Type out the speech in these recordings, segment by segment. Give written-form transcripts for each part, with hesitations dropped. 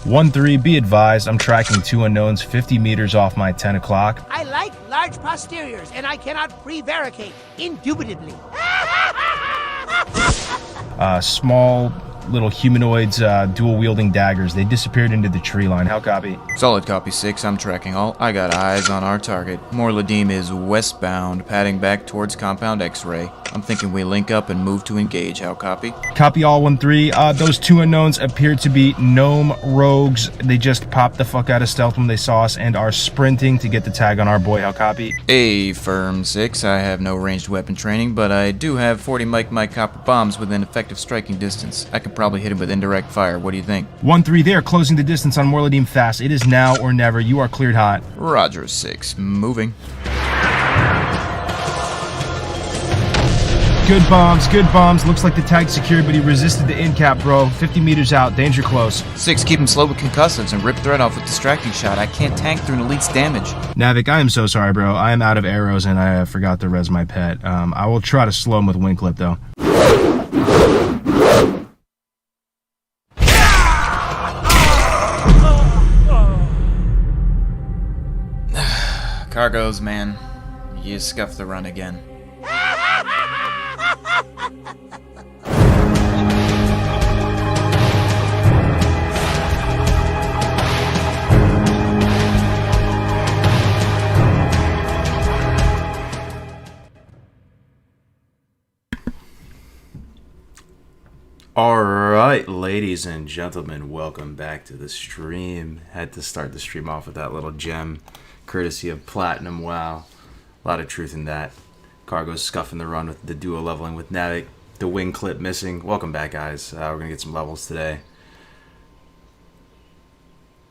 1-3, be advised, I'm tracking 2 unknowns 50 meters off my 10 o'clock. I like large posteriors, and I cannot prevaricate, indubitably. Small little humanoids, dual-wielding daggers. They disappeared into the tree line. How copy? Solid copy 6, I'm tracking all. I got eyes on our target. Morladim is westbound, padding back towards Compound X-Ray. I'm thinking we link up and move to engage. How copy? Copy all 1-3. Those 2 unknowns appear to be gnome rogues. They just popped the fuck out of stealth when they saw us and are sprinting to get the tag on our boy. How copy? A firm 6, I have no ranged weapon training, but I do have 40 Mike copper bombs within effective striking distance. I can probably hit him with indirect fire. What do you think? 1-3, they are closing the distance on Morladim fast. It is now or never. You are cleared hot. Roger 6, moving. Good bombs, good bombs. Looks like the tag's secured, but he resisted the end cap, bro. 50 meters out, danger close. 6, keep him slow with concussives and rip threat off with distracting shot. I can't tank through an elite's damage. Navik, I am so sorry, bro. I am out of arrows and I forgot to res my pet. I will try to slow him with wing clip, though. Cargoes, man. You scuffed the run again. Alright, ladies and gentlemen, welcome back to the stream. Had to start the stream off with that little gem, courtesy of Platinum. Wow, a lot of truth in that. Cargo's scuffing the run with the duo leveling with Navik, the wing clip missing. Welcome back, guys. We're going to get some levels today.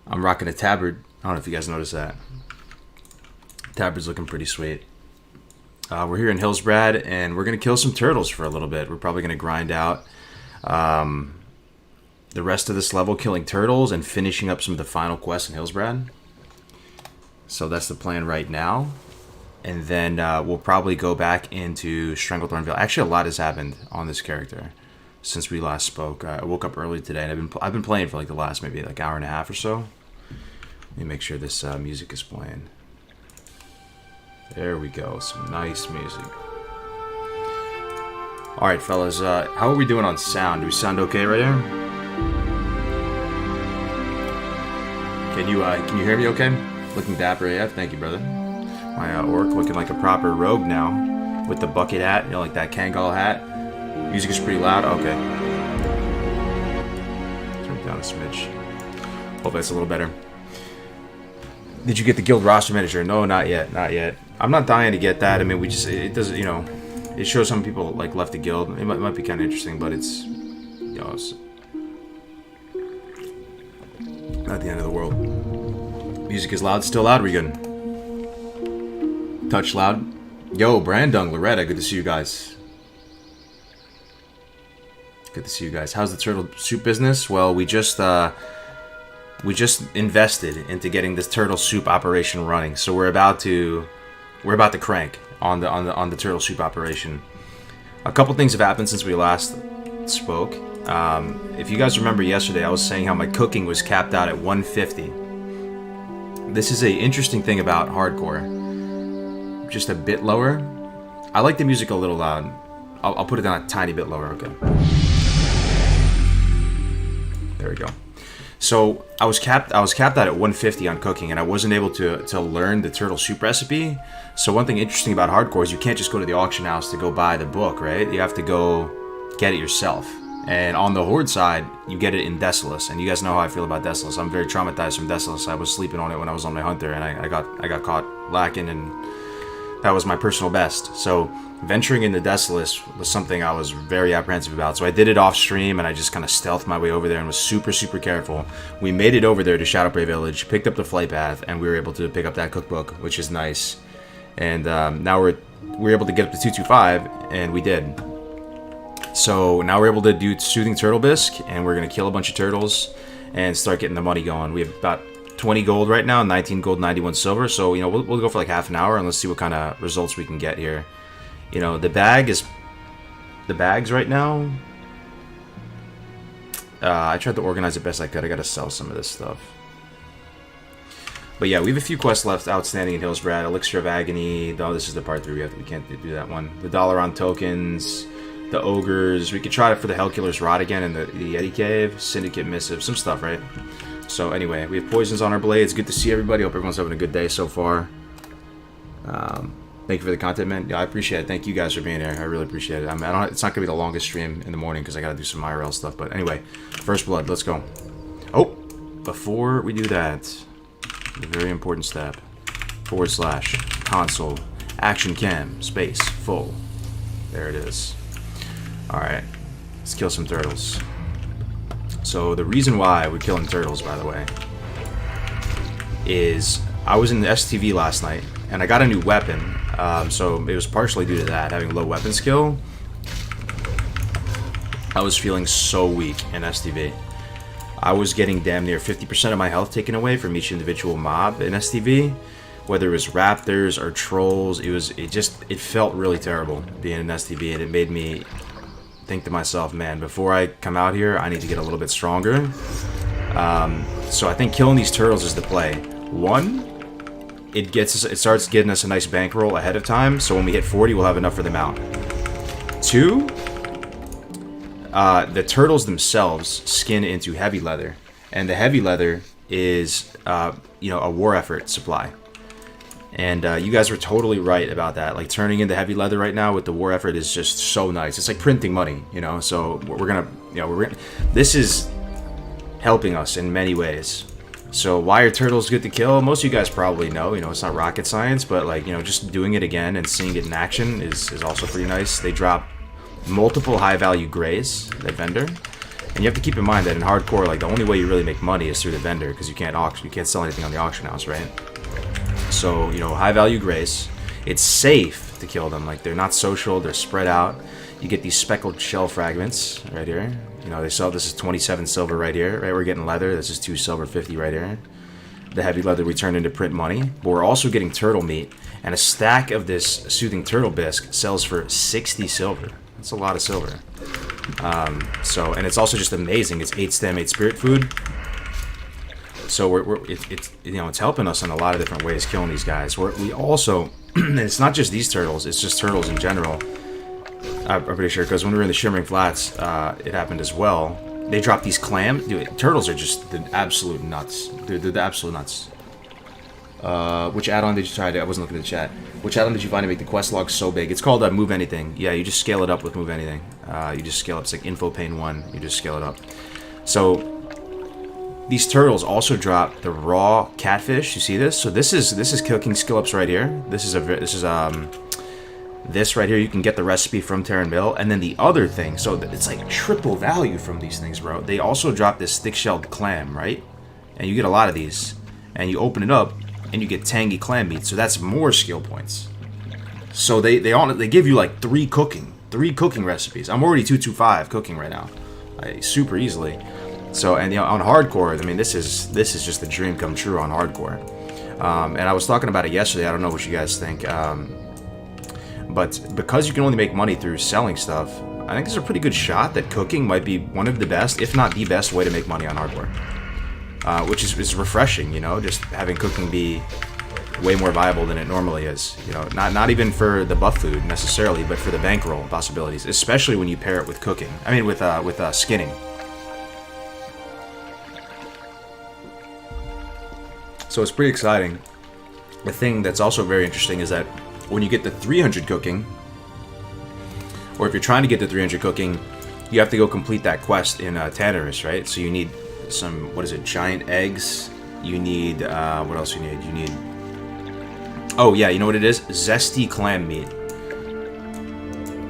I'm rocking a tabard. I don't know if you guys noticed that. Tabard's looking pretty sweet. We're here in Hillsbrad, and we're going to kill some turtles for a little bit. We're probably going to grind out the rest of this level, killing turtles and finishing up some of the final quests in Hillsbrad. So that's the plan right now. And then we'll probably go back into Stranglethornville. Actually, a lot has happened on this character since we last spoke. I woke up early today, and I've been playing for like the last maybe like hour and a half or so. Let me make sure this music is playing. There we go, some nice music. All right, fellas, how are we doing on sound? Do we sound okay right here? Can you hear me okay? Looking dapper AF, thank you, brother. My orc looking like a proper rogue now, with the bucket hat, you know, like that Kangol hat. Music is pretty loud, okay. Turn it down a smidge. Hope that's a little better. Did you get the guild roster manager? No, not yet, not yet. I'm not dying to get that. I mean, it doesn't, you know, it shows some people like left the guild. It might be kind of interesting, but it's, you know, it's not the end of the world. Music is loud, still loud, we good? Touch loud. Yo, Brandung, Loretta, good to see you guys. Good to see you guys. How's the turtle soup business? Well, we just invested into getting this turtle soup operation running, so we're about to crank on the turtle soup operation. A couple things have happened since we last spoke. If you guys remember yesterday, I was saying how my cooking was capped out at 150. This is a interesting thing about hardcore. Just a bit lower. I like the music a little loud. I'll put it down a tiny bit lower. Okay. There we go. So I was capped out at 150 on cooking, and I wasn't able to learn the turtle soup recipe. So one thing interesting about hardcore is you can't just go to the auction house to go buy the book, right? You have to go get it yourself. And on the Horde side, you get it in Desolus, and you guys know how I feel about Desolus. I'm very traumatized from Desolus. I was sleeping on it when I was on my Hunter, and I got caught lacking, and that was my personal best. So venturing into Desolus was something I was very apprehensive about. So I did it off stream, and I just kind of stealthed my way over there and was super, super careful. We made it over there to Shadowprey Village, picked up the flight path, and we were able to pick up that cookbook, which is nice. And now we're able to get up to 225, and we did. So now we're able to do Soothing Turtle Bisque, and we're going to kill a bunch of turtles and start getting the money going. We have about 20 gold right now, 19 gold, 91 silver. So, you know, we'll go for like half an hour, and let's see what kind of results we can get here. You know, the bags right now, I tried to organize it best I could. I gotta sell some of this stuff. But yeah, we have a few quests left outstanding in Hillsbrad. Elixir of Agony. No, this is the part 3. We can't do that one. The Dalaran tokens. The Ogres. We could try it for the Hellkiller's Rod again in the Yeti Cave. Syndicate Missive. Some stuff, right? So anyway, we have poisons on our blades. Good to see everybody. Hope everyone's having a good day so far. Thank you for the content, man. Yeah, I appreciate it. Thank you guys for being here. I really appreciate it. I mean, it's not going to be the longest stream in the morning because I got to do some IRL stuff. But anyway, First Blood. Let's go. Oh, before we do that... the very important step. / console action cam space full. There it is. Alright. Let's kill some turtles. So the reason why we're killing turtles, by the way, is I was in the STV last night and I got a new weapon. So it was partially due to that, having low weapon skill. I was feeling so weak in STV. I was getting damn near 50% of my health taken away from each individual mob in STV, whether it was raptors or trolls. It felt really terrible being in STV, and it made me think to myself, man, before I come out here, I need to get a little bit stronger. So I think killing these turtles is the play. One, it starts getting us a nice bankroll ahead of time, so when we hit 40, we'll have enough for the mount. Two, the turtles themselves skin into heavy leather, and the heavy leather is, a war effort supply. And you guys were totally right about that. Like, turning into heavy leather right now with the war effort is just so nice. It's like printing money, So this is helping us in many ways. So why are turtles good to kill? Most of you guys probably know. It's not rocket science, but just doing it again and seeing it in action is also pretty nice. They drop multiple high-value grays, that vendor, and you have to keep in mind that in hardcore, like, the only way you really make money is through the vendor, because you can't sell anything on the auction house, right? So high-value grays, it's safe to kill them. Like, they're not social, they're spread out. You get these speckled shell fragments right here. They sell, this is 27 silver right here, right? We're getting leather. This is 2 silver 50 right here. The heavy leather we turned into print money, but we're also getting turtle meat, and a stack of this soothing turtle bisque sells for 60 silver. That's a lot of silver. And it's also just amazing. It's 8 stem, 8 spirit food. So it's helping us in a lot of different ways, killing these guys. We also, and it's not just these turtles, it's just turtles in general. I'm pretty sure, because when we were in the Shimmering Flats, it happened as well. They dropped these clams. Dude, turtles are just the absolute nuts. They're the absolute nuts. Which add-on did you try to... I wasn't looking at the chat. Which add-on did you find to make the quest log so big? It's called Move Anything. Yeah, you just scale it up with Move Anything. You just scale up. It's like Info Pane 1. You just scale it up. So, these turtles also drop the raw catfish. You see this? So this is cooking skill ups right here. This right here, you can get the recipe from Terran Mill. And then the other thing, so it's like triple value from these things, bro. They also drop this thick-shelled clam, right? And you get a lot of these. And you open it up, and you get tangy clam meat. So that's more skill points. So they give you like 3 cooking recipes. I'm already 225 cooking right now, super easily. So, and on hardcore, I mean, this is just the dream come true on hardcore. And I was talking about it yesterday. I don't know what you guys think. But because you can only make money through selling stuff, I think there's a pretty good shot that cooking might be one of the best, if not the best, way to make money on hardcore. Which is refreshing, just having cooking be way more viable than it normally is. Not even for the buff food necessarily, but for the bankroll possibilities, especially when you pair it with cooking. I mean, with skinning. So it's pretty exciting. The thing that's also very interesting is that when you get the 300 cooking, or if you're trying to get the 300 cooking, you have to go complete that quest in Tannerus, right? So you need some, giant eggs. You need, what else you need? You need, oh yeah, you know what it is? Zesty clam meat.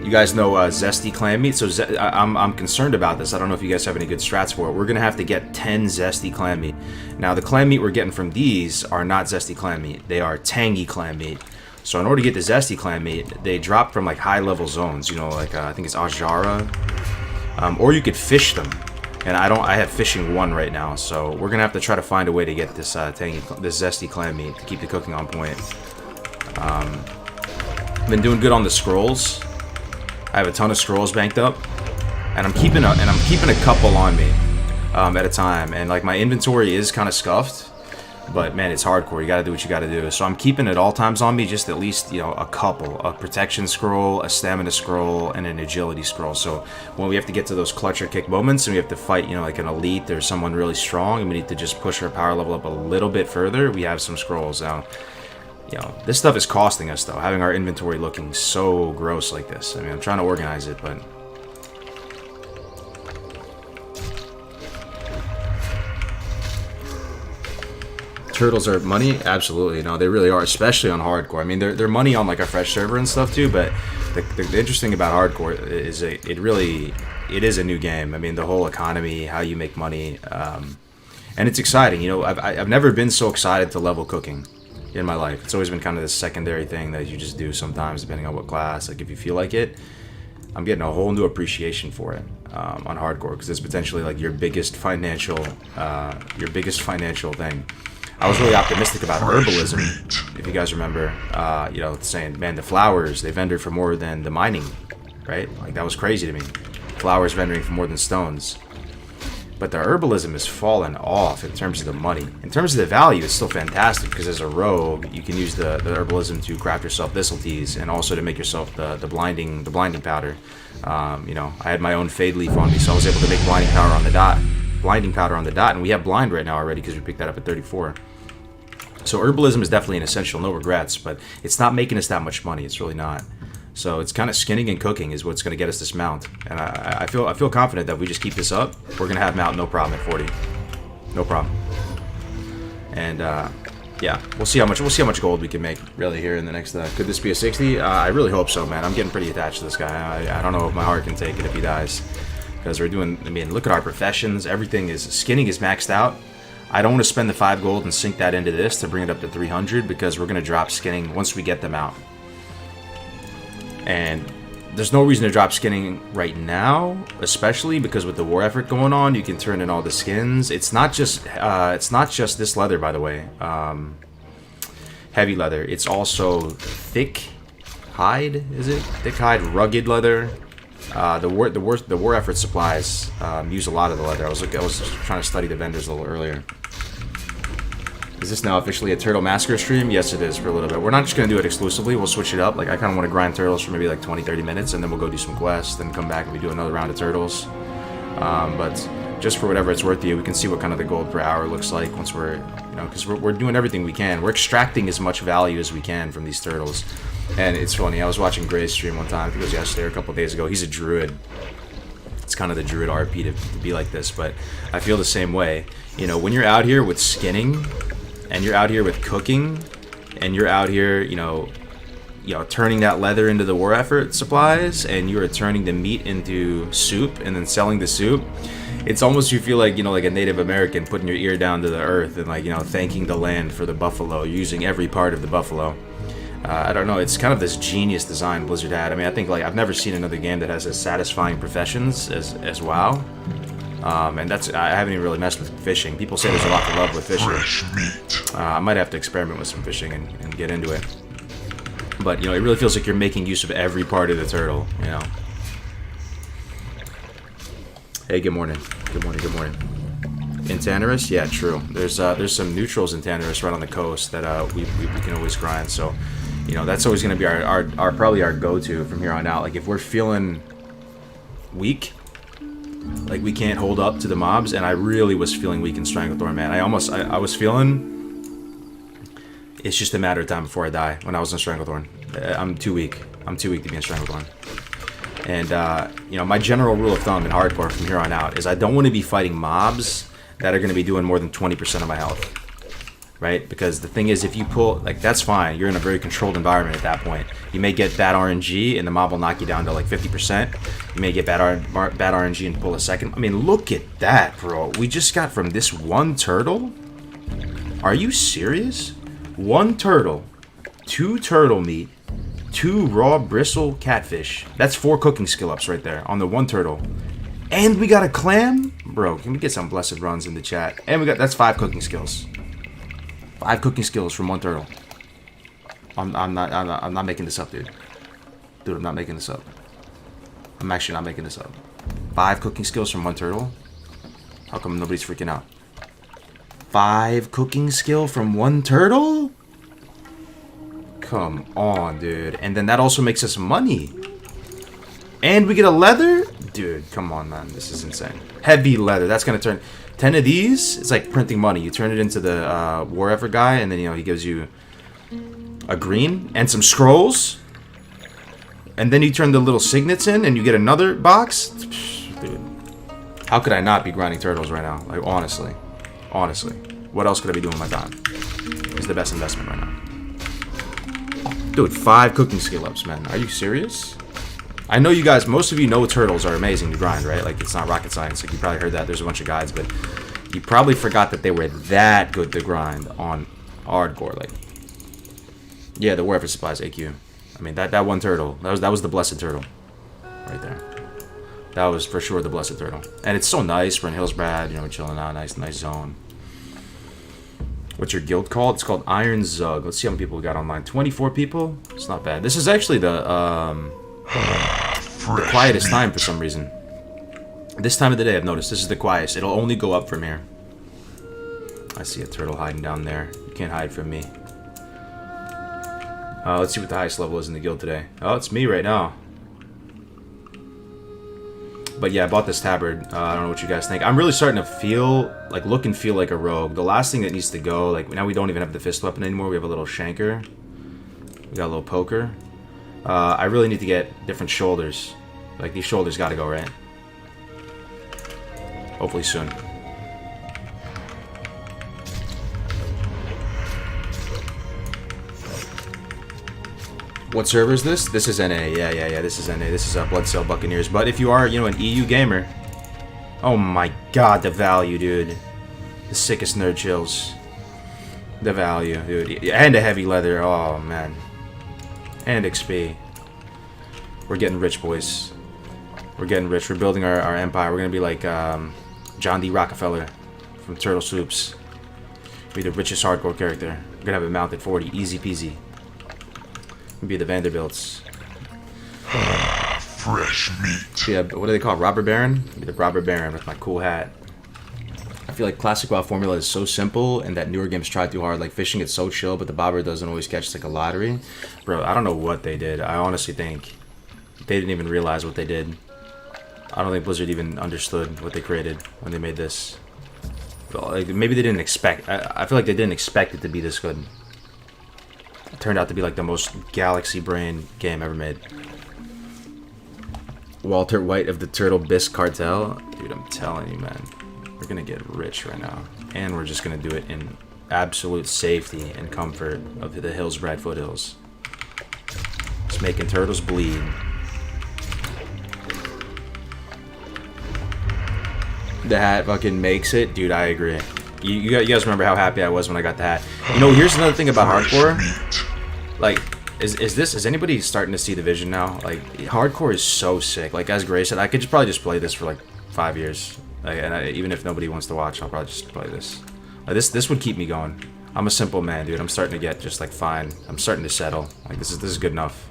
You guys know zesty clam meat? So I'm concerned about this. I don't know if you guys have any good strats for it. We're going to have to get 10 zesty clam meat. Now, the clam meat we're getting from these are not zesty clam meat. They are tangy clam meat. So in order to get the zesty clam meat, they drop from like high-level zones. I think it's Ajara. Or you could fish them. And I have fishing 1 right now. So we're going to have to try to find a way to get this this zesty clam meat to keep the cooking on point. I've been doing good on the scrolls. I have a ton of scrolls banked up, and I'm keeping a couple on me. at a time, and like my inventory is kind of scuffed. But man, it's hardcore. You gotta do what you gotta do. So I'm keeping at all times on me just at least, you know, a couple. A protection scroll, a stamina scroll, and an agility scroll. So when we have to get to those clutch or kick moments and we have to fight, you know, like an elite or someone really strong and we need to just push our power level up a little bit further, we have some scrolls. Now, you know, this stuff is costing us though, having our inventory looking so gross like this. I mean, I'm trying to organize it, but... Turtles are money? Absolutely. No, they really are, especially on hardcore. I mean, they're money on like a fresh server and stuff too, but the interesting about hardcore is it is a new game. I mean, the whole economy, how you make money, and it's exciting. You know, I've never been so excited to level cooking in my life. It's always been kind of this secondary thing that you just do sometimes, depending on what class, like if you feel like it. I'm getting a whole new appreciation for it on hardcore, because it's potentially like your biggest financial thing. I was really optimistic about herbalism, if you guys remember, you know, saying, man, the flowers, they vendor for more than the mining, right? Like, that was crazy to me. Flowers vending for more than stones. But the herbalism has fallen off in terms of the money. In terms of the value, it's still fantastic, because as a rogue, you can use the herbalism to craft yourself thistle teas, and also to make yourself the blinding powder. You know, I had my own fade leaf on me, so I was able to make blinding powder on the dot. Blinding powder on the dot, and we have blind right now already because we picked that up at 34. So herbalism is definitely an essential, no regrets, but it's not making us that much money. It's really not. So it's kind of skinning and cooking is what's going to get us this mount, and I feel confident that we just keep this up, we're going to have mount no problem at 40, no problem. And yeah, we'll see how much gold we can make really here in the next. Could this be a 60? I really hope so, man. I'm getting pretty attached to this guy. I don't know if my heart can take it if he dies. Because we're doing, I mean, look at our professions. Everything is, skinning is maxed out. I don't want to spend the 5 gold and sink that into this to bring it up to 300, because we're going to drop skinning once we get them out. And there's no reason to drop skinning right now, especially because with the war effort going on, you can turn in all the skins. It's not just this leather, by the way, heavy leather. It's also thick hide, is it? Thick hide, rugged leather. The war effort supplies use a lot of the leather. I was trying to study the vendors a little earlier. Is this now officially a Turtle Massacre stream? Yes, it is, for a little bit. We're not just going to do it exclusively. We'll switch it up. Like, I kind of want to grind turtles for maybe like 20-30 minutes, and then we'll go do some quests, then come back and we do another round of turtles. But just for whatever it's worth to you, we can see what kind of the gold per hour looks like once we're, you know, because we're doing everything we can. We're extracting as much value as we can from these turtles. And it's funny, I was watching Gray's stream one time, I think it was yesterday or a couple of days ago. He's a druid. It's kind of the druid RP to be like this, but I feel the same way. You know, when you're out here with skinning, and you're out here with cooking, and you're out here, you know, turning that leather into the war effort supplies, and you're turning the meat into soup, and then selling the soup, it's almost, you feel like, you know, like a Native American putting your ear down to the earth and, like, you know, thanking the land for the buffalo, using every part of the buffalo. I don't know, it's kind of this genius design Blizzard had. I mean, I think, like, I've never seen another game that has as satisfying professions as WoW. And that's, I haven't even really messed with fishing. People say there's a lot to love with fishing. I might have to experiment with some fishing and get into it. But, you know, it really feels like you're making use of every part of the turtle, you know. Hey, good morning. Good morning, good morning. In Tannerus? Yeah, true. There's some neutrals in Tannerus right on the coast that we can always grind, so, you know, that's always going to be our probably our go-to from here on out. Like, if we're feeling weak, like we can't hold up to the mobs, and I really was feeling weak in Stranglethorn, man. I was feeling, it's just a matter of time before I die when I was in Stranglethorn. I'm too weak. I'm too weak to be in Stranglethorn. And, you know, my general rule of thumb in hardcore from here on out is I don't want to be fighting mobs that are going to be doing more than 20% of my health. Right? Because the thing is, if you pull, like, that's fine. You're in a very controlled environment at that point. You may get bad RNG, and the mob will knock you down to, like, 50%. You may get bad RNG and pull a second. I mean, look at that, bro. We just got from this one turtle? Are you serious? One turtle, 2 turtle meat, 2 raw bristle catfish. That's 4 cooking skill ups right there on the one turtle. And we got a clam? Bro, can we get some blessed runs in the chat? And we got, that's 5 cooking skills. 5 cooking skills from one turtle. I'm not making this up, dude. Dude, I'm not making this up. I'm actually not making this up. 5 cooking skills from one turtle. How come nobody's freaking out? 5 cooking skill from 1 turtle? Come on, dude. And then that also makes us money. And we get a leather? Dude, come on, man. This is insane. Heavy leather. That's going to turn... 10 of these, it's like printing money. You turn it into the war effort guy, and then, you know, he gives you a green and some scrolls. And then you turn the little signets in, and you get another box. Dude, how could I not be grinding turtles right now? Like, honestly. Honestly. What else could I be doing with my time? It's the best investment right now. Dude, 5 cooking skill ups, man. Are you serious? I know you guys, most of you know turtles are amazing to grind, right? Like, it's not rocket science. Like, you probably heard that. There's a bunch of guides, but you probably forgot that they were that good to grind on hardcore. Like, yeah, the war effort supplies AQ. I mean, that one turtle, that was the blessed turtle. Right there. That was for sure the blessed turtle. And it's so nice. We're in Hillsbrad, you know, chilling out. Nice zone. What's your guild called? It's called Iron Zug. Let's see how many people we got online. 24 people? It's not bad. This is actually the quietest time for some reason. This time of the day, I've noticed, this is the quietest. It'll only go up from here. I see a turtle hiding down there. You can't hide from me. Let's see what the highest level is in the guild today. Oh, it's me right now. But yeah, I bought this tabard. I don't know what you guys think. I'm really starting to feel, like, look and feel like a rogue. The last thing that needs to go, like, now we don't even have the fist weapon anymore. We have a little shanker. We got a little poker. I really need to get different shoulders. Like, these shoulders gotta go, right? Hopefully soon. What server is this? This is NA. Yeah. This is NA. This is Blood Cell Buccaneers. But if you are, you know, an EU gamer... Oh my god, the value, dude. The sickest nerd chills. The value, dude. And a heavy leather. Oh, man. And XP. We're getting rich, boys. We're getting rich. We're building our empire. We're gonna be like John D. Rockefeller from Turtle Soups. Be the richest hardcore character. We're gonna have it mounted 40. Easy peasy. Be the Vanderbilts. Fresh meat. Yeah, what do they call it? Robber Baron? Be the Robber Baron with my cool hat. I feel like Classic WoW formula is so simple, and that newer games try too hard. Like fishing, it's so chill, but the bobber doesn't always catch. It's like a lottery. Bro, I don't know what they did. I honestly think they didn't even realize what they did. I don't think Blizzard even understood what they created when they made this. Like, maybe they didn't expect... I feel like they didn't expect it to be this good. It turned out to be like the most galaxy brain game ever made. Walter White of the Turtle Bisque Cartel. Dude, I'm telling you, man. We're gonna get rich right now. And we're just gonna do it in absolute safety and comfort of the Hillsbrad foothills. Just making turtles bleed. The hat fucking makes it. Dude, I agree. You guys remember how happy I was when I got the hat. You know, here's another thing about hardcore. Like, is anybody starting to see the vision now? Like, hardcore is so sick. Like, as Gray said, I could probably just play this for like 5 years. Like, and even if nobody wants to watch, I'll probably just play this. Like, this would keep me going. I'm a simple man, dude. I'm starting to get just like fine. I'm starting to settle. Like, this is good enough.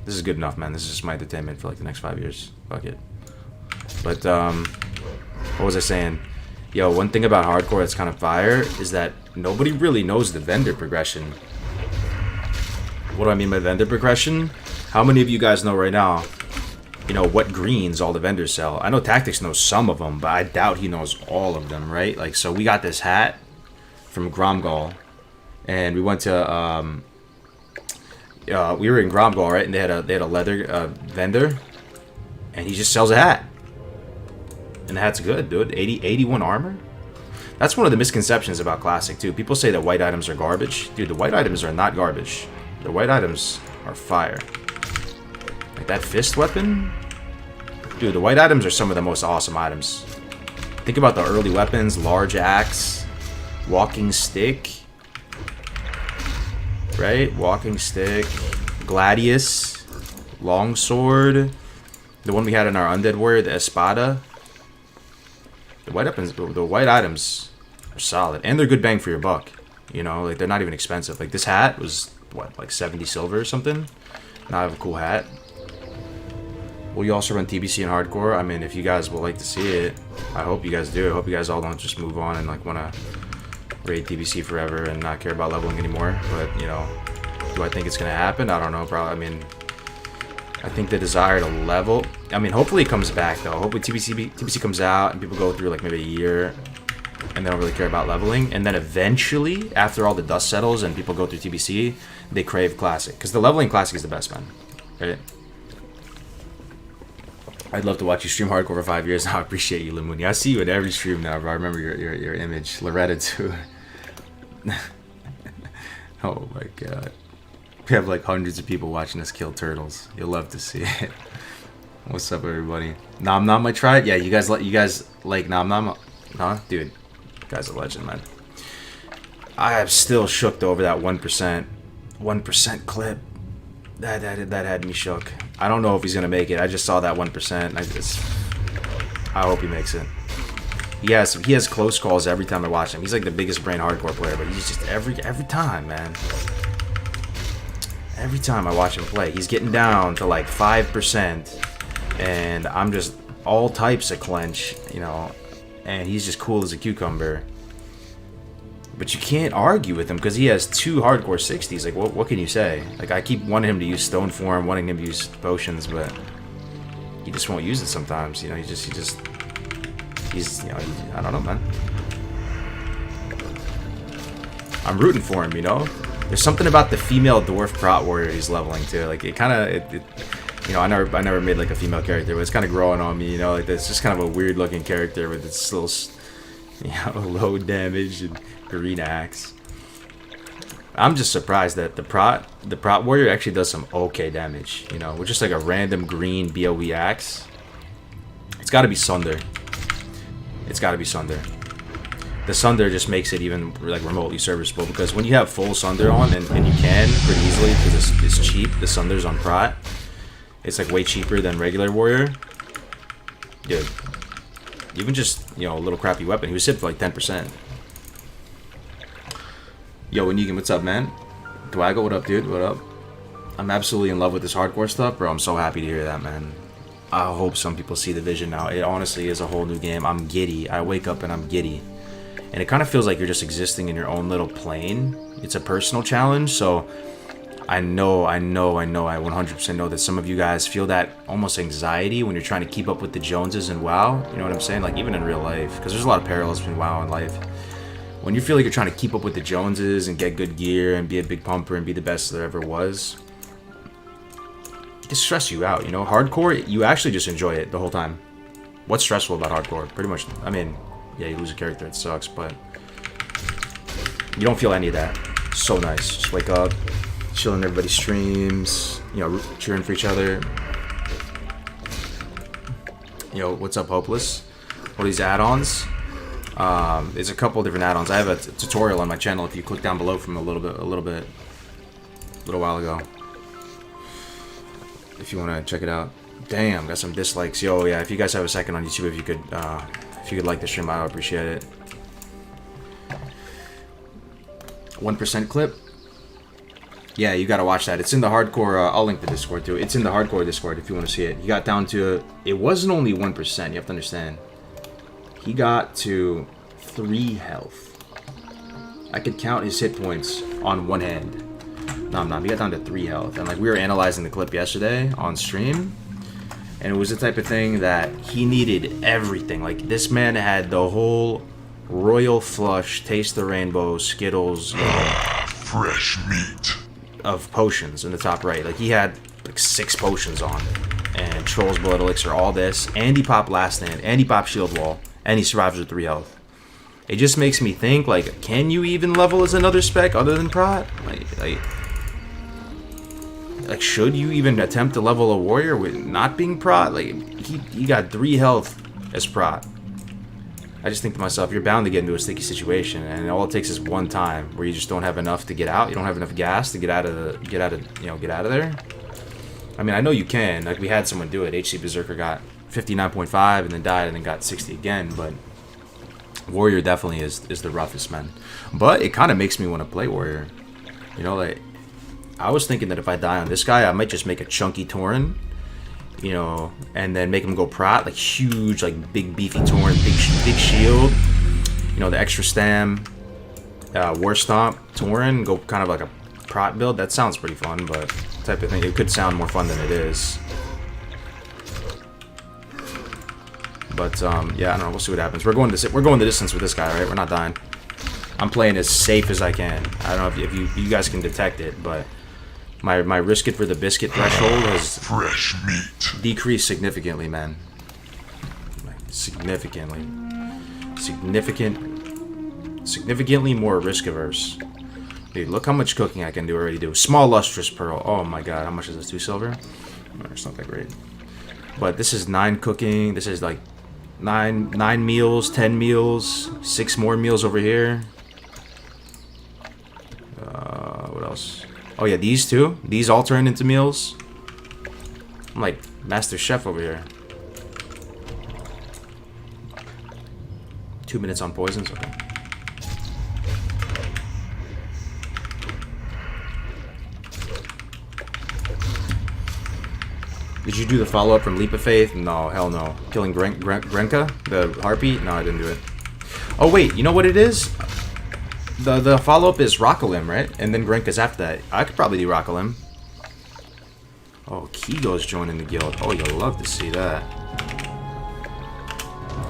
This is good enough, man. This is just my entertainment for like the next 5 years. Fuck it. But what was I saying? Yo, one thing about hardcore that's kind of fire is that nobody really knows the vendor progression. What do I mean by vendor progression? How many of you guys know right now, you know, what greens all the vendors sell? I know Tactics knows some of them, but I doubt he knows all of them, right? Like, so we got this hat from Gromgal, and we went to, we were in Gromgal, right? And they had a leather vendor, and he just sells a hat. And the hat's good, dude. 81 armor? That's one of the misconceptions about Classic, too. People say that white items are garbage. Dude, the white items are not garbage. The white items are fire. Like that fist weapon? Dude, the white items are some of the most awesome items. Think about the early weapons. Large axe. Walking stick. Right? Walking stick. Gladius. Longsword. The one we had in our Undead Warrior, the Espada. The white items are solid, and they're good bang for your buck. You know, like they're not even expensive. Like this hat was what, like 70 silver or something. Now I have a cool hat. Will you also run TBC and hardcore? I mean, if you guys would like to see it, I hope you guys do. I hope you guys all don't just move on and like want to raid TBC forever and not care about leveling anymore. But, you know, do I think it's going to happen? I don't know, probably. I mean, I think the desire to level, I mean, hopefully it comes back, though. Hopefully TBC comes out and people go through, like, maybe a year and they don't really care about leveling. And then eventually, after all the dust settles and people go through TBC, they crave Classic. Because the leveling Classic is the best, man. Right? I'd love to watch you stream hardcore for 5 years now. I appreciate you, Limuni. I see you in every stream now, bro. I remember your image. Loretta, too. Oh, my God. We have, like, hundreds of people watching us kill turtles. You'll love to see it. What's up, everybody? Nom Nom, I tried? Yeah, you guys like Nom Nom? Huh? Dude, you guy's a legend, man. I am still shook over that 1% clip. That had me shook. I don't know if he's gonna make it. I just saw that 1%. I hope he makes it. He has close calls every time I watch him. He's like the biggest brain hardcore player, but he's just every time, man. Every time I watch him play, he's getting down to like 5%, and I'm just all types of clench, you know, and he's just cool as a cucumber. But you can't argue with him because he has 2 hardcore 60s. Like, what can you say? Like, I keep wanting him to use stone form, wanting him to use potions, but he just won't use it sometimes. You know, he's you know, I don't know, man. I'm rooting for him, you know. There's something about the female dwarf prot warrior he's leveling too. Like, it kind of, you know, I never made like a female character, but it's kind of growing on me. You know, like it's just kind of a weird looking character with its little, you know, low damage and green axe. I'm just surprised that the prot warrior actually does some okay damage, you know, with just like a random green BOE axe. It's got to be Sunder. It's got to be Sunder. The Sunder just makes it even like remotely serviceable, because when you have full Sunder on, and you can pretty easily because it's cheap, the Sunder's on prot. It's like way cheaper than regular warrior. Dude, even just, you know, a little crappy weapon, he was hit for like 10%. Yo, Negan, what's up, man? Dwago, what up, dude? What up? I'm absolutely in love with this hardcore stuff, bro. I'm so happy to hear that, man. I hope some people see the vision now. It honestly is a whole new game. I'm giddy. I wake up and I'm giddy. And it kind of feels like you're just existing in your own little plane. It's a personal challenge, so I know, I 100% know that some of you guys feel that almost anxiety when you're trying to keep up with the Joneses in WoW. You know what I'm saying? Like, even in real life, because there's a lot of parallels between WoW and life. When you feel like you're trying to keep up with the Joneses and get good gear and be a big pumper and be the best there ever was, it just stress you out, you know? Hardcore, you actually just enjoy it the whole time. What's stressful about hardcore? Pretty much, I mean, yeah, you lose a character, it sucks, but you don't feel any of that. So nice. Just wake up, chilling everybody's streams, you know, cheering for each other. Yo, what's up, Hopeless? What are these add-ons? There's a couple different add-ons. I have a tutorial on my channel if you click down below from a little while ago. If you want to check it out. Damn, got some dislikes. Yo, yeah, if you guys have a second on YouTube, if you could like the stream, I would appreciate it. 1% clip. Yeah, you gotta watch that. It's in the hardcore. I'll link the Discord too. It's in the hardcore Discord if you want to see it. He got down to, it wasn't only 1%. You have to understand. He got to 3 health. I could count his hit points on one hand. Nom. He got down to 3 health, and like we were analyzing the clip yesterday on stream, and it was the type of thing that he needed everything. Like, this man had the whole Royal Flush, Taste the Rainbow, Skittles, fresh meat of potions in the top right. Like, he had like 6 potions on, and Troll's Blood Elixir, all this, and he popped Last Stand, and he popped Shield Wall, and he survives with 3 health. It just makes me think, like, can you even level as another spec other than prot? Like, should you even attempt to level a warrior with not being prot? Like, he got 3 health as prot. I just think to myself, you're bound to get into a sticky situation, and all it takes is one time where you just don't have enough to get out. You don't have enough gas to get out of there. I mean, I know you can. Like, we had someone do it. HC Berserker got 59.5 and then died and then got 60 again, but warrior definitely is the roughest, man. But it kind of makes me want to play warrior. You know, like, I was thinking that if I die on this guy, I might just make a chunky Tauren you know, and then make him go prot, like huge, like big beefy Tauren, big shield, you know, the extra stam, war stomp Tauren, go kind of like a prot build. That sounds pretty fun, but type of thing. It could sound more fun than it is. But yeah, I don't know. We'll see what happens. We're going the distance with this guy, right? We're not dying. I'm playing as safe as I can. I don't know if you guys can detect it, but my risk it for the biscuit threshold has Fresh meat. decreased significantly, man. Like, significantly more risk averse. Dude, look how much cooking I can already do. Small lustrous pearl. Oh my god, how much is this? 2 silver? Oh, it's not that great. But this is 9 cooking. This is like 9 meals, 10 meals, 6 more meals over here. What else? Oh yeah, these two. These all turn into meals. I'm like Master Chef over here. 2 minutes on poisons. Okay. Did you do the follow-up from Leap of Faith? No, hell no. Killing Grenka, the harpy? No, I didn't do it. Oh wait, you know what it is? The follow-up is Rockalim, right? And then Grenka's after that. I could probably do Rockalim. Oh, Kigo's joining the guild. Oh, you'll love to see that.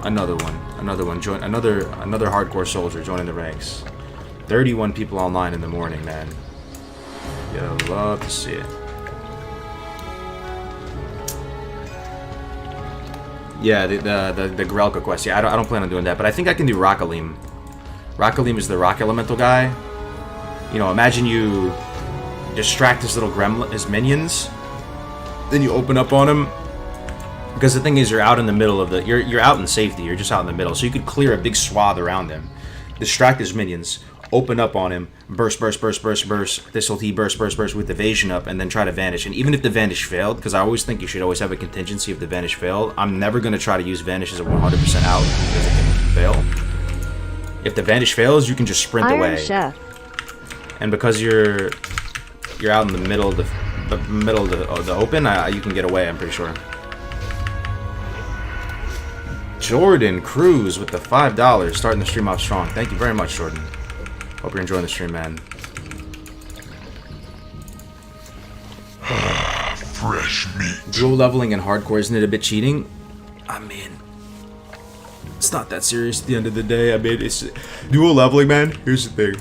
Another one. Join another hardcore soldier joining the ranks. 31 people online in the morning, man. You'll love to see it. Yeah, the Grelka quest. Yeah, I don't plan on doing that, but I think I can do Rockalim. Rockalim is the rock elemental guy. You know, imagine you distract his little gremlin, his minions, then you open up on him. Because the thing is, you're out in the middle of the, you're out in safety. You're just out in the middle, so you could clear a big swath around him, distract his minions, open up on him, burst, Thistle Tea, burst with evasion up, and then try to vanish. And even if the vanish failed, because I always think you should always have a contingency if the vanish failed, I'm never going to try to use vanish as a 100% out because it can fail. If the vanish fails, you can just sprint away. Chef. And because you're out in the middle of the open, you can get away, I'm pretty sure. Jordan Cruz with the $5, starting the stream off strong. Thank you very much, Jordan. Hope you're enjoying the stream, man. Fresh meat. Dual leveling in hardcore, isn't it a bit cheating? I mean, it's not that serious at the end of the day. I mean, it's dual leveling, man. Here's the thing.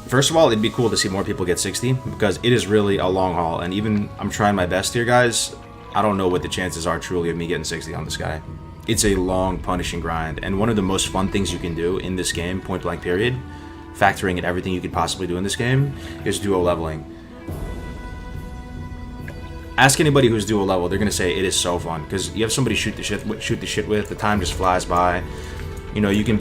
First of all, it'd be cool to see more people get 60 because it is really a long haul. And even I'm trying my best here, guys. I don't know what the chances are truly of me getting 60 on this guy. It's a long, punishing grind. And one of the most fun things you can do in this game, point blank period, factoring in everything you could possibly do in this game, is dual leveling. Ask anybody who's dual level, they're gonna say it is so fun because you have somebody shoot the shit with. The time just flies by. You know, you can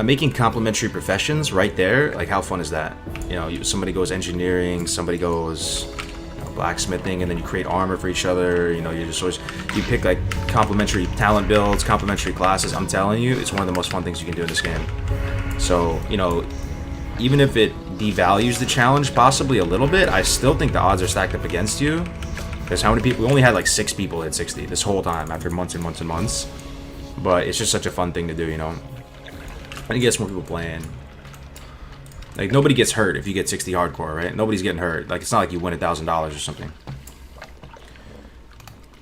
making complementary professions right there. Like, how fun is that? You know, somebody goes engineering, somebody goes blacksmithing, and then you create armor for each other. You know, you pick like complementary talent builds, complementary classes. I'm telling you, it's one of the most fun things you can do in this game. So, you know, even if it devalues the challenge possibly a little bit, I still think the odds are stacked up against you. Because how many people? We only had like 6 people at 60 this whole time after months and months and months. But it's just such a fun thing to do, you know. And it gets more people playing. Like, nobody gets hurt if you get 60 hardcore, right? Nobody's getting hurt. Like, it's not like you win $1,000 or something.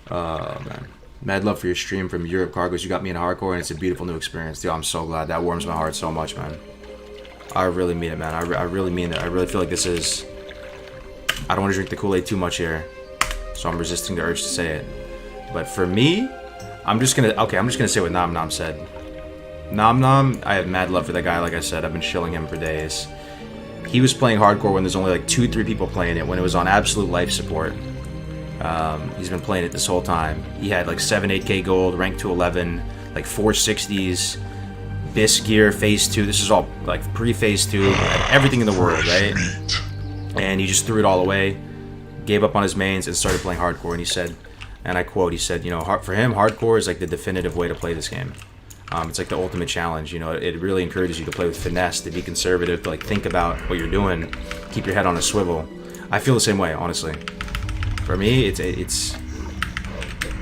Man. Mad love for your stream from Europe Cargos. You got me in hardcore, and it's a beautiful new experience. Dude, I'm so glad. That warms my heart so much, man. I really mean it, man. I really mean it. I really feel like this is... I don't want to drink the Kool-Aid too much here, so I'm resisting the urge to say it. But for me, I'm just gonna say what Nom Nom said. Nom Nom, I have mad love for that guy. Like I said, I've been shilling him for days. He was playing hardcore when there's only like 2-3 people playing it, when it was on absolute life support. He's been playing it this whole time. He had like 7-8k gold, rank to 11, like 460s, Bis gear, phase 2. This is all like pre-phase 2, everything in the world, right? And he just threw it all away, gave up on his mains, and started playing hardcore. And he said, and I quote, he said, you know, for him, hardcore is like the definitive way to play this game. It's like the ultimate challenge, you know. It really encourages you to play with finesse, to be conservative, to like think about what you're doing, keep your head on a swivel. I feel the same way, honestly. For me, it's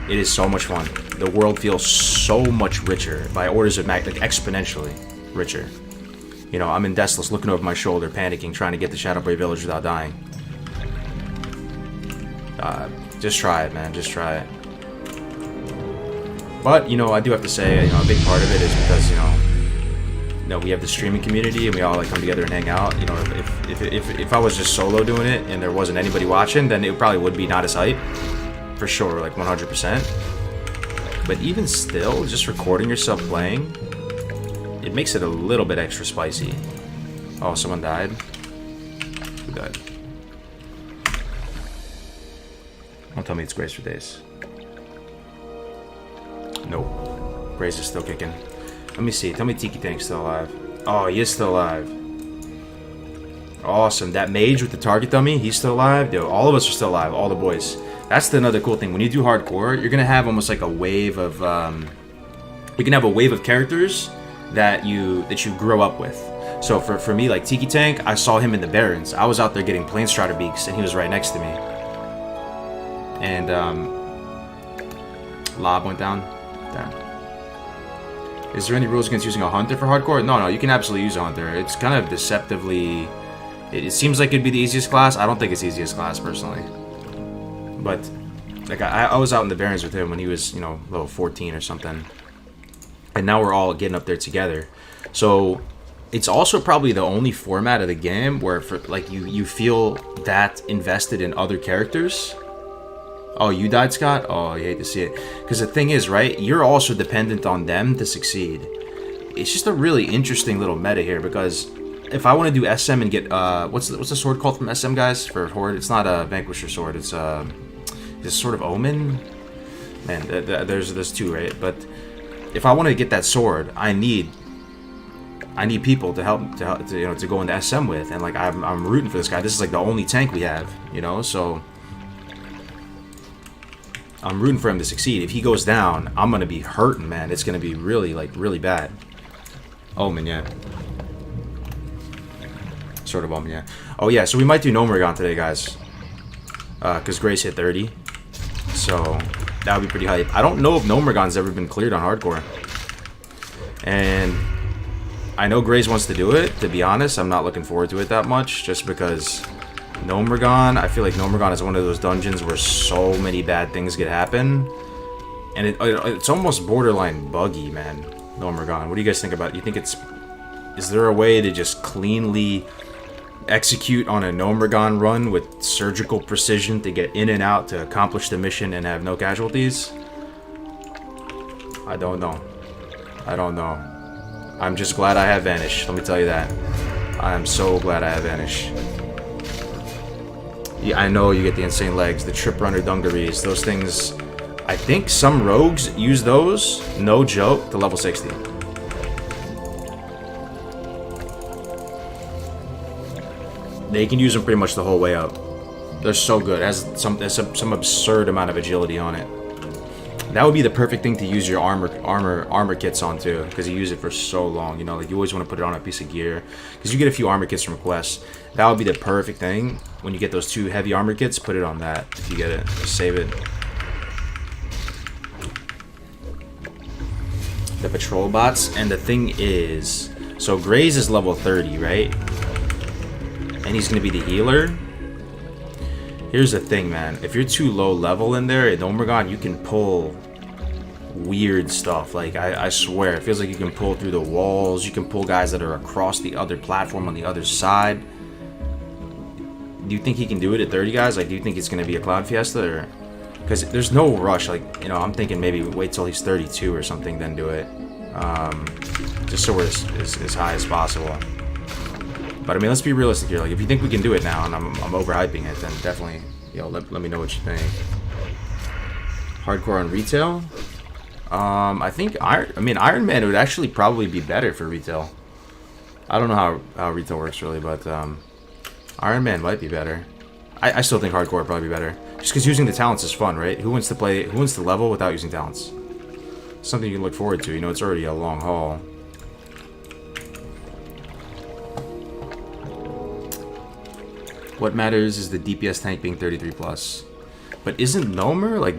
It is so much fun. The world feels so much richer by orders of magnitude, like exponentially richer. You know, I'm in Deathless looking over my shoulder, panicking, trying to get the Shadowbray village without dying. Just try it, man. Just try it. But, you know, I do have to say, you know, a big part of it is because, you know, we have the streaming community and we all like come together and hang out. You know, if I was just solo doing it and there wasn't anybody watching, then it probably would be not as hype. For sure, like 100%. But even still, just recording yourself playing, it makes it a little bit extra spicy. Oh, someone died? Who died? Don't tell me it's Grace for days. Nope. Grace is still kicking. Let me see. Tell me Tiki Tank's still alive. Oh, he is still alive. Awesome. That mage with the target dummy, he's still alive. Dude, all of us are still alive. All the boys. That's another cool thing. When you do hardcore, you're gonna have almost like a wave of you can have a wave of characters that you grow up with. So for me, like Tiki Tank, I saw him in the Barrens. I was out there getting Planestrider beaks, and he was right next to me. And Lob went down. Damn. Is there any rules against using a hunter for hardcore? No, you can absolutely use a hunter. It's kind of deceptively. It seems like it'd be the easiest class. I don't think it's the easiest class personally. But like I was out in the Barrens with him when he was, you know, level 14 or something. And now we're all getting up there together. So it's also probably the only format of the game where for like you feel that invested in other characters. Oh, you died, Scott? Oh, I hate to see it. Because the thing is, right, you're also dependent on them to succeed. It's just a really interesting little meta here, because if I want to do SM and get, what's the sword called from SM, guys, for Horde? It's not a Vanquisher sword, it's this sort of Omen? Man, there's two, right? But if I want to get that sword, I need people to help to go into SM with, and like I'm rooting for this guy. This is like the only tank we have, you know, so I'm rooting for him to succeed. If he goes down, I'm gonna be hurting, man. It's gonna be really bad. Omen, yeah. Sort of Omen, yeah. Oh yeah, so we might do Nomergon today, guys. Because Grace hit 30. So that would be pretty hype. I don't know if Nomergon's ever been cleared on hardcore. And I know Grace wants to do it. To be honest, I'm not looking forward to it that much, just because Nomergon, I feel like Nomergon is one of those dungeons where so many bad things could happen. And it's almost borderline buggy, man. Nomergon. What do you guys think about it? You think is there a way to just cleanly execute on a Nomergon run with surgical precision to get in and out to accomplish the mission and have no casualties? I don't know. I'm just glad I have Vanish, let me tell you that. I am so glad I have Vanish. Yeah, I know you get the insane legs, the Trip Runner Dungarees, those things. I think some rogues use those, no joke, to level 60. They can use them pretty much the whole way up. They're so good. It has some absurd amount of agility on it. That would be the perfect thing to use your armor kits on too, because you use it for so long. You know, like you always want to put it on a piece of gear, because you get a few armor kits from quests. That would be the perfect thing. When you get those 2 heavy armor kits, put it on that. If you get it, just save it. The patrol bots, and the thing is, so Graze is level 30, right? And he's gonna be the healer. Here's the thing, man. If you're too low level in there at Nomergon, you can pull weird stuff. Like, I swear, it feels like you can pull through the walls. You can pull guys that are across the other platform on the other side. Do you think he can do it at 30, guys? Like, do you think it's going to be a Cloud Fiesta? Or because there's no rush. Like, you know, I'm thinking maybe wait till he's 32 or something, then do it. Just so we're as high as possible. But I mean, let's be realistic here. Like, if you think we can do it now, and I'm overhyping it, then definitely, you know, let me know what you think. Hardcore on retail. I think Iron Man would actually probably be better for retail. I don't know how retail works really, but Iron Man might be better. I still think hardcore would probably be better, just because using the talents is fun, right? Who wants to level without using talents? Something you can look forward to. You know, it's already a long haul. What matters is the DPS tank being 33+. But isn't Nomer like?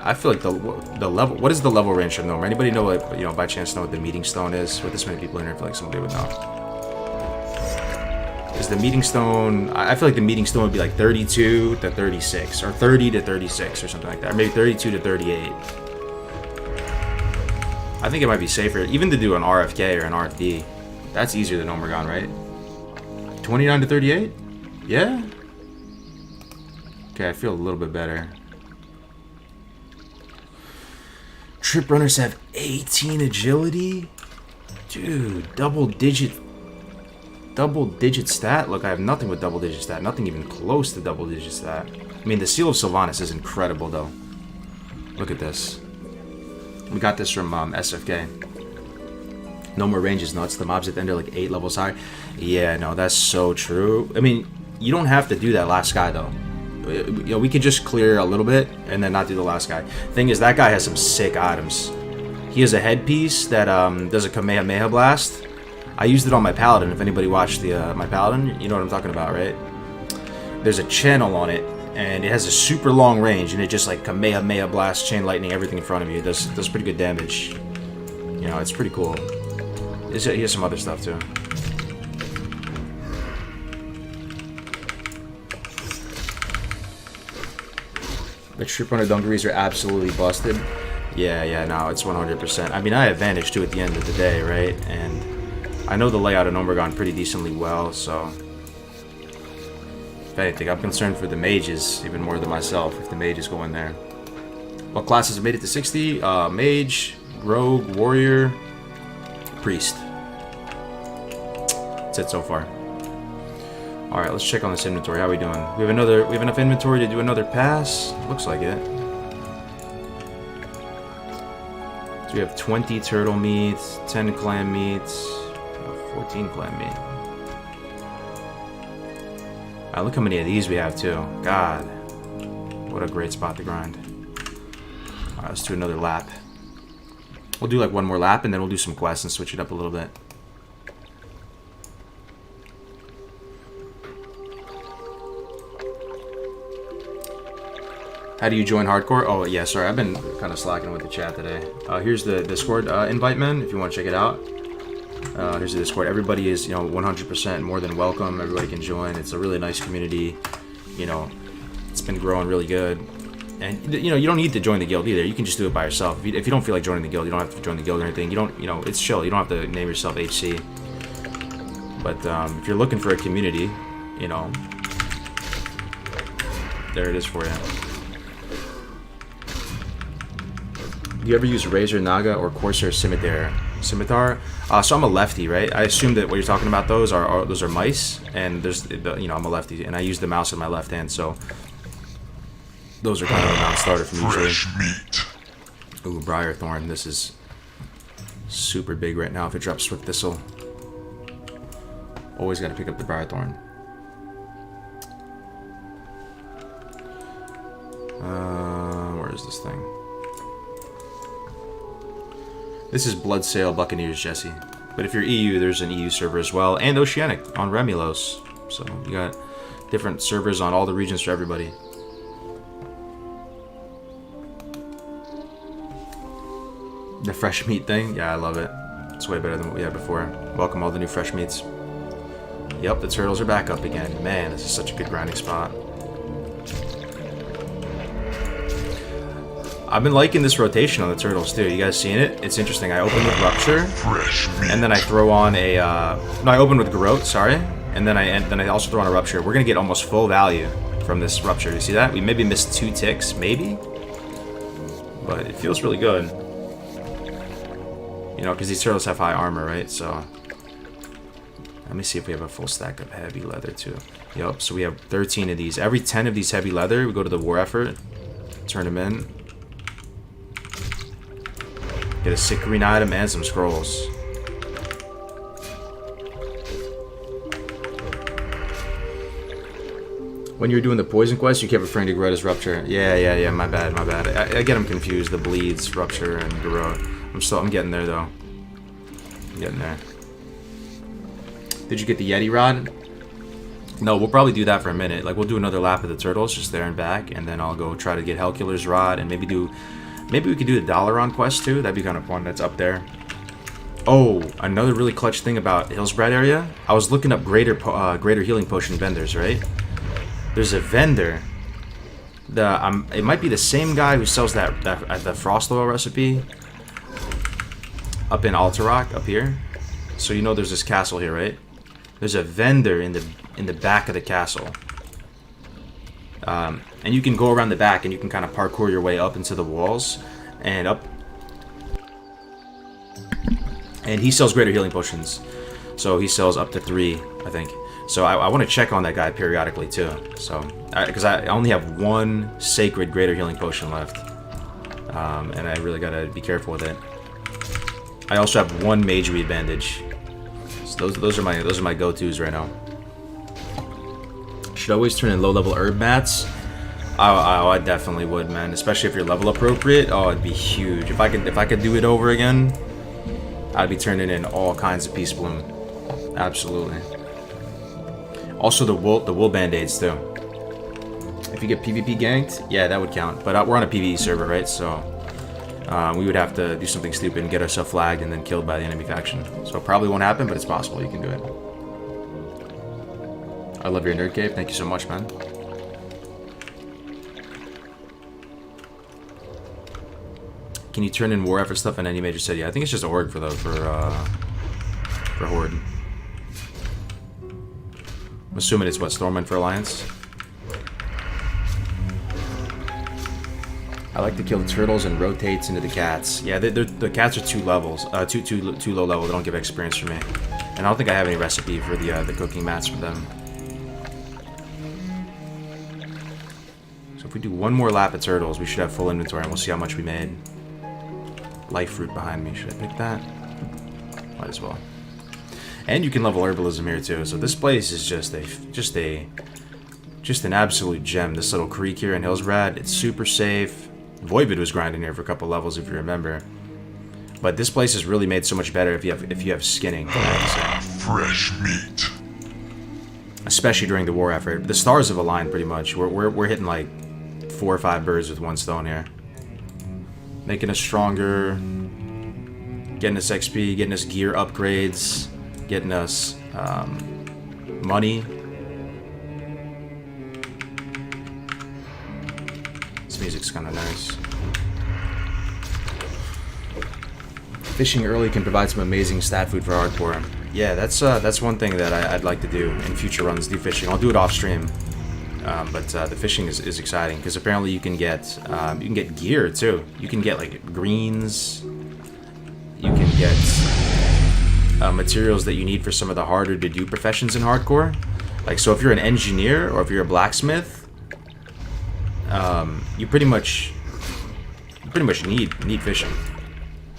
I feel like the level. What is the level range of Nomer? Anybody know, like, you know, by chance know what the meeting stone is? With this many people in here, I feel like somebody would know. Is the meeting stone? I feel like the meeting stone would be like 32 to 36, or 30 to 36, or something like that. Or maybe 32 to 38. I think it might be safer even to do an RFK or an RFD. That's easier than Omegon, right? 29 to 38? Yeah? Okay, I feel a little bit better. Trip runners have 18 agility? Dude, double digit stat? Look, I have nothing with double digit stat. Nothing even close to double digit stat. I mean, the Seal of Sylvanas is incredible, though. Look at this. We got this from SFK. No more range is nuts. The mobs at the end are like 8 levels high. Yeah, no, that's so true. I mean, you don't have to do that last guy, though. You know, we could just clear a little bit and then not do the last guy. Thing is, that guy has some sick items. He has a headpiece that does a Kamehameha blast. I used it on my Paladin. If anybody watched my Paladin, you know what I'm talking about, right? There's a channel on it, and it has a super long range, and it just like Kamehameha blast, chain lightning, everything in front of you. It does pretty good damage. You know, it's pretty cool. He has some other stuff too. The Trip Runner dungarees are absolutely busted. Yeah, no, it's 100%. I mean, I have Vanish too at the end of the day, right? And I know the layout of Omegon pretty decently well, so if anything, I'm concerned for the mages even more than myself if the mages go in there. What classes have made it to 60? Mage, Rogue, Warrior, Priest. That's it so far. All right, let's check on this inventory. How are we doing? We have enough inventory to do another pass. Looks like it. So we have 20 turtle meats, 10 clam meats, 14 clam meat. Look how many of these we have too. God, what a great spot to grind. All right, let's do another lap. We'll do like one more lap and then we'll do some quests and switch it up a little bit. How do you join hardcore? Oh yeah, sorry, I've been kind of slacking with the chat today. Here's the Discord invite, man, if you want to check it out. Here's the Discord. Everybody is, 100% more than welcome. Everybody can join. It's a really nice community. It's been growing really good. And you don't need to join the guild either. You can just do it by yourself. If you don't feel like joining the guild, you don't have to join the guild or anything. It's chill. You don't have to name yourself HC. But if you're looking for a community, there it is for you. Do you ever use Razor Naga or Corsair Scimitar? So I'm a lefty, right? I assume that what you're talking about those are mice, and I'm a lefty, and I use the mouse in my left hand, so those are kind of a non-starter for me usually. Ooh, Briarthorn. This is super big right now. If it drops Swift Thistle, always got to pick up the Briarthorn. Where is this thing? This is Bloodsail Buccaneers, Jesse. But if you're EU, there's an EU server as well, and Oceanic on Remulos. So you got different servers on all the regions for everybody. The fresh meat thing, yeah, I love it. It's way better than what we had before. Welcome all the new fresh meats. Yep, the turtles are back up again. Man, this is such a good grinding spot. I've been liking this rotation on the turtles too. You guys seeing it? It's interesting. I open with Rupture, and then I throw on a. No, I open with Garrote. Sorry, and then I also throw on a Rupture. We're gonna get almost full value from this Rupture. You see that? We maybe missed 2 ticks, maybe, but it feels really good. Because these turtles have high armor, right? So let me see if we have a full stack of heavy leather too. Yep. So we have 13 of these. Every 10 of these heavy leather, we go to the war effort, turn them in. Get a sick green item and some scrolls. When you're doing the poison quest, you kept referring to Garrote's Rupture. Yeah, my bad. I get them confused, the Bleeds, Rupture, and Garrote. I'm getting there, though. I'm getting there. Did you get the Yeti Rod? No, we'll probably do that for a minute. Like, we'll do another lap of the turtles, just there and back, and then I'll go try to get Hellkiller's Rod, and maybe we could do the Dalaran quest too. That'd be kind of fun. That's up there. Oh, another really clutch thing about Hillsbrad area. I was looking up greater healing potion vendors, right? There's a vendor. It might be the same guy who sells the frost oil recipe up in Alterrock up here. So you know there's this castle here, right? There's a vendor in the back of the castle. And you can go around the back and you can kind of parkour your way up into the walls and up. And he sells greater healing potions. So he sells up to 3, I think. So I want to check on that guy periodically too. So, because I only have 1 sacred greater healing potion left. And I really gotta be careful with it. I also have 1 mage weed bandage. So those are my go-tos right now. Should always turn in low-level herb mats. Oh, I definitely would, man. Especially if you're level appropriate. Oh, it'd be huge. If I could do it over again, I'd be turning in all kinds of Peace Bloom. Absolutely. Also the wool band-aids too. If you get PvP ganked, yeah, that would count. But we're on a PvE server, right? So we would have to do something stupid and get ourselves flagged and then killed by the enemy faction. So it probably won't happen, but it's possible. You can do it. I love your nerd cave. Thank you so much, man. Can you turn in war effort stuff in any major city? I think it's just a org for Horde. I'm assuming it's what, Stormwind for Alliance? I like to kill the turtles and rotates into the cats. Yeah, the cats are 2 levels, too low level. They don't give experience for me, and I don't think I have any recipe for the cooking mats for them. So if we do 1 more lap of turtles, we should have full inventory, and we'll see how much we made. Life fruit behind me. Should I pick that? Might as well. And you can level herbalism here too. So this place is just an absolute gem. This little creek here in Hillsbrad, it's super safe. Voivod was grinding here for a couple levels, if you remember. But this place is really made so much better if you have skinning. Fresh meat. Especially during the war effort. The stars have aligned pretty much. We're hitting like 4 or 5 birds with 1 stone here. Making us stronger, getting us XP, getting us gear upgrades, getting us money. This music's kind of nice. Fishing early can provide some amazing stat food for hardcore. Yeah, that's one thing that I'd like to do in future runs. Do fishing. I'll do it off stream. But the fishing is exciting because apparently you can get gear too. You can get like greens. You can get materials that you need for some of the harder to do professions in hardcore. Like, so if you're an engineer or if you're a blacksmith, you pretty much need fishing.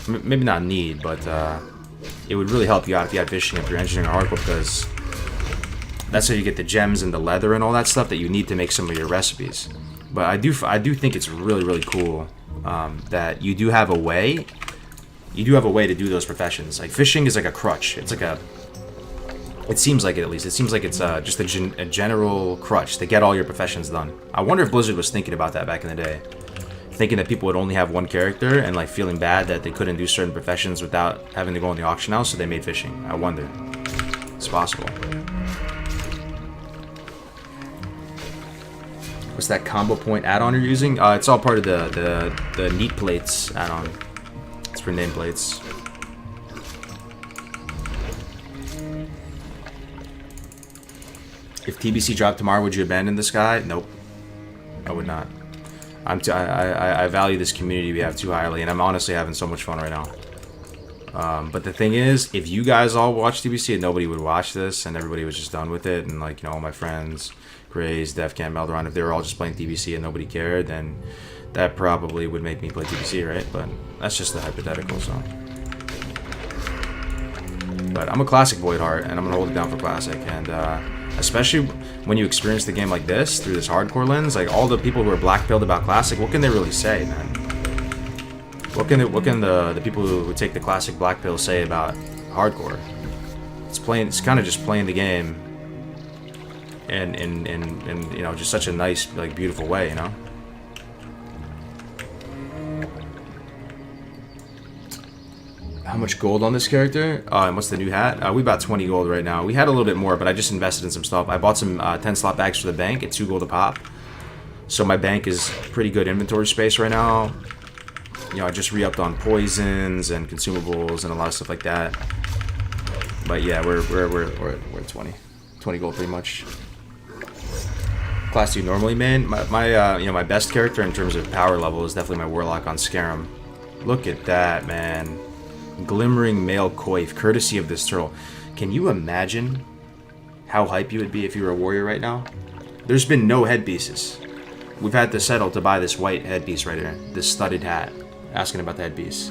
Maybe not need, but it would really help you out if you had fishing if you're engineering hardcore, because that's how you get the gems and the leather and all that stuff that you need to make some of your recipes. But I do think it's really cool that you do have a way. You do have a way to do those professions. Like fishing is like a crutch. It's like it seems like it, at least. It seems like it's just a general crutch to get all your professions done. I wonder if Blizzard was thinking about that back in the day. Thinking that people would only have 1 character and like feeling bad that they couldn't do certain professions without having to go in the auction house, so they made fishing. I wonder. It's possible. What's that combo point add-on you're using? It's all part of the neat plates add-on. It's for nameplates. If TBC dropped tomorrow, would you abandon this guy? Nope. I would not. I value this community we have too highly, and I'm honestly having so much fun right now. But the thing is, if you guys all watch TBC and nobody would watch this, and everybody was just done with it, and like, you know, all my friends, Grays, Defcam, Meldoron, if they were all just playing TBC and nobody cared, then that probably would make me play TBC, right? But that's just the hypothetical, so. But I'm a classic Void Heart, and I'm gonna hold it down for classic, and especially when you experience the game like this through this hardcore lens, like all the people who are black-pilled about classic, what can they really say, man? What can the people who take the classic black pill say about hardcore? It's kind of just playing the game and you know, just such a nice, like, beautiful way, you know. How much gold on this character? And what's the new hat? We bought 20 gold right now. We had a little bit more, but I just invested in some stuff. I bought some 10 slot bags for the bank at 2 gold a pop. So my bank is pretty good inventory space right now. You know, I just re-upped on poisons and consumables and a lot of stuff like that. But yeah, we're at 20 gold pretty much. Class 2 normally, man. My you know, my best character in terms of power level is definitely my warlock on Scarum. Look at that, man. Glimmering male coif, courtesy of this turtle. Can you imagine how hype you would be if you were a warrior right now? There's been no headpieces. We've had to settle to buy this white headpiece right here, this studded hat. Asking about the headpiece.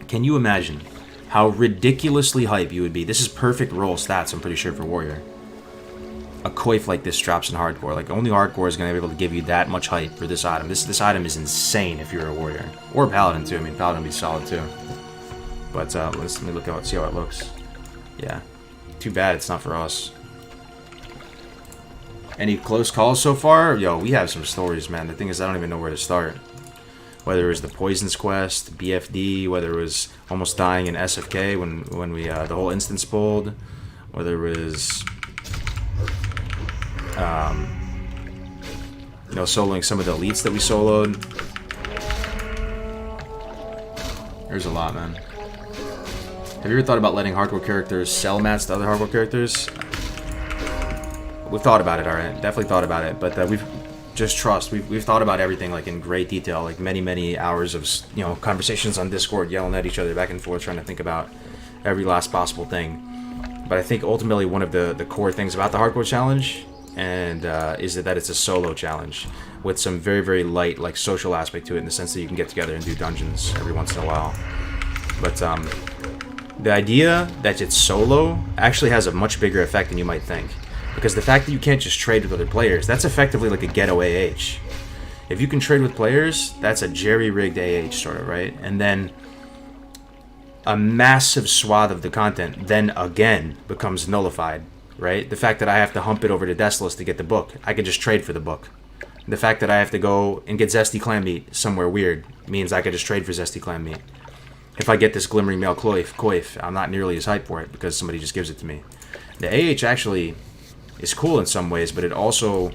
Can you imagine how ridiculously hype you would be? This is perfect roll stats, I'm pretty sure, for warrior. A coif like this drops in hardcore. Like, only hardcore is going to be able to give you that much hype for this item. This item is insane if you're a warrior. Or a paladin, too. I mean, paladin would be solid, too. But let me look out, see how it looks. Yeah. Too bad it's not for us. Any close calls so far? Yo, we have some stories, man. The thing is, I don't even know where to start. Whether it was the Poisons quest, BFD, whether it was almost dying in SFK when we the whole instance pulled, whether it was you know, soloing some of the elites that we soloed. There's a lot, man. Have you ever thought about letting hardcore characters sell mats to other hardcore characters? We've thought about it, alright. Definitely thought about it, but we've just trust. We've thought about everything, like, in great detail, like many hours of, you know, conversations on Discord, yelling at each other back and forth, trying to think about every last possible thing. But I think ultimately one of the core things about the hardcore challenge and is that it's a solo challenge with some very light, like, social aspect to it, in the sense that you can get together and do dungeons every once in a while. But the idea that it's solo actually has a much bigger effect than you might think. Because the fact that you can't just trade with other players, that's effectively like a ghetto AH. If you can trade with players, that's a jerry-rigged AH sort of, right? And then a massive swath of the content then again becomes nullified, right? The fact that I have to hump it over to Destless to get the book, I can just trade for the book. The fact that I have to go and get Zesty Clam Meat somewhere weird means I can just trade for Zesty Clam Meat. If I get this Glimmering Male Coif, I'm not nearly as hyped for it because somebody just gives it to me. The AH actually is cool in some ways, but it also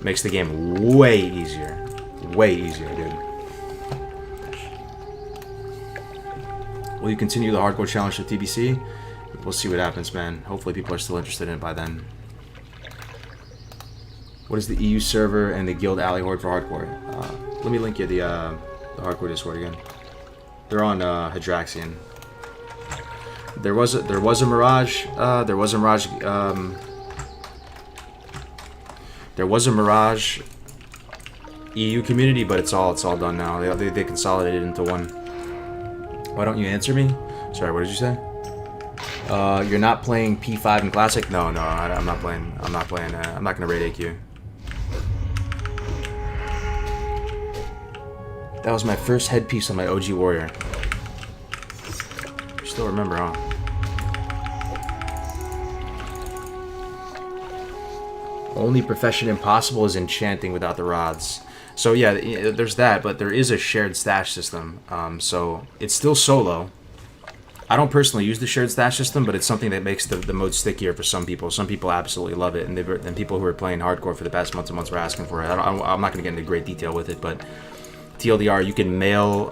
makes the game way easier. Way easier, dude. Will you continue the hardcore challenge with TBC? We'll see what happens, man. Hopefully people are still interested in it by then. What is the EU server and the Guild Alley Horde for hardcore? Let me link you the hardcore Discord again. They're on Hadraxian. There was a Mirage. There was a Mirage EU community, but it's all done now. They consolidated into one. Why don't you answer me? Sorry, what did you say? You're not playing P5 in Classic? No, I'm not playing. I'm not gonna raid AQ. That was my first headpiece on my OG Warrior. You still remember, huh? Only profession impossible is enchanting without the rods. So yeah, there's that, but there is a shared stash system. So it's still solo. I don't personally use the shared stash system, but it's something that makes the mode stickier for some people. Some people absolutely love it, and people who are playing hardcore for the past months and months were asking for it. I'm not going to get into great detail with it, but TLDR, you can mail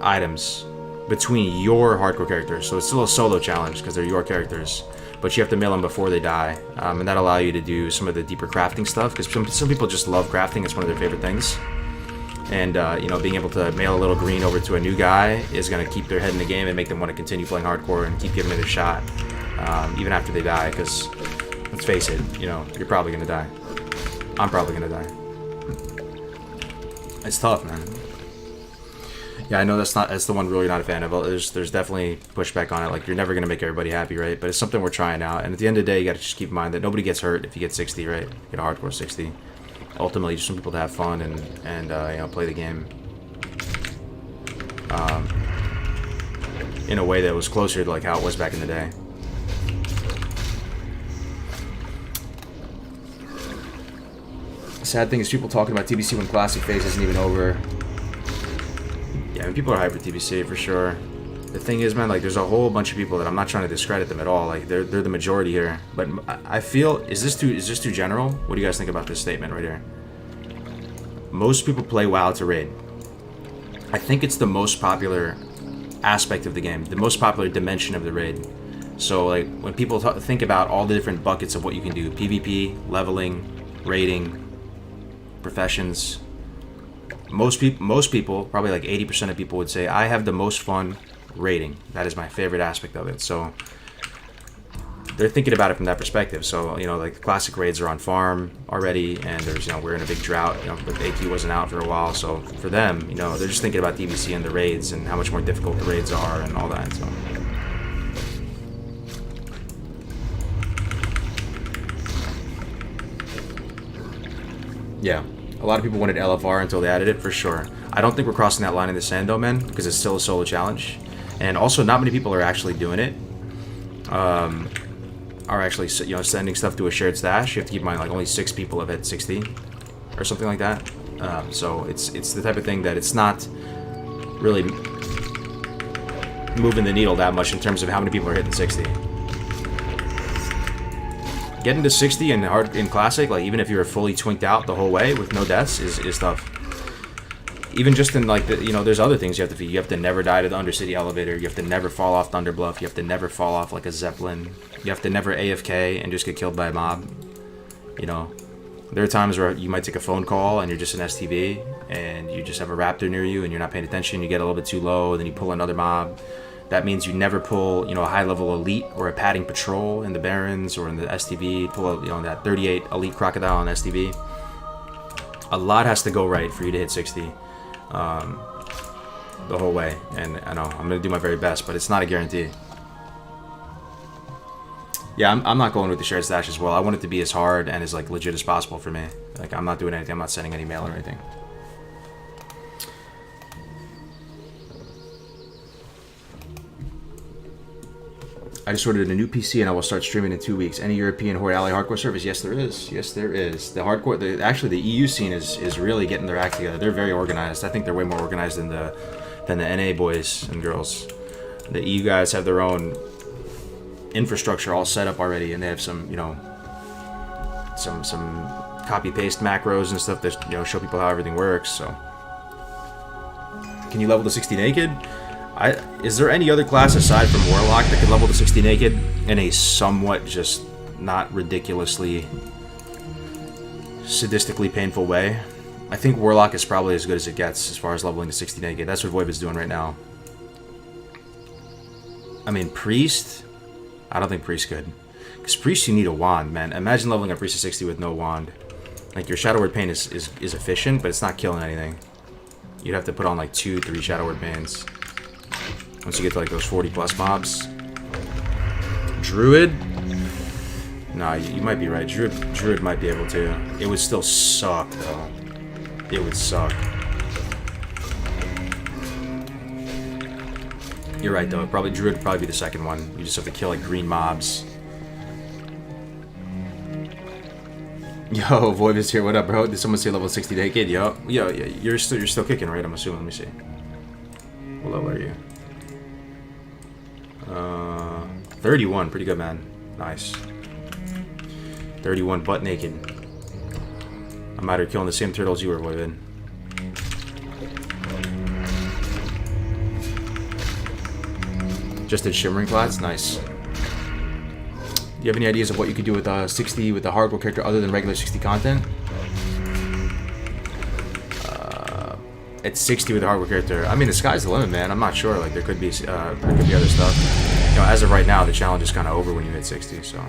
items between your hardcore characters. So it's still a solo challenge because they're your characters. But you have to mail them before they die, and that'll allow you to do some of the deeper crafting stuff, because some people just love crafting. It's one of their favorite things. And you know, being able to mail a little green over to a new guy is going to keep their head in the game and make them want to continue playing hardcore and keep giving it a shot, even after they die, because let's face it, you know, you're probably going to die. I'm probably going to die. It's tough, man. Yeah, I know that's the one rule you're not a fan of. There's definitely pushback on it. Like, you're never gonna make everybody happy, right? But it's something we're trying out. And at the end of the day, you gotta just keep in mind that nobody gets hurt if you get 60, right? You get a hardcore 60. Ultimately, you just want people to have fun and you know, play the game in a way that was closer to like how it was back in the day. Sad thing is people talking about TBC when Classic phase isn't even over. Yeah, I mean, people are hyped for TBC for sure. The thing is, man, like, there's a whole bunch of people that I'm not trying to discredit them at all. Like, they're the majority here. But I feel, is this too general? What do you guys think about this statement right here? Most people play WoW to raid. I think it's the most popular aspect of the game, the most popular dimension of the raid. So, like, when people think about all the different buckets of what you can do, PvP, leveling, raiding, professions, most people, probably like 80% of people would say, I have the most fun raiding. That is my favorite aspect of it. So they're thinking about it from that perspective. So, you know, like the classic raids are on farm already, and there's, you know, we're in a big drought, you know, but AQ wasn't out for a while. So for them, you know, they're just thinking about DBC and the raids and how much more difficult the raids are and all that. So yeah, a lot of people wanted LFR until they added it, for sure. I don't think we're crossing that line in the sand though, man, because it's still a solo challenge. And also, not many people are actually doing it. Are actually, you know, sending stuff to a shared stash. You have to keep in mind, like, only 6 people have hit 60 or something like that. So it's the type of thing that it's not really moving the needle that much in terms of how many people are hitting 60. Getting to 60 in classic, like, even if you're fully twinked out the whole way with no deaths, is tough. Even just in, like, you know, there's other things you have to feed. You have to never die to the Undercity elevator. You have to never fall off Thunderbluff. You have to never fall off, like, a Zeppelin. You have to never AFK and just get killed by a mob. You know, there are times where you might take a phone call and you're just an STV and you just have a raptor near you and you're not paying attention. You get a little bit too low, then you pull another mob. That means you never pull, you know, a high-level elite or a padding patrol in the Barrens or in the STV. Pull, you know, that 38 elite crocodile on STV. A lot has to go right for you to hit 60 the whole way. And I know I'm going to do my very best, but it's not a guarantee. Yeah, I'm not going with the shared stash as well. I want it to be as hard and as, like, legit as possible for me. Like, I'm not doing anything. I'm not sending any mail or anything. I just ordered a new PC and I will start streaming in 2 weeks. Any European Horde Ally hardcore service? Yes, there is. Yes, there is. The hardcore, actually, the EU scene is really getting their act together. They're very organized. I think they're way more organized than the NA boys and girls. The EU guys have their own infrastructure all set up already, and they have some, you know, some copy paste macros and stuff that, you know, show people how everything works. So, can you level to 60 naked? Is there any other class aside from Warlock that could level to 60 naked in a somewhat, just not ridiculously sadistically painful way? I think Warlock is probably as good as it gets as far as leveling to 60 naked. That's what Voivod's doing right now. I mean, Priest, I don't think Priest could. Because Priest, you need a wand, man. Imagine leveling a Priest to 60 with no wand. Like, your Shadow Word Pain is efficient, but it's not killing anything. You'd have to put on like 2-3 Shadow Word Pains once you get to like those 40 plus mobs. Druid? Nah, you might be right. Druid might be able to. It would still suck though. It would suck. You're right though. Druid would probably be the second one. You just have to kill like green mobs. Yo, Voivod's here. What up, bro? Did someone say level 60 naked? Yo, you're still kicking, right? I'm assuming. Let me see. What level are you? 31. Pretty good, man. Nice. 31 butt naked. I'm out here killing the same turtles you were, Voivod. Just did Shimmering Clads? Nice. Do you have any ideas of what you could do with 60 with the hardcore character other than regular 60 content? It's 60 with the hardcore character. I mean, the sky's the limit, man. I'm not sure. Like, there could be other stuff. You know, as of right now, the challenge is kind of over when you hit 60. So.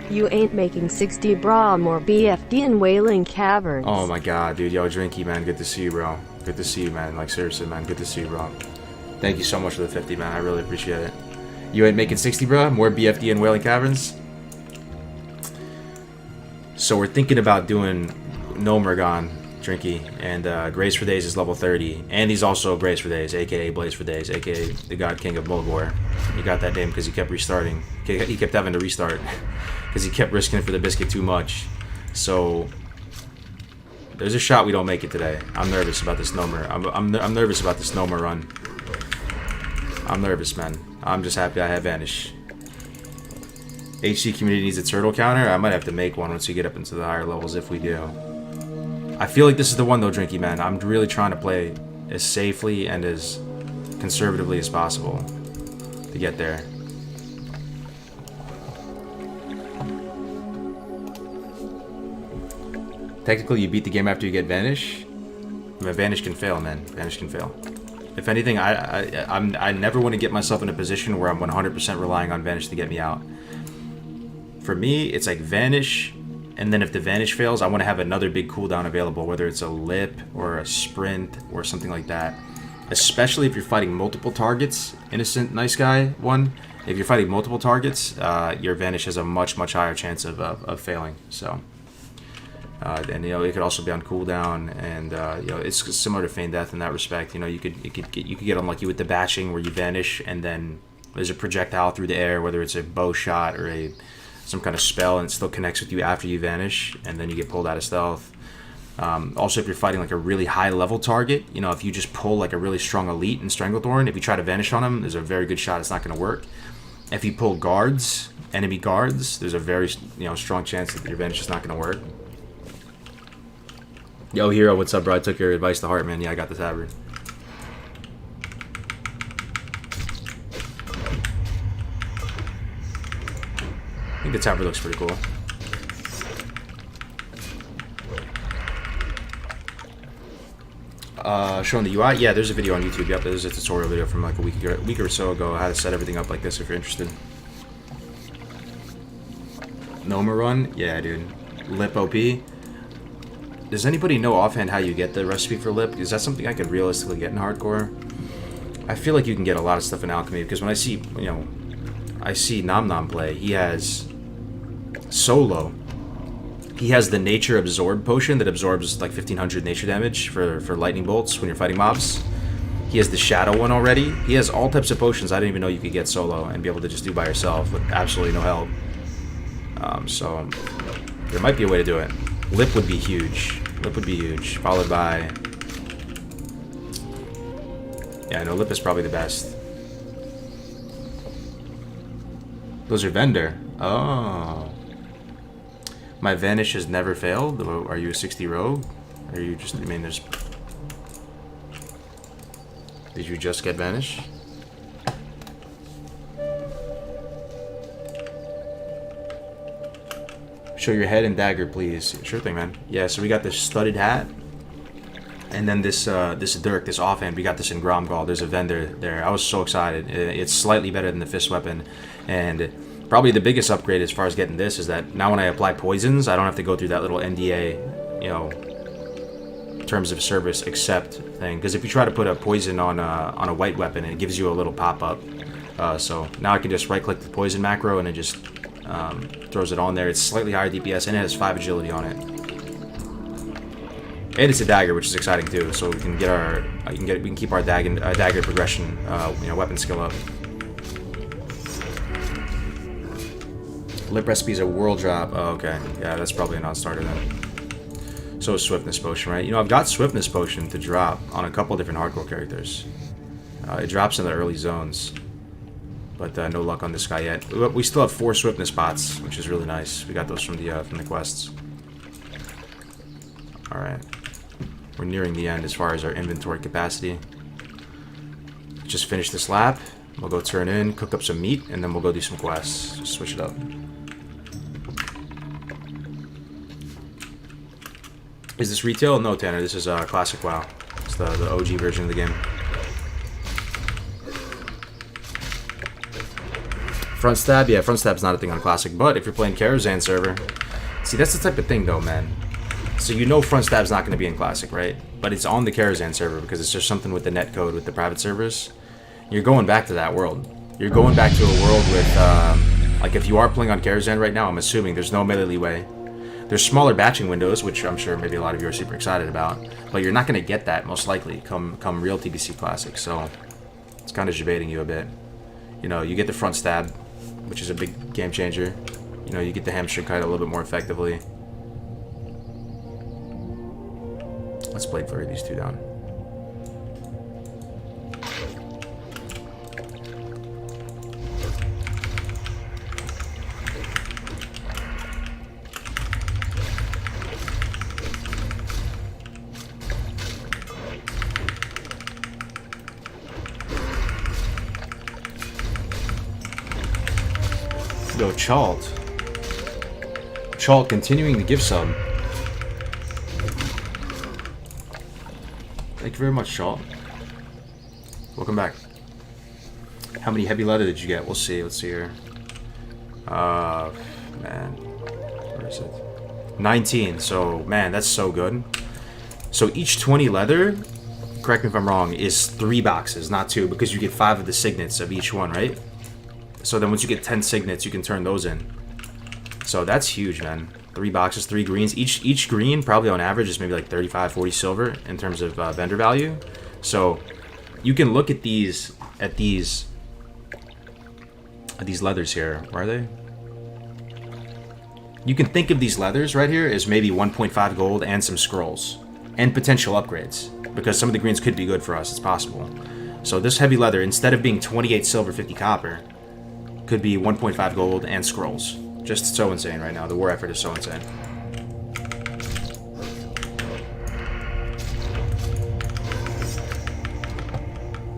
You ain't making 60 bra more BFD in Wailing Caverns. Oh my god, dude. Yo, Drinky, man. Good to see you, bro. Good to see you, man. Like, seriously, man. Good to see you, bro. Thank you so much for the 50, man. I really appreciate it. You ain't making 60, bro? More BFD in Wailing Caverns? So we're thinking about doing Nomergon, Drinky, and Grace for Days is level 30. And he's also Grace for Days, aka Blaze for Days, aka the God King of Mulgore. He got that name because he kept restarting. He kept having to restart because he kept risking it for the biscuit too much. So There's a shot we don't make it today. I'm nervous about this Nomer. I'm nervous about this Nomer run. I'm nervous, man. I'm just happy I have Vanish. HC community needs a turtle counter. I might have to make one once we get up into the higher levels if we do. I feel like this is the one though, Drinky Man. I'm really trying to play as safely and as conservatively as possible to get there. Technically, you beat the game after you get Vanish. I mean, Vanish can fail, man. Vanish can fail. If anything, I never want to get myself in a position where I'm 100% relying on Vanish to get me out. For me, it's like Vanish, and then if the Vanish fails, I want to have another big cooldown available, whether it's a Lip or a Sprint or something like that. Especially if you're fighting multiple targets. Innocent, nice guy, one. If you're fighting multiple targets, your Vanish has a much, much higher chance of failing. So. And you know, it could also be on cooldown, and you know, it's similar to Feign Death in that respect. You know, you could get unlucky with the bashing where you vanish, and then there's a projectile through the air, whether it's a bow shot or some kind of spell, and it still connects with you after you vanish, and then you get pulled out of stealth. Also, if you're fighting like a really high level target, you know, if you just pull like a really strong elite in Stranglethorn, if you try to vanish on him, there's a very good shot it's not going to work. If you pull guards, enemy guards, there's a very strong chance that your vanish is not going to work. Yo, Hero, what's up, bro? I took your advice to heart, man. Yeah, I got the tabard. I think the tabard looks pretty cool. Showing the UI? Yeah, there's a video on YouTube. Yep, there's a tutorial video from like a week or so ago how to set everything up like this if you're interested. Noma run? Yeah, dude. Lip OP. Does anybody know offhand how you get the recipe for Lip? Is that something I could realistically get in hardcore? I feel like you can get a lot of stuff in alchemy, because when I see, I see Nom Nom play, he has solo. He has the nature absorb potion that absorbs like 1500 nature damage for lightning bolts when you're fighting mobs. He has the shadow one already. He has all types of potions I didn't even know you could get solo and be able to just do by yourself with absolutely no help. So there might be a way to do it. Lip would be huge. Lip would be huge. Followed by... Yeah, no, Lip is probably the best. Those are Vendor. Oh. My Vanish has never failed? Are you a 60 rogue? Or are you just... I mean, there's... Did you just get Vanish? Show your head and dagger, please. Sure thing, man. Yeah, so we got this studded hat, and then this dirk, this offhand. We got this in Gromgall. There's a vendor there. I was so excited. It's slightly better than the fist weapon, and probably the biggest upgrade as far as getting this is that now when I apply poisons, I don't have to go through that little NDA, terms of service accept thing. Because if you try to put a poison on a white weapon, it gives you a little pop up. So now I can just right click the poison macro and it just throws it on there. It's slightly higher DPS and it has 5 agility on it. And it's a dagger, which is exciting too. So we can get our, we can keep our dagger progression, weapon skill up. Lip recipe's a world drop. Oh, okay. Yeah, that's probably a non-starter then. So is Swiftness Potion, right? I've got Swiftness Potion to drop on a couple different hardcore characters. It drops in the early zones. But no luck on this guy yet. We still have 4 Swiftness pots, which is really nice. We got those from the quests. Alright. We're nearing the end as far as our inventory capacity. Just finish this lap. We'll go turn in, cook up some meat, and then we'll go do some quests. Just switch it up. Is this retail? No, Tanner. This is Classic WoW. It's the OG version of the game. Front stab? Yeah, front stab's not a thing on Classic, but if you're playing Karazhan server... See, that's the type of thing, though, man. So front stab's not going to be in Classic, right? But it's on the Karazhan server because it's just something with the netcode with the private servers. You're going back to that world. You're going back to a world with, like, if you are playing on Karazhan right now, I'm assuming there's no melee leeway. There's smaller batching windows, which I'm sure maybe a lot of you are super excited about, but you're not going to get that, most likely, come real TBC Classic, so it's kind of debating you a bit. You get the front stab, which is a big game changer. You get the hamstring kite a little bit more effectively. Let's blade flurry these two down. Yo, Chalt. Chalt continuing to give sub. Thank you very much, Chalt. Welcome back. How many heavy leather did you get? We'll see. Let's see here. Man. Where is it? 19. So, man, that's so good. So each 20 leather, correct me if I'm wrong, is 3 boxes, not 2, because you get 5 of the signets of each one, right? So then once you get 10 signets, you can turn those in. So that's huge, man. 3 boxes, 3 greens. Each green probably on average is maybe like 35, 40 silver in terms of vendor value. So you can look at these leathers here. Where are they? You can think of these leathers right here as maybe 1.5 gold and some scrolls and potential upgrades, because some of the greens could be good for us. It's possible. So this heavy leather, instead of being 28 silver, 50 copper, could be 1.5 gold and scrolls. Just so insane right now. The war effort is so insane.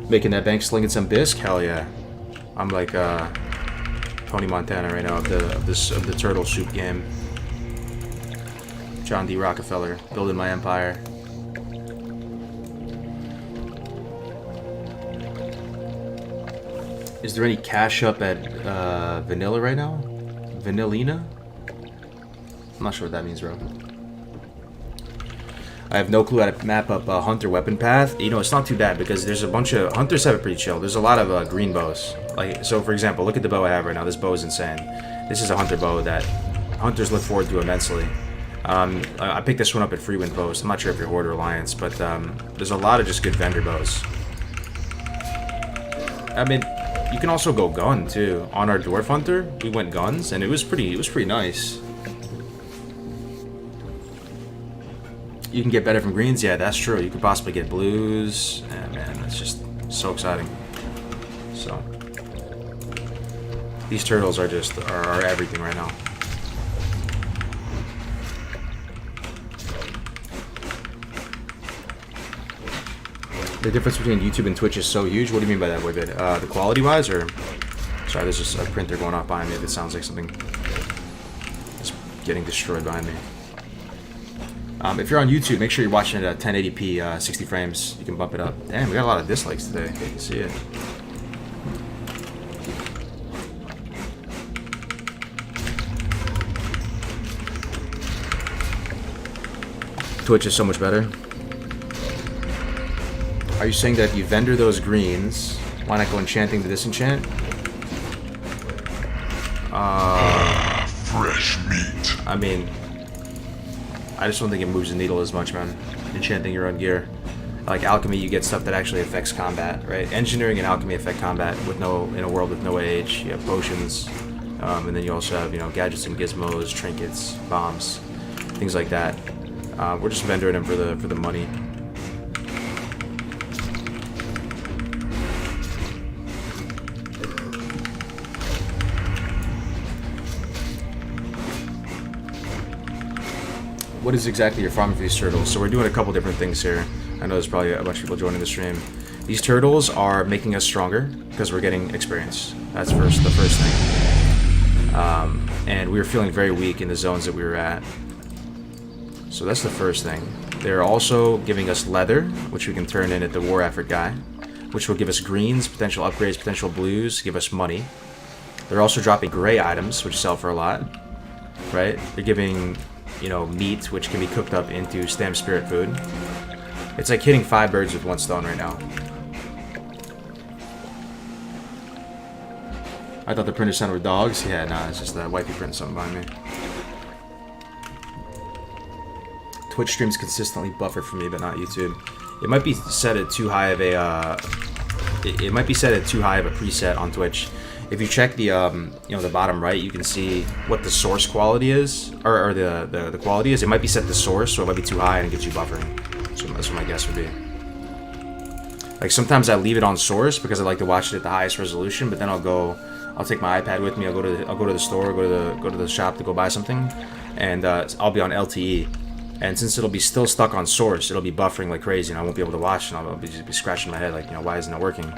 Making that bank slinging some bisque? Hell yeah. I'm like Tony Montana right now of the turtle soup game. John D. Rockefeller, building my empire. Is there any cash up at Vanilla right now? Vanillina? I'm not sure what that means, bro. I have no clue how to map up a hunter weapon path. You know, it's not too bad because there's a bunch of hunters have it pretty chill. There's a lot of green bows. Like, so for example, look at the bow I have right now. This bow is insane. This is a hunter bow that hunters look forward to immensely. I picked this one up at Freewind Post. I'm not sure if you're Horde or Alliance, but there's a lot of just good vendor bows. I mean, you can also go gun too. On our dwarf hunter, we went guns, and it was pretty nice. You can get better from greens, yeah, that's true. You could possibly get blues, and man, that's just so exciting. So these turtles are just are everything right now. The difference between YouTube and Twitch is so huge. What do you mean by that, Woybid? The quality-wise, or... Sorry, there's just a printer going off behind me. If it sounds like something is getting destroyed behind me. If you're on YouTube, make sure you're watching it at 1080p, 60 frames. You can bump it up. Damn, we got a lot of dislikes today. You can see it. Twitch is so much better. Are you saying that if you vendor those greens, why not go enchanting to disenchant? Fresh meat. I mean, I just don't think it moves the needle as much, man. Enchanting your own gear. Like alchemy, you get stuff that actually affects combat, right? Engineering and alchemy affect combat with in a world with no age. You have potions, and then you also have, you know, gadgets and gizmos, trinkets, bombs, things like that. We're just vendoring them for the money. What is exactly your farming for these turtles? So we're doing a couple different things here. I know there's probably a bunch of people joining the stream. These turtles are making us stronger because we're getting experience. That's the first thing. And we were feeling very weak in the zones that we were at. So that's the first thing. They're also giving us leather, which we can turn in at the war effort guy, which will give us greens, potential upgrades, potential blues, give us money. They're also dropping gray items, which sell for a lot, right? They're giving, you know, meat, which can be cooked up into stamp spirit food. It's like hitting 5 birds with 1 stone right now. I thought the printer sounded were dogs. Yeah, nah, it's just that wifey printing something behind me. Twitch streams consistently buffered for me, but not YouTube. It might be set at too high of a. It might be set at too high of a preset on Twitch. If you check the you know, the bottom right, you can see what the source quality is, or the quality is. It might be set to source, so it might be too high and it gives you buffering. So that's what my guess would be. Like sometimes I leave it on source because I like to watch it at the highest resolution, but then I'll take my iPad with me. I'll go to the store, go to the shop to go buy something, and I'll be on LTE. And since it'll be still stuck on source, it'll be buffering like crazy, and I won't be able to watch, and I'll just be scratching my head like, why isn't it working?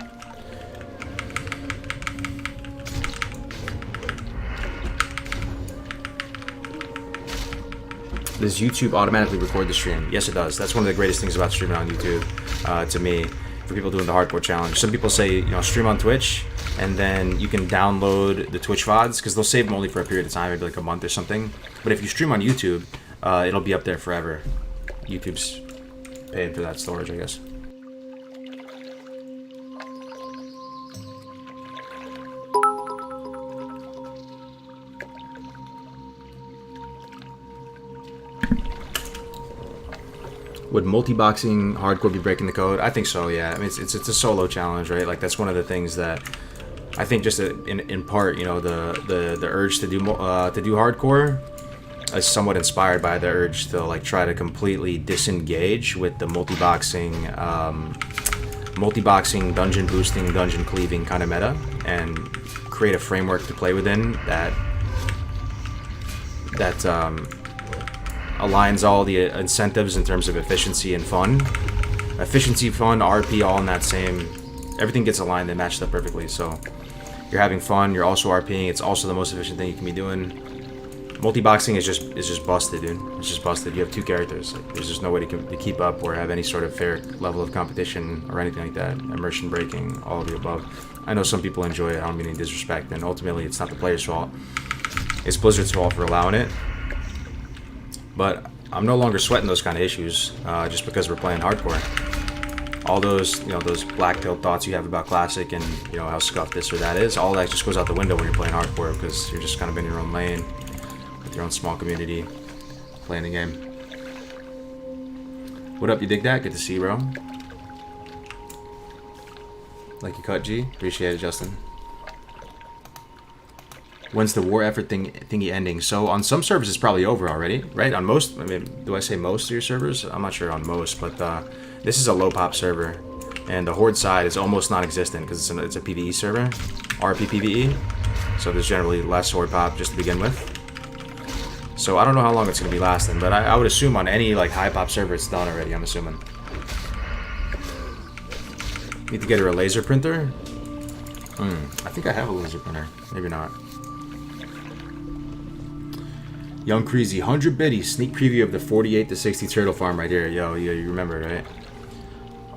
Does YouTube automatically record the stream? Yes, it does. That's one of the greatest things about streaming on YouTube, to me, for people doing the hardcore challenge. Some people say, stream on Twitch, and then you can download the Twitch VODs, because they'll save them only for a period of time, maybe like a month or something. But if you stream on YouTube, it'll be up there forever. YouTube's paying for that storage, I guess. Would multi-boxing hardcore be breaking the code? I think so, yeah. I mean, it's a solo challenge, right? Like, that's one of the things that I think just in part, the urge to do hardcore is somewhat inspired by the urge to like try to completely disengage with the multi-boxing, dungeon boosting, dungeon cleaving kind of meta, and create a framework to play within that aligns all the incentives in terms of efficiency and fun. Efficiency, fun, RP, all in that same... Everything gets aligned and matched up perfectly, so... You're having fun, you're also RPing, it's also the most efficient thing you can be doing. Multi-boxing is just busted, dude. It's just busted. You have two characters. Like, there's just no way to keep up or have any sort of fair level of competition or anything like that. Immersion breaking, all of the above. I know some people enjoy it, I don't mean any disrespect, and ultimately it's not the player's fault. It's Blizzard's fault for allowing it. But I'm no longer sweating those kind of issues just because we're playing hardcore. All those, those black pill thoughts you have about classic and how scuffed this or that is, all that just goes out the window when you're playing hardcore because you're just kind of in your own lane with your own small community playing the game. What up? You dig that? Good to see you, bro. Like you cut, G. Appreciate it, Justin. When's the war effort thingy ending? So on some servers it's probably over already, right? On most, I mean, do I say most of your servers? I'm not sure on most, but this is a low pop server, and the horde side is almost non-existent because it's a PvE server, RP PvE. So there's generally less horde pop just to begin with. So I don't know how long it's gonna be lasting, but I would assume on any like high pop server it's done already. I'm assuming. Need to get her a laser printer. I think I have a laser printer. Maybe not. Young Creasy, 100 biddies, sneak preview of the 48 to 60 turtle farm right here. Yo, you remember, right?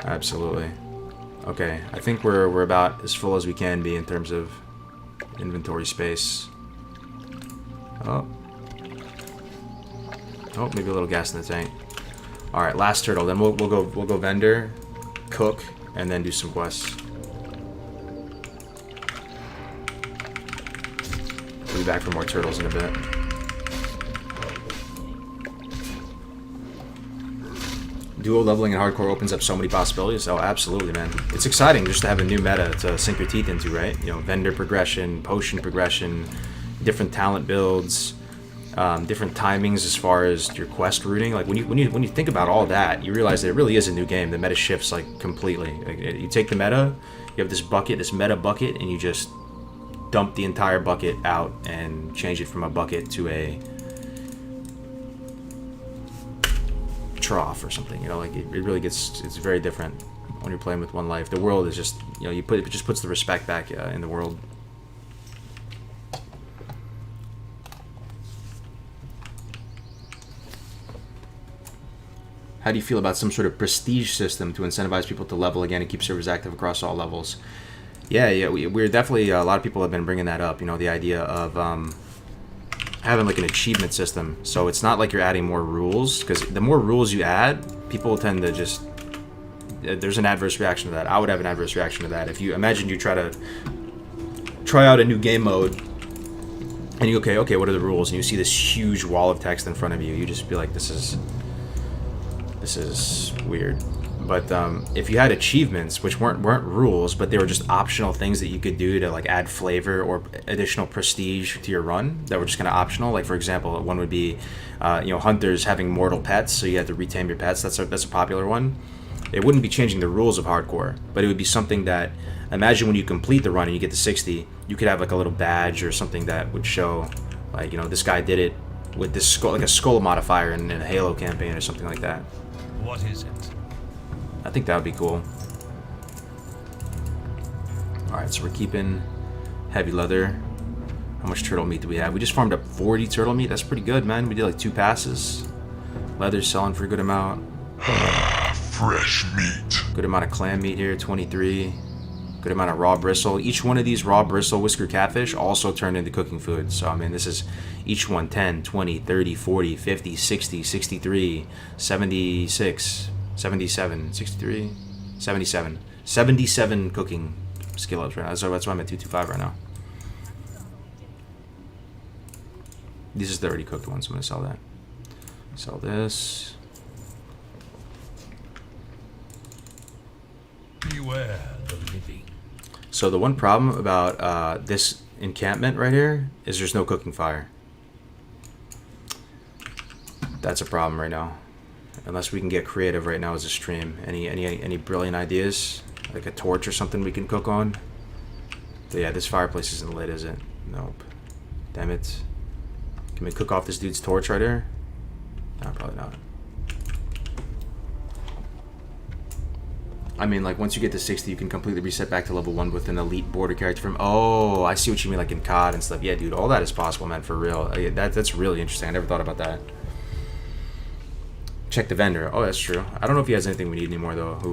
Absolutely. Okay, I think we're about as full as we can be in terms of inventory space. Oh, maybe a little gas in the tank. All right, last turtle. Then we'll go vendor, cook, and then do some quests. We'll be back for more turtles in a bit. Duo leveling in hardcore opens up so many possibilities. Oh, absolutely, man. It's exciting just to have a new meta to sink your teeth into, right? Vendor progression, potion progression, different talent builds, different timings as far as your quest routing. Like when you think about all that, you realize that it really is a new game. The meta shifts like completely. Like, you take the meta, you have this bucket, this meta bucket, and you just dump the entire bucket out and change it from a bucket to a trough or something. Like it really it's very different when you're playing with one life. The world is just, it just puts the respect back in the world. How do you feel about some sort of prestige system to incentivize people to level again and keep servers active across all levels? Yeah, we're definitely, a lot of people have been bringing that up, the idea of having like an achievement system. So it's not like you're adding more rules, because the more rules you add, people tend to just, there's an adverse reaction to that. I would have an adverse reaction to that. If you imagine you try out a new game mode and you okay, what are the rules? And you see this huge wall of text in front of you, you just be like, this is weird. But if you had achievements, which weren't rules, but they were just optional things that you could do to like add flavor or additional prestige to your run that were just kind of optional. Like for example, one would be, hunters having mortal pets, so you had to retame your pets. That's a popular one. It wouldn't be changing the rules of hardcore, but it would be something that, imagine when you complete the run and you get to 60, you could have like a little badge or something that would show, like, this guy did it with this skull, like a skull modifier in a Halo campaign or something like that. What is it? I think that would be cool. Alright, so we're keeping heavy leather. How much turtle meat do we have? We just farmed up 40 turtle meat. That's pretty good, man. We did like 2 passes. Leather's selling for a good amount. Fresh meat. Good amount of clam meat here, 23. Good amount of raw bristle. Each one of these raw bristle whisker catfish also turned into cooking food. So, I mean, this is each one 10, 20, 30, 40, 50, 60, 63, 76, 77, 63, 77. 77 cooking skill ups right now. So that's why I'm at 225 right now. This is the already cooked one, so I'm going to sell that. Sell this. Beware the living. So the one problem about this encampment right here is there's no cooking fire. That's a problem right now. Unless we can get creative right now as a stream. Any brilliant ideas? Like a torch or something we can cook on? But yeah, this fireplace isn't lit, is it? Nope. Damn it. Can we cook off this dude's torch right here? No, probably not. I mean, like, once you get to 60, you can completely reset back to level 1 with an elite border character from... Oh, I see what you mean, like in COD and stuff. Yeah, dude, all that is possible, man, for real. That's really interesting. I never thought about that. Check the vendor. Oh, that's true. I don't know if he has anything we need anymore, though. Who,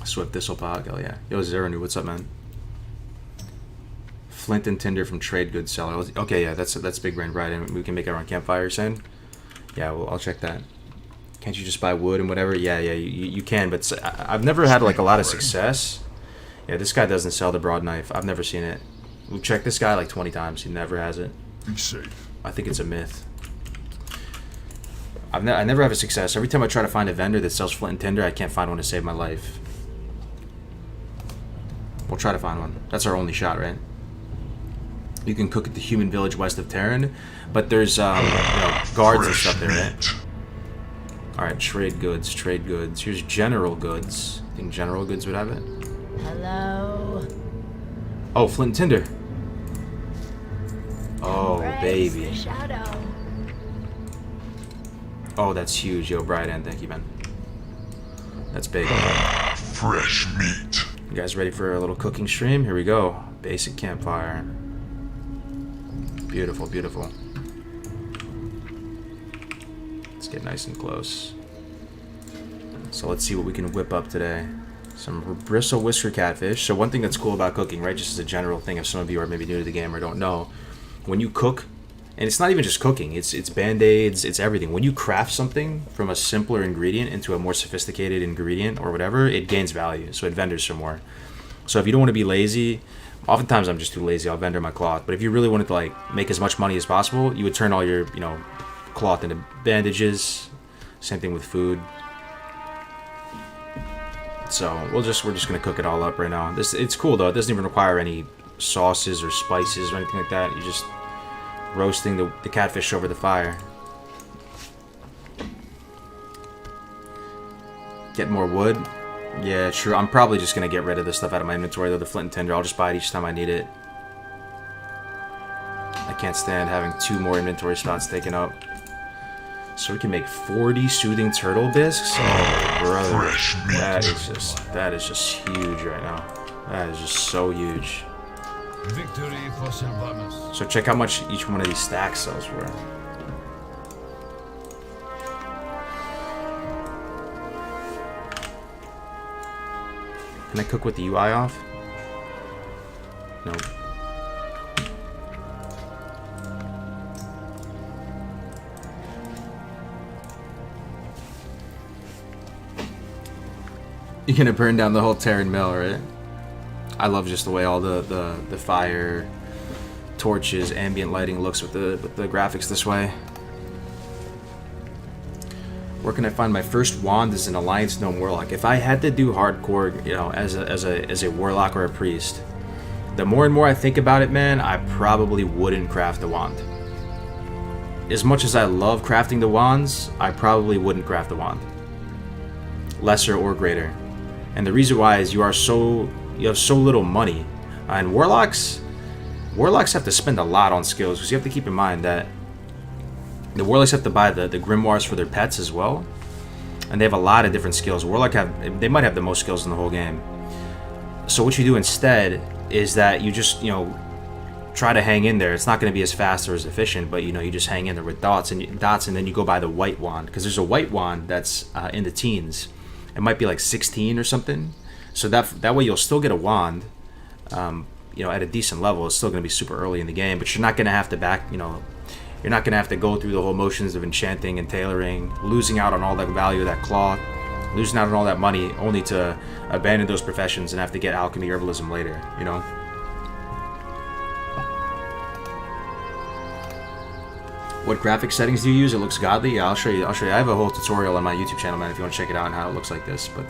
Swift Thistlepod. Hell yeah. Yo, Zeranu, what's up, man? Flint and tinder from trade goods seller. Okay, yeah, that's big brain, right? And we can make our own campfire, you're saying? Yeah, well, I'll check that. Can't you just buy wood and whatever? Yeah, you can, but I've never had like a lot of success. Yeah, this guy doesn't sell the broad knife. I've never seen it. We've checked this guy like 20 times. He never has it. Be safe. I think it's a myth. I never have a success. Every time I try to find a vendor that sells flint and tinder, I can't find one to save my life. We'll try to find one. That's our only shot, right? You can cook at the human village west of Terran, but there's guards and stuff there, right? Alright, trade goods, trade goods. Here's general goods. I think general goods would have it. Hello. Oh, flint and tinder. Oh, Embrace baby. the shadow. Oh, that's huge. Yo, Brian, thank you, man. That's big. Fresh meat. You guys ready for a little cooking stream? Here we go. Basic campfire. Beautiful, beautiful. Let's get nice and close. So let's see what we can whip up today. Some bristle whisker catfish. So one thing that's cool about cooking, right, just as a general thing, if some of you are maybe new to the game or don't know, when you cook, and it's not even just cooking, it's band-aids, it's everything. When you craft something from a simpler ingredient into a more sophisticated ingredient or whatever, it gains value, so it vendors for more. So if you don't want to be lazy, oftentimes I'm just too lazy, I'll vendor my cloth, but if you really wanted to like make as much money as possible, you would turn all your, cloth into bandages. Same thing with food. So we're just gonna cook it all up right now. It's cool though, it doesn't even require any sauces or spices or anything like that. You're just roasting the catfish over the fire. Get more wood. Yeah, true. I'm probably just gonna get rid of this stuff out of my inventory though. The flint and tinder, I'll just buy it each time I need it. I can't stand having 2 more inventory spots taken up. So we can make 40 soothing turtle bisques. Oh, brother, that is just huge right now. That is just so huge. Victory for Sylvanas. So check how much each one of these stacks sells for. Can I cook with the UI off? Nope. You're gonna burn down the whole Terran mill, right? I love just the way all the fire, torches, ambient lighting looks with the graphics this way. Where can I find my first wand as an Alliance Gnome Warlock? If I had to do hardcore, you know, as a Warlock or a Priest, the more and more I think about it, man, I probably wouldn't craft a wand. As much as I love crafting the wands, I probably wouldn't craft a wand. Lesser or greater. And the reason why is you have so little money. And Warlocks have to spend a lot on skills, because you have to keep in mind that the Warlocks have to buy the grimoires for their pets as well, and they have a lot of different skills. They might have the most skills in the whole game. So what you do instead is that you just, you know, try to hang in there. It's not going to be as fast or as efficient, but you know, you just hang in there with dots, and then you go buy the white wand, because there's a white wand that's in the teens. It might be like 16 or something. So that way you'll still get a wand. You know, at a decent level. It's still going to be super early in the game, but you're not going to have to you're not going to have to go through the whole motions of enchanting and tailoring, losing out on all that value of that cloth, losing out on all that money, only to abandon those professions and have to get alchemy herbalism later, you know? What graphic settings do you use? It looks godly? Yeah, I'll show you. I have a whole tutorial on my YouTube channel, man, if you want to check it out on how it looks like this, but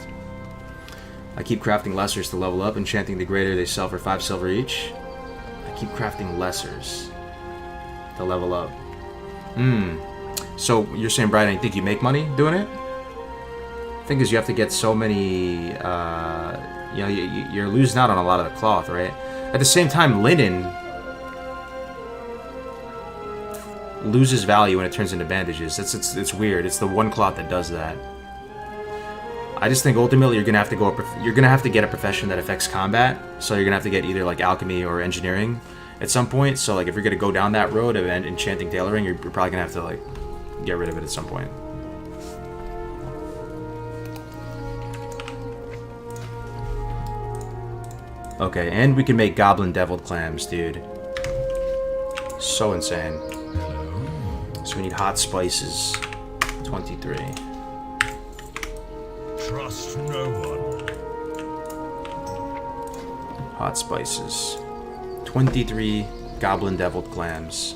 I keep crafting lessers to level up, enchanting the greater they sell for 5 silver each. I keep crafting lessers to level up. So you're saying, Brian, you think you make money doing it? The thing is, you have to get so many, you know, you're losing out on a lot of the cloth, right? At the same time, linen loses value when it turns into bandages. It's weird. It's the one cloth that does that. I just think ultimately you're gonna have to get a profession that affects combat. So you're gonna have to get either like alchemy or engineering at some point. So like if you're gonna go down that road of enchanting tailoring, you're probably gonna have to like get rid of it at some point. Okay, and we can make goblin deviled clams, dude. So insane. So we need hot spices. 23. Trust no one. Hot spices. 23 goblin deviled clams.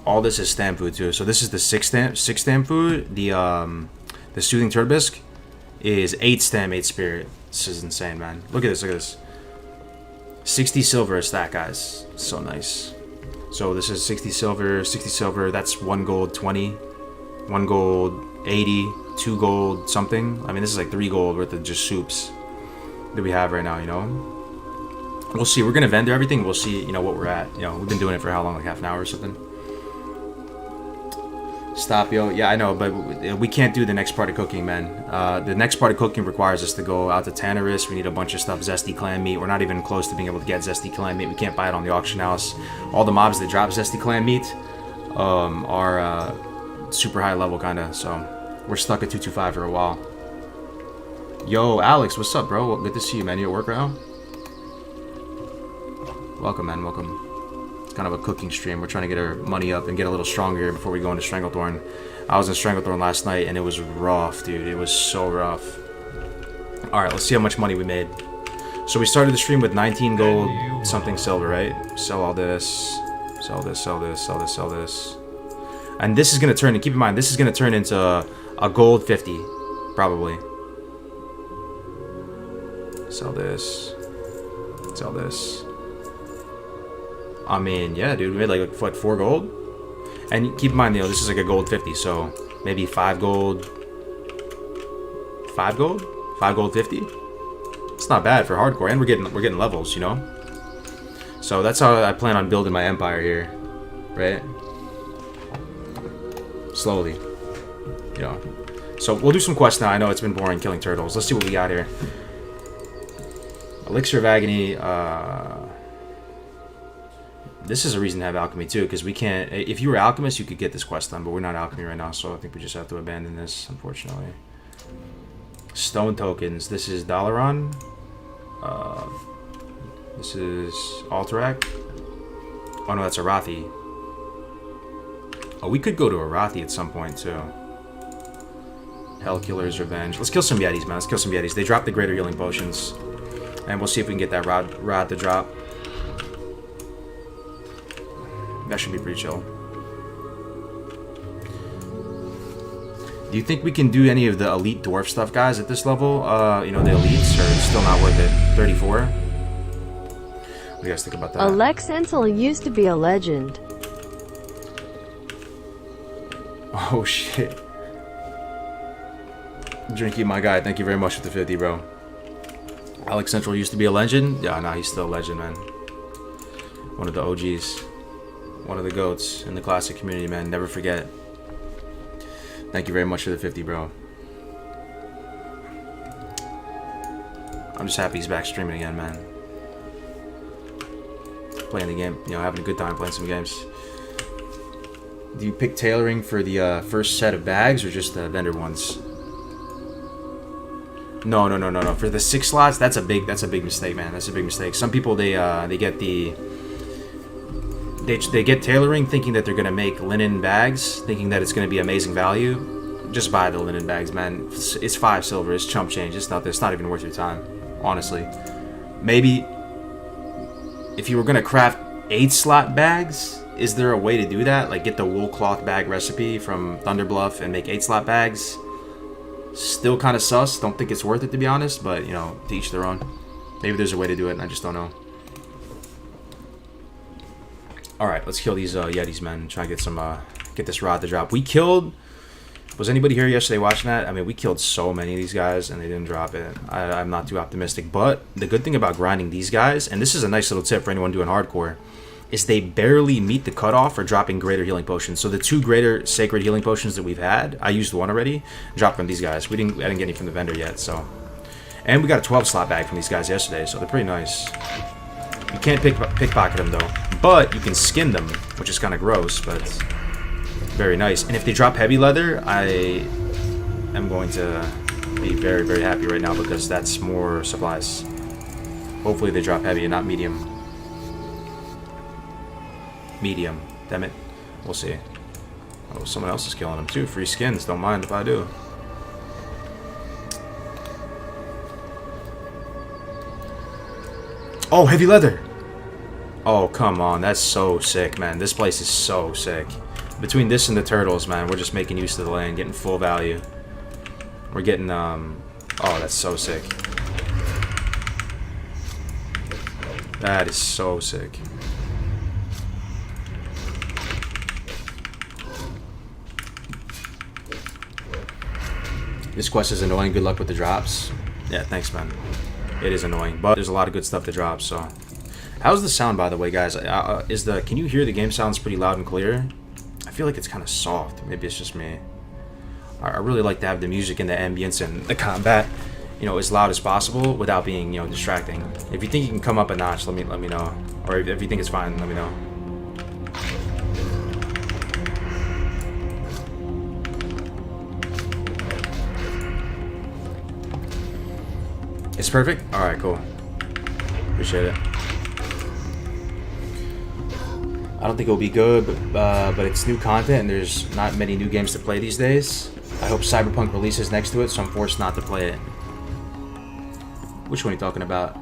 All this is stam food too. So this is the 6 stam food. The soothing turtle bisque is 8 stam, 8 spirit. This is insane, man. Look at this. 60 silver a stack, guys. So nice. So this is 60 silver. That's 1 gold 20. 1 gold 80. 2 gold something. I mean, this is like 3 gold worth of just soups that we have right now, you know? We'll see. We're gonna vendor everything. We'll see, you know, what we're at. You know, we've been doing it for how long? Like half an hour or something? Stop, yo. Yeah, I know, but we can't do the next part of cooking, man. The next part of cooking requires us to go out to Tannerus. We need a bunch of stuff. Zesty clam meat. We're not even close to being able to get zesty clam meat. We can't buy it on the auction house. All the mobs that drop zesty clam meat are super high level, kind of. So we're stuck at 225 for a while. Yo, Alex, what's up, bro? Good to see you, man. You at work right now? Welcome, man. Welcome. Kind of a cooking stream. We're trying to get our money up and get a little stronger before we go into Stranglethorn. I was in Stranglethorn last night and it was rough, dude. It was so rough. Alright, let's see how much money we made. So we started the stream with 19 gold, something silver, right? Sell all this. Sell this, sell this, sell this, sell this. And this is going to turn, and keep in mind, this is going to turn into a gold 50, probably. Sell this. Sell this. I mean, yeah, dude, we made like what, 4 gold? And keep in mind, you know, this is like a gold 50, so maybe 5 gold. 5 gold? 5 gold 50? It's not bad for hardcore, and we're getting levels, you know? So that's how I plan on building my empire here, right? Slowly, you know. So we'll do some quests now. I know it's been boring killing turtles. Let's see what we got here. Elixir of Agony, this is a reason to have alchemy too, because we can't. If you were alchemist, you could get this quest done, but we're not alchemy right now, so I think we just have to abandon this, unfortunately. Stone tokens. This is Dalaran. This is Alterac. Oh no, that's Arathi. Oh, we could go to Arathi at some point too. Hellkiller's Revenge. Let's kill some Yetis, man. Let's kill some Yetis. They drop the greater healing potions, and we'll see if we can get that rod to drop. That should be pretty chill. Do you think we can do any of the elite dwarf stuff, guys, at this level? You know, the elites are still not worth it. 34? What do you guys think about that? Alex Ensel used to be a legend. Oh, shit. Drinky, my guy, thank you very much for the 50, bro. Alex Central used to be a legend? Yeah, nah, he's still a legend, man. One of the OGs. One of the GOATs in the classic community, man. Never forget. Thank you very much for the 50, bro. I'm just happy he's back streaming again, man. Playing the game, you know, having a good time playing some games. Do you pick tailoring for the first set of bags or just the vendor ones? No. For the 6 slots, that's a big mistake, man. That's a big mistake. Some people they get they get tailoring thinking that they're gonna make linen bags, thinking that it's gonna be amazing value. Just buy the linen bags, man. It's 5 silver. It's chump change. It's not even worth your time, honestly. Maybe if you were gonna craft 8 slot bags, is there a way to do that? Like get the wool cloth bag recipe from Thunderbluff and make 8 slot bags? Still kind of sus. Don't think it's worth it, to be honest, but you know, to each their own. Maybe there's a way to do it and I just don't know. Alright, let's kill these Yetis, man. Try and get some get this rod to drop. We killed... Was anybody here yesterday watching that? I mean, we killed so many of these guys and they didn't drop it. I'm not too optimistic, but the good thing about grinding these guys, and this is a nice little tip for anyone doing hardcore, is they barely meet the cutoff for dropping greater healing potions. So the 2 greater sacred healing potions that we've had, I used 1 already, dropped from these guys. I didn't get any from the vendor yet, so. And we got a 12 slot bag from these guys yesterday, so they're pretty nice. You can't pickpocket them though, but you can skin them, which is kind of gross, but very nice. And if they drop heavy leather, I am going to be very, very happy right now because that's more supplies. Hopefully they drop heavy and not medium. Medium, damn it. We'll see. Oh, someone else is killing them too. Free skins, don't mind if I do. Oh, heavy leather! Oh, come on, that's so sick, man. This place is so sick. Between this and the turtles, man, we're just making use of the land, getting full value. We're getting, oh, that's so sick. That is so sick. This quest is annoying. Good luck with the drops. Yeah, thanks, man. It is annoying, but there's a lot of good stuff to drop, so. How's the sound, by the way, guys? Can you hear the game sounds pretty loud and clear? I feel like it's kind of soft. Maybe it's just me. I really like to have the music and the ambience and the combat, you know, as loud as possible without being, you know, distracting. If you think you can come up a notch, let me know. Or if you think it's fine, let me know. It's perfect? Alright, cool. Appreciate it. I don't think it'll be good, but it's new content and there's not many new games to play these days. I hope Cyberpunk releases next to it, so I'm forced not to play it. Which one are you talking about?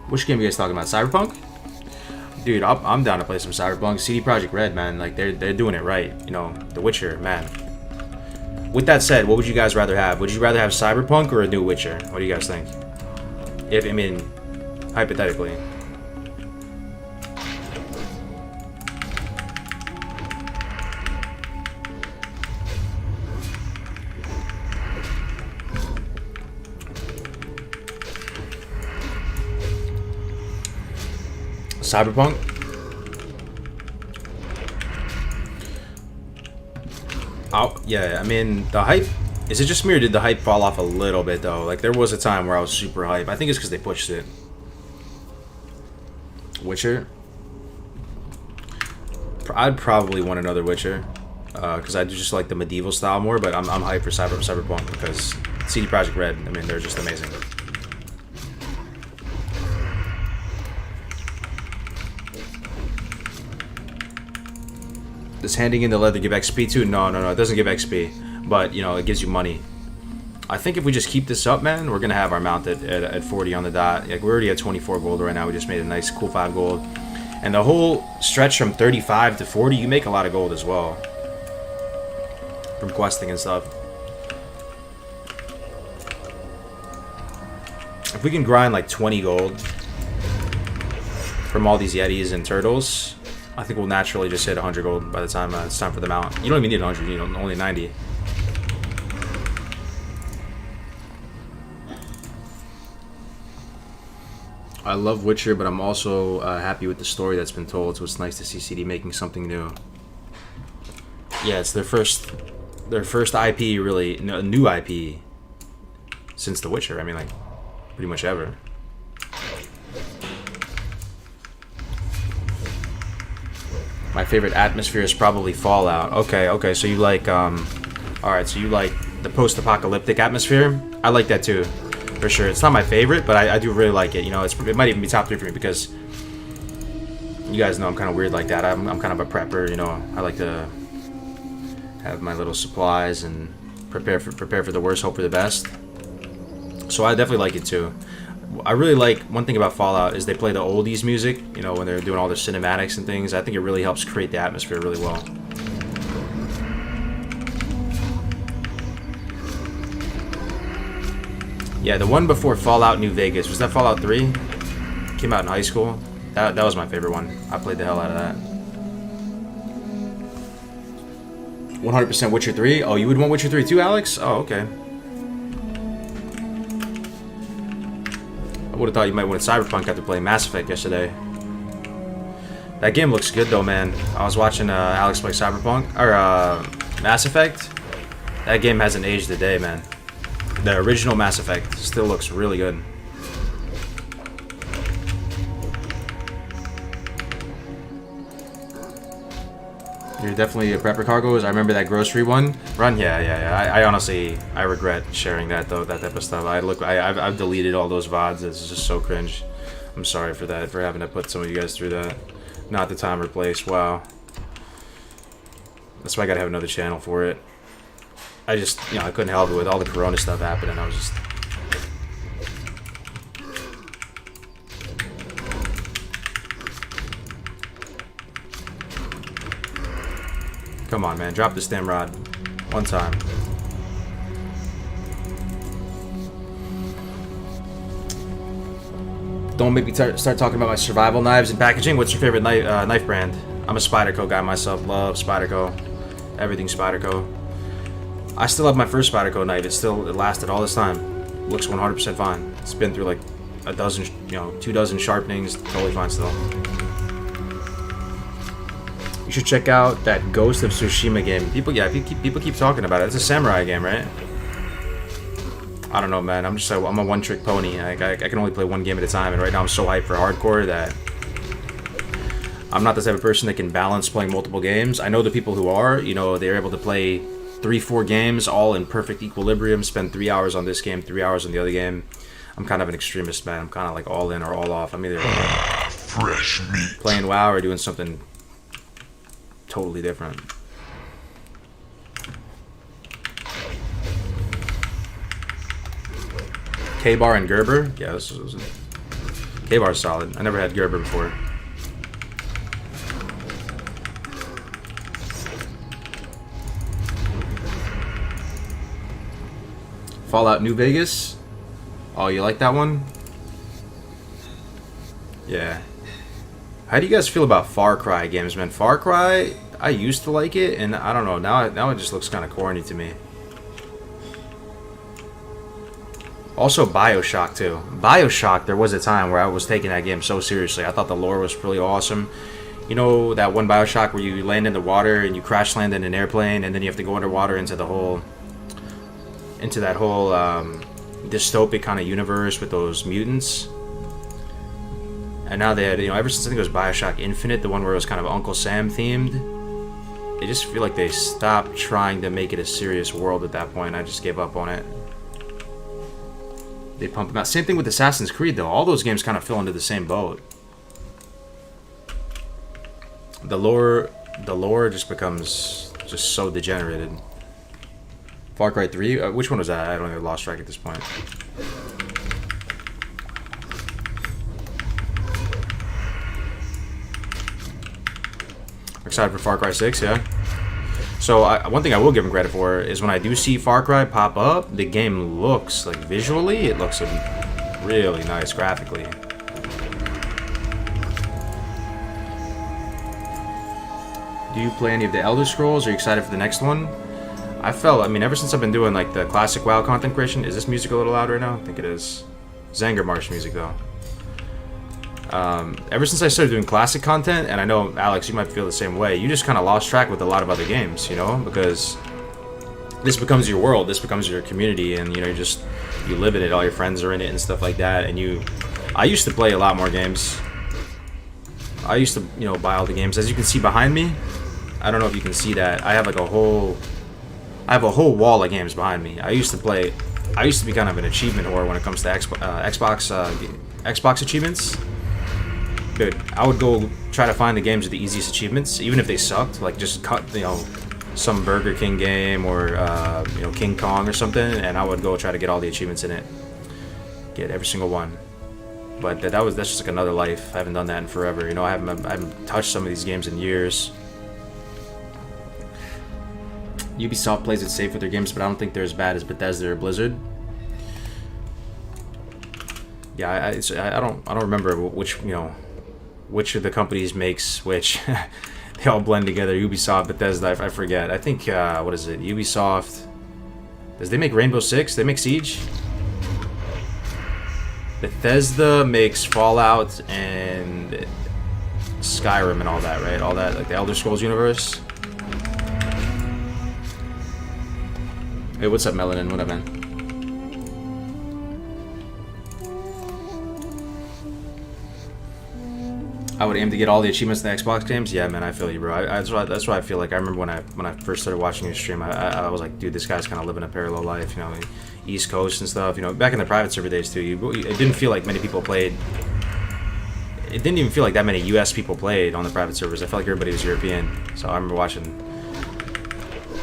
Which game are you guys talking about? Cyberpunk? Dude, I'm down to play some Cyberpunk. CD Projekt Red, man, like they're doing it right. You know, The Witcher, man. With that said, what would you guys rather have? Would you rather have Cyberpunk or a new Witcher? What do you guys think? I mean, hypothetically. Cyberpunk? Oh, yeah, I mean, the hype... Is it just me or did the hype fall off a little bit, though? Like, there was a time where I was super hype. I think it's because they pushed it. Witcher? I'd probably want another Witcher. Because I just like the medieval style more, but I'm hyped for Cyberpunk because CD Projekt Red, I mean, they're just amazing. Does handing in the leather give XP too? No, it doesn't give XP, but you know, it gives you money. I think if we just keep this up, man, we're gonna have our mount at 40 on the dot. Like, we're already at 24 gold right now. We just made a nice cool 5 gold. And the whole stretch from 35 to 40, you make a lot of gold as well. From questing and stuff. If we can grind like 20 gold from all these Yetis and turtles, I think we'll naturally just hit 100 gold by the time it's time for the mount. You don't even need 100, you know, only 90. I love Witcher, but I'm also happy with the story that's been told, so it's nice to see CD making something new. Yeah, it's their first IP, really, no, new IP since The Witcher. I mean, like, pretty much ever. My favorite atmosphere is probably Fallout. Okay, so you like, alright, so you like the post-apocalyptic atmosphere? I like that too, for sure. It's not my favorite, but I do really like it. You know, it might even be top 3 for me because you guys know I'm kind of weird like that. I'm kind of a prepper, you know. I like to have my little supplies and prepare for the worst, hope for the best. So I definitely like it too. I really like, one thing about Fallout is they play the oldies music, you know, when they're doing all their cinematics and things. I think it really helps create the atmosphere really well. Yeah, the one before Fallout New Vegas, was that Fallout 3? Came out in high school. That was my favorite one. I played the hell out of that. 100% Witcher 3? Oh, you would want Witcher 3 too, Alex? Oh, okay. I would have thought you might want Cyberpunk after playing Mass Effect yesterday. That game looks good though, man. I was watching Alex play Cyberpunk, or Mass Effect. That game hasn't aged a day, man. The original Mass Effect still looks really good. You're definitely a prepper, Cargos. I remember that grocery run. Yeah. I honestly, I regret sharing that though. That type of stuff. I've deleted all those VODs. It's just so cringe. I'm sorry for that, for having to put some of you guys through that. Not the time or place. Wow. That's why I gotta have another channel for it. I just, you know, I couldn't help it with all the Corona stuff happening. I was just. Come on, man. Drop the stem rod. One time. Don't make me start talking about my survival knives and packaging. What's your favorite knife brand? I'm a Spyderco guy myself. Love Spyderco. Everything Spyderco. I still have my first Spyderco knife. It lasted all this time. Looks 100% fine. It's been through like a dozen, you know, 2 dozen sharpenings. Totally fine still. You should check out that Ghost of Tsushima game. People keep talking about it. It's a samurai game, right? I don't know, man. I'm a one-trick pony. I can only play one game at a time, and right now I'm so hyped for hardcore that I'm not the type of person that can balance playing multiple games. I know the people who are. You know, they're able to play 3-4 games all in perfect equilibrium. Spend 3 hours on this game, 3 hours on the other game. I'm kind of an extremist, man. I'm kind of like all in or all off. I'm either Fresh meat. playing WoW or doing something totally different. K-Bar and Gerber? Yeah, this was K-Bar's solid. I never had Gerber before. Fallout New Vegas? Oh, you like that one? Yeah. How do you guys feel about Far Cry games, man? Far Cry, I used to like it, and I don't know, now it just looks kind of corny to me. Also BioShock too. BioShock, there was a time where I was taking that game so seriously. I thought the lore was really awesome. You know that one BioShock where you land in the water and you crash land in an airplane, and then you have to go underwater into that whole dystopic kind of universe with those mutants. And now they had, you know, ever since I think it was BioShock Infinite, the one where it was kind of Uncle Sam themed, I just feel like they stopped trying to make it a serious world at that point. I just gave up on it. They pump them out. Same thing with Assassin's Creed, though. All those games kind of fell into the same boat. The lore just becomes just so degenerated. Far Cry 3? Which one was that? I don't know. I lost track at this point. Excited for Far Cry 6, yeah. So one thing I will give him credit for is when I do see Far Cry pop up, the game looks like visually, it looks really nice graphically. Do you play any of the Elder Scrolls? Are you excited for the next one? I mean, ever since I've been doing like the classic WoW content creation, is this music a little loud right now? I think it is. Zanger Marsh music though. Ever since I started doing classic content, and I know, Alex, you might feel the same way, you just kind of lost track with a lot of other games, you know, because this becomes your world, this becomes your community, and, you know, you live in it, all your friends are in it and stuff like that, and I used to play a lot more games. I used to, you know, buy all the games. As you can see behind me, I don't know if you can see that, I have a whole wall of games behind me. I used to be kind of an achievement whore when it comes to Xbox achievements. Dude, I would go try to find the games with the easiest achievements, even if they sucked. Like just cut, you know, some Burger King game or you know, King Kong or something, and I would go try to get all the achievements in it, get every single one. But that's just like another life. I haven't done that in forever. You know, I haven't touched some of these games in years. Ubisoft plays it safe with their games, but I don't think they're as bad as Bethesda or Blizzard. Yeah, I don't remember which of the companies makes which. They all blend together. Ubisoft, Bethesda, I forget. I think what is it? Ubisoft. Does they make Rainbow Six? They make Siege. Bethesda makes Fallout and Skyrim and all that, right? All that, like the Elder Scrolls universe. Hey, what's up, Melanin? What up, man? I would aim to get all the achievements in the Xbox games. Yeah, man, I feel you, bro. That's why I feel like. I remember when I first started watching your stream, I was like, dude, this guy's kind of living a parallel life, you know, East Coast and stuff. You know, back in the private server days too. It didn't feel like many people played. It didn't even feel like that many U.S. people played on the private servers. I felt like everybody was European. So I remember watching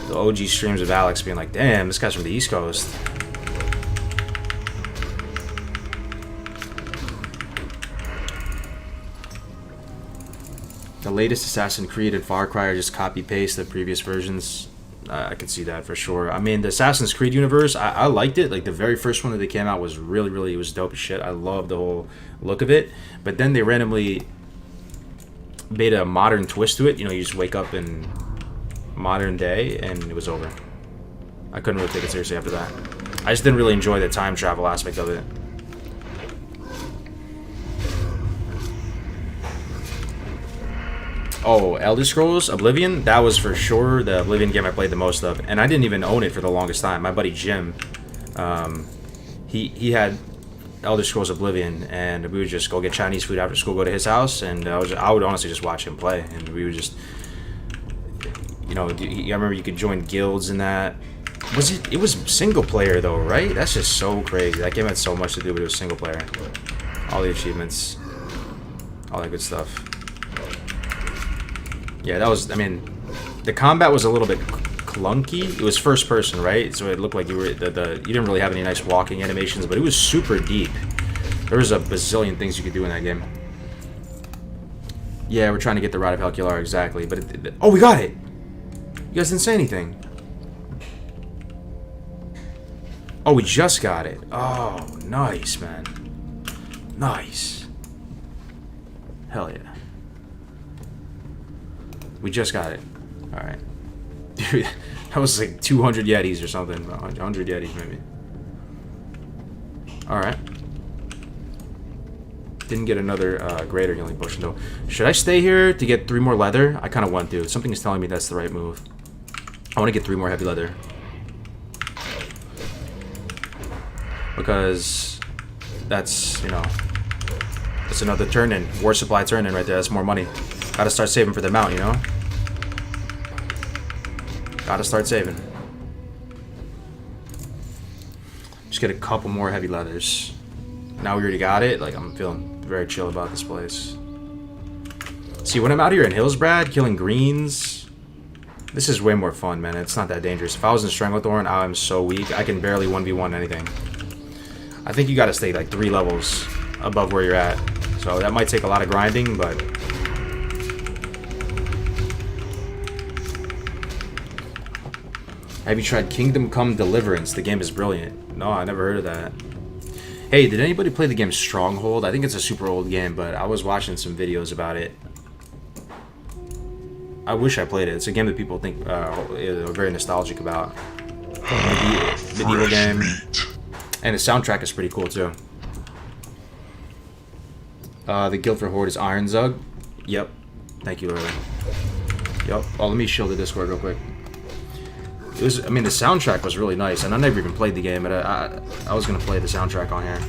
the OG streams of Alex, being like, damn, this guy's from the East Coast. The latest Assassin's Creed and Far Cry are just copy-paste the previous versions. I could see that for sure. I mean, the Assassin's Creed universe, I liked it. Like, the very first one that they came out was really, it was dope as shit. I loved the whole look of it. But then they randomly made a modern twist to it. You know, you just wake up in modern day, and it was over. I couldn't really take it seriously after that. I just didn't really enjoy the time travel aspect of it. Oh, Elder Scrolls Oblivion, that was for sure the Oblivion game I played the most of, and I didn't even own it for the longest time. My buddy Jim, he had Elder Scrolls Oblivion, and we would just go get Chinese food after school, go to his house, and I would honestly just watch him play, and we would just, you know, I remember you could join guilds in that. It was single player though, right? That's just so crazy. That game had so much to do, but it was single player. All the achievements, all that good stuff. Yeah, that was, I mean, the combat was a little bit clunky. It was first person, right? So it looked like you were, you didn't really have any nice walking animations, but it was super deep. There was a bazillion things you could do in that game. Yeah, we're trying to get the Rod of Helcular, exactly. But, oh, we got it! You guys didn't say anything. Oh, we just got it. Oh, nice, man. Nice. Hell yeah. We just got it. Alright. Dude, that was like 200 Yetis or something. 100 Yetis, maybe. Alright. Didn't get another greater healing potion, though. Should I stay here to get 3 more leather? I kind of want to. Something is telling me that's the right move. I want to get 3 more heavy leather. Because that's, you know, that's another turn-in. War supply turn-in right there. That's more money. Gotta start saving for the mount, you know? Gotta start saving. Just get a couple more heavy leathers. Now we already got it. Like, I'm feeling very chill about this place. See, when I'm out here in Hillsbrad, killing greens, this is way more fun, man. It's not that dangerous. If I was in Stranglethorn, I'm so weak. I can barely 1v1 anything. I think you gotta stay, like, 3 levels above where you're at. So that might take a lot of grinding, but Have you tried Kingdom Come Deliverance? The game is brilliant. No, I never heard of that. Hey, did anybody play the game Stronghold? I think it's a super old game, but I was watching some videos about it. I wish I played it. It's a game that people think are very nostalgic about. Medieval game. And the soundtrack is pretty cool, too. The Guildford Horde is Iron Zug. Yep. Thank you, Lily. Yep. Oh, let me shield the Discord real quick. It was, I mean, the soundtrack was really nice, and I never even played the game, but I was gonna play the soundtrack on here.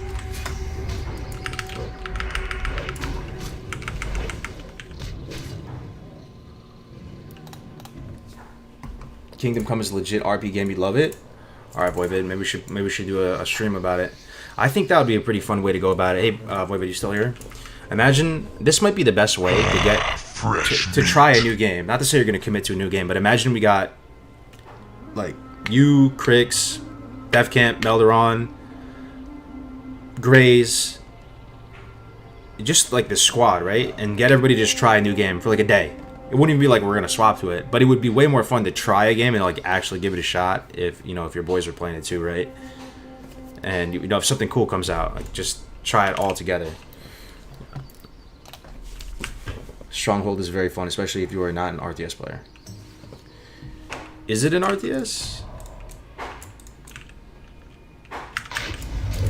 Kingdom Come is a legit RP game. You'd love it. All right, Voivod. Maybe we should do a stream about it. I think that would be a pretty fun way to go about it. Hey, Voivod, you still here? Imagine this might be the best way to get to try a new game. Not to say you're gonna commit to a new game, but imagine we got like you, Crix, Defcamp, Melderon, Grays, just like the squad, right? And get everybody to just try a new game for like a day. It wouldn't even be like we're gonna swap to it, but it would be way more fun to try a game and like actually give it a shot if if your boys are playing it too, right? And if something cool comes out, like just try it all together. Stronghold is very fun, especially if you are not an RTS player. Is it an RTS?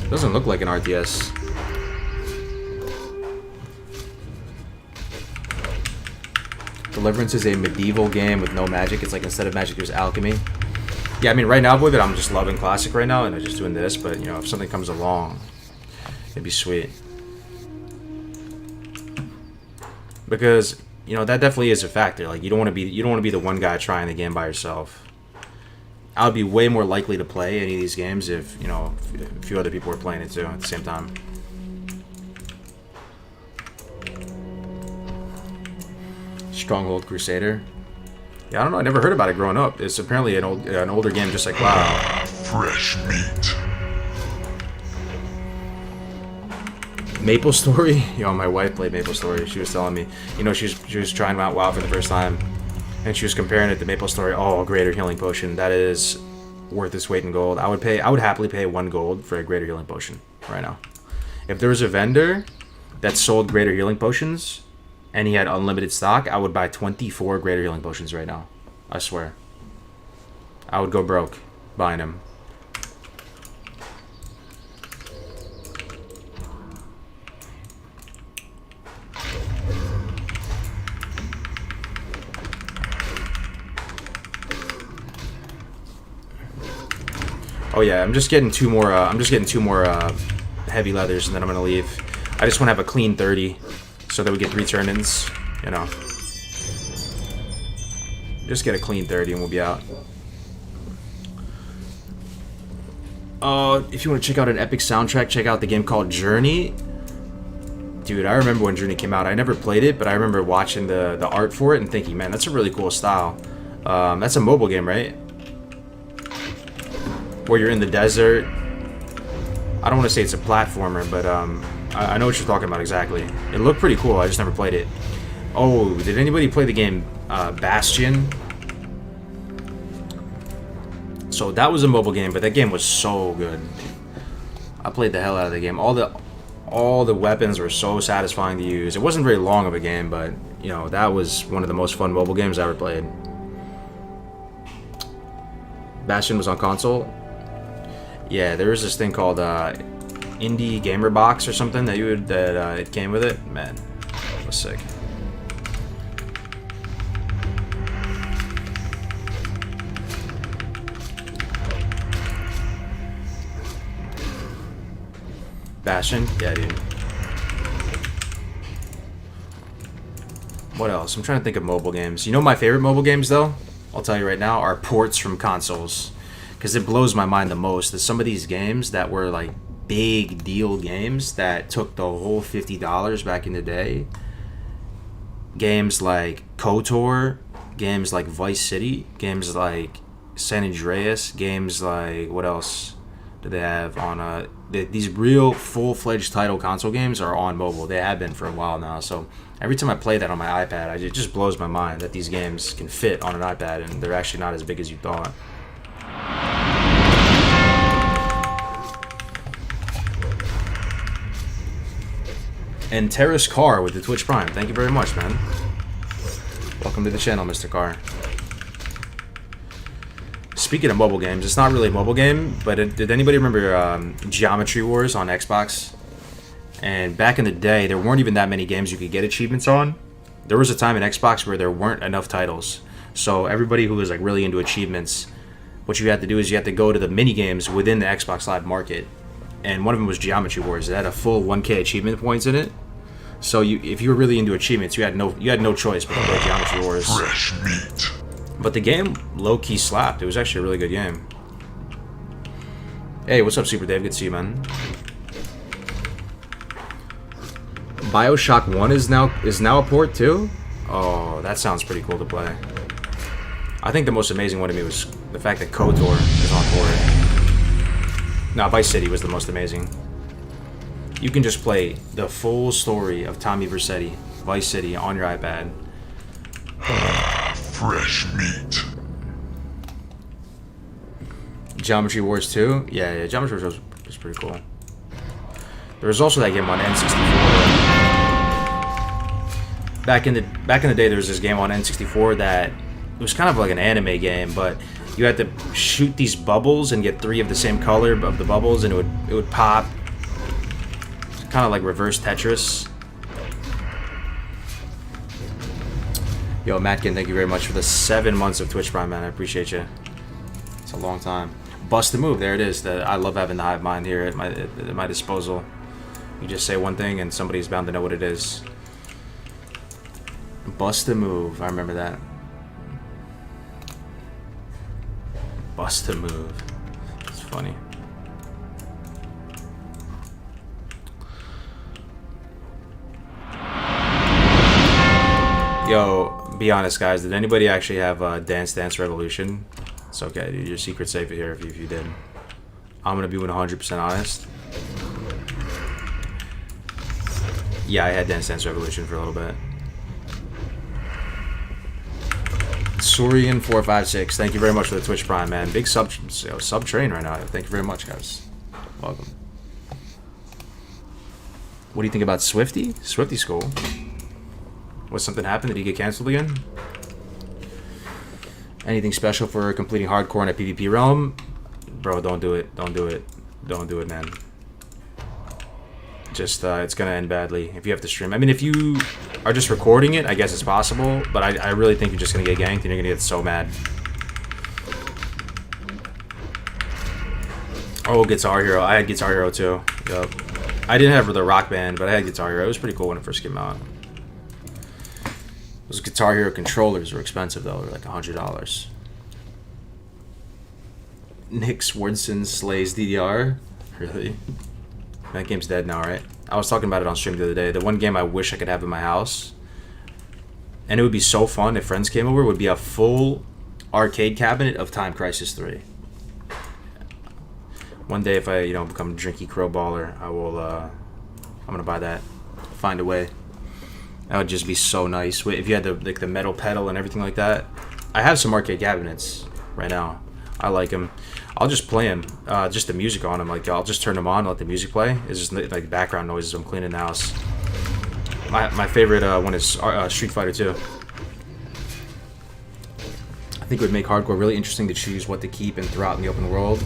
Doesn't look like an RTS. Deliverance is a medieval game with no magic. It's like instead of magic, there's alchemy. Yeah, I mean, right now, with it, I'm just loving Classic right now, and I'm just doing this. But if something comes along, it'd be sweet. Because that definitely is a factor. Like you don't want to be the one guy trying the game by yourself. I would be way more likely to play any of these games if a few other people were playing it too at the same time. Stronghold Crusader. Yeah, I don't know. I never heard about it growing up. It's apparently an older game, just like WoW. Fresh meat. Maple Story. My wife played Maple Story. She was telling me, she was trying out WoW for the first time, and she was comparing it to Maple Story. Oh, greater healing potion. That is worth its weight in gold. I would happily pay 1 gold for a greater healing potion right now. If there was a vendor that sold greater healing potions and he had unlimited stock, I would buy 24 greater healing potions right now. I swear. I would go broke buying them. Oh yeah, I'm just getting two more heavy leathers, and then I'm gonna leave. I just want to have a clean 30, so that we get 3 turn-ins. Just get a clean 30, and we'll be out. If you want to check out an epic soundtrack, check out the game called Journey. Dude, I remember when Journey came out. I never played it, but I remember watching the art for it and thinking, man, that's a really cool style. That's a mobile game, right? Where you're in the desert. I don't want to say it's a platformer, but I know what you're talking about exactly. It looked pretty cool. I just never played it. Oh, did anybody play the game Bastion? So that was a mobile game, but that game was so good. I played the hell out of the game. All the weapons were so satisfying to use. It wasn't very long of a game, but that was one of the most fun mobile games I ever played. Bastion was on console. Yeah, there was this thing called Indie Gamer Box or something that it came with it. Man, it was sick. Bastion? Yeah, dude. What else? I'm trying to think of mobile games. My favorite mobile games, though? I'll tell you right now, are ports from consoles. Because it blows my mind the most that some of these games that were like big deal games that took the whole $50 back in the day. Games like KOTOR, games like Vice City, games like San Andreas, games like, what else do they have on these real full-fledged title console games are on mobile. They have been for a while now. So every time I play that on my iPad, it just blows my mind that these games can fit on an iPad and they're actually not as big as you thought. And Terrace Carr with the Twitch Prime. Thank you very much, man. Welcome to the channel, Mr. Carr. Speaking of mobile games, it's not really a mobile game, but did anybody remember Geometry Wars on Xbox? And back in the day, there weren't even that many games you could get achievements on. There was a time in Xbox where there weren't enough titles. So everybody who was like really into achievements, what you had to do is you had to go to the mini games within the Xbox Live Market. And one of them was Geometry Wars. It had a full 1K achievement points in it. So if you were really into achievements, you had no choice but to play Geometry Wars. Fresh meat. But the game low-key slapped. It was actually a really good game. Hey, what's up, Super Dave? Good to see you, man. BioShock 1 is now a port too? Oh, that sounds pretty cool to play. I think the most amazing one to me was the fact that KOTOR is on port. No, Vice City was the most amazing. You can just play the full story of Tommy Vercetti, Vice City, on your iPad. Fresh meat. Geometry Wars 2? Yeah, Geometry Wars was pretty cool. There was also that game on N64. Back in the day, there was this game on N64 that it was kind of like an anime game, but you had to shoot these bubbles and get 3 of the same color of the bubbles, and it would pop. It's kind of like reverse Tetris. Yo, Matkin, thank you very much for the 7 months of Twitch Prime, man. I appreciate you. It's a long time. Bust a move. There it is. I love having the hive mind here at my disposal. You just say one thing, and somebody's bound to know what it is. Bust a move. I remember that. Bust a move. It's funny. Yo, be honest, guys. Did anybody actually have Dance Dance Revolution? It's okay, dude. Your secret's safe here if you did. I'm gonna be 100% honest. Yeah, I had Dance Dance Revolution for a little bit. Sorian456, thank you very much for the Twitch Prime, man. Big sub train right now. Thank you very much, guys. Welcome. What do you think about Swifty? Swifty's cool. Was something happened? Did he get canceled again? Anything special for completing hardcore in a PvP realm? Bro, don't do it. Don't do it. Don't do it, man. Just, it's gonna end badly if you have to stream. I mean, if you are just recording it, I guess it's possible, but I really think you're just gonna get ganked and you're gonna get so mad. Oh, Guitar Hero. I had Guitar Hero too. Yup. I didn't have the Rock Band, but I had Guitar Hero. It was pretty cool when it first came out. Those Guitar Hero controllers were expensive though. They were like $100. Nick Swardson slays DDR. Really? That game's dead now, right? I was talking about it on stream the other day. The one game I wish I could have in my house, and it would be so fun if friends came over, would be a full arcade cabinet of Time Crisis 3. One day, if I, become Drinky Crow Baller, I will, I'm gonna buy that. Find a way. That would just be so nice. If you had the metal pedal and everything like that. I have some arcade cabinets right now. I like them. I'll just play them, just the music on them. Like, I'll just turn them on and let the music play. It's just like background noises when I'm cleaning the house. My favorite one is Street Fighter 2. I think it would make hardcore really interesting to choose what to keep and throw out in the open world.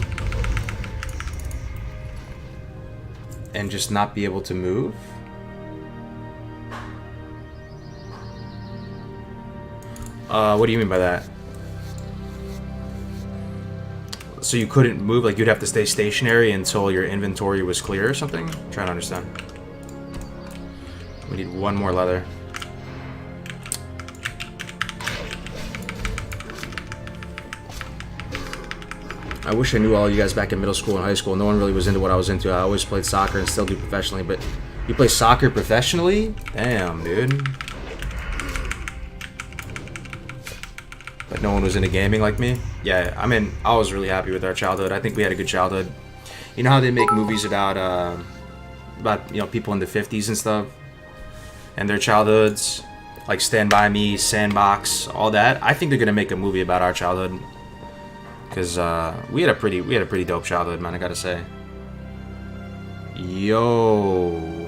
And just not be able to move. What do you mean by that? So you couldn't move, like you'd have to stay stationary until your inventory was clear or something? I'm trying to understand. We need one more leather. I wish I knew all you guys back in middle school and high school. No one really was into what I was into. I always played soccer and still do professionally, but you play soccer professionally? Damn, dude. But no one was into gaming like me? Yeah, I mean, I was really happy with our childhood. I think we had a good childhood. You know how they make movies about people in the 50s and stuff? And their childhoods? Like Stand By Me, Sandbox, all that. I think they're gonna make a movie about our childhood. Cause we had a pretty dope childhood, man, I gotta say. Yo.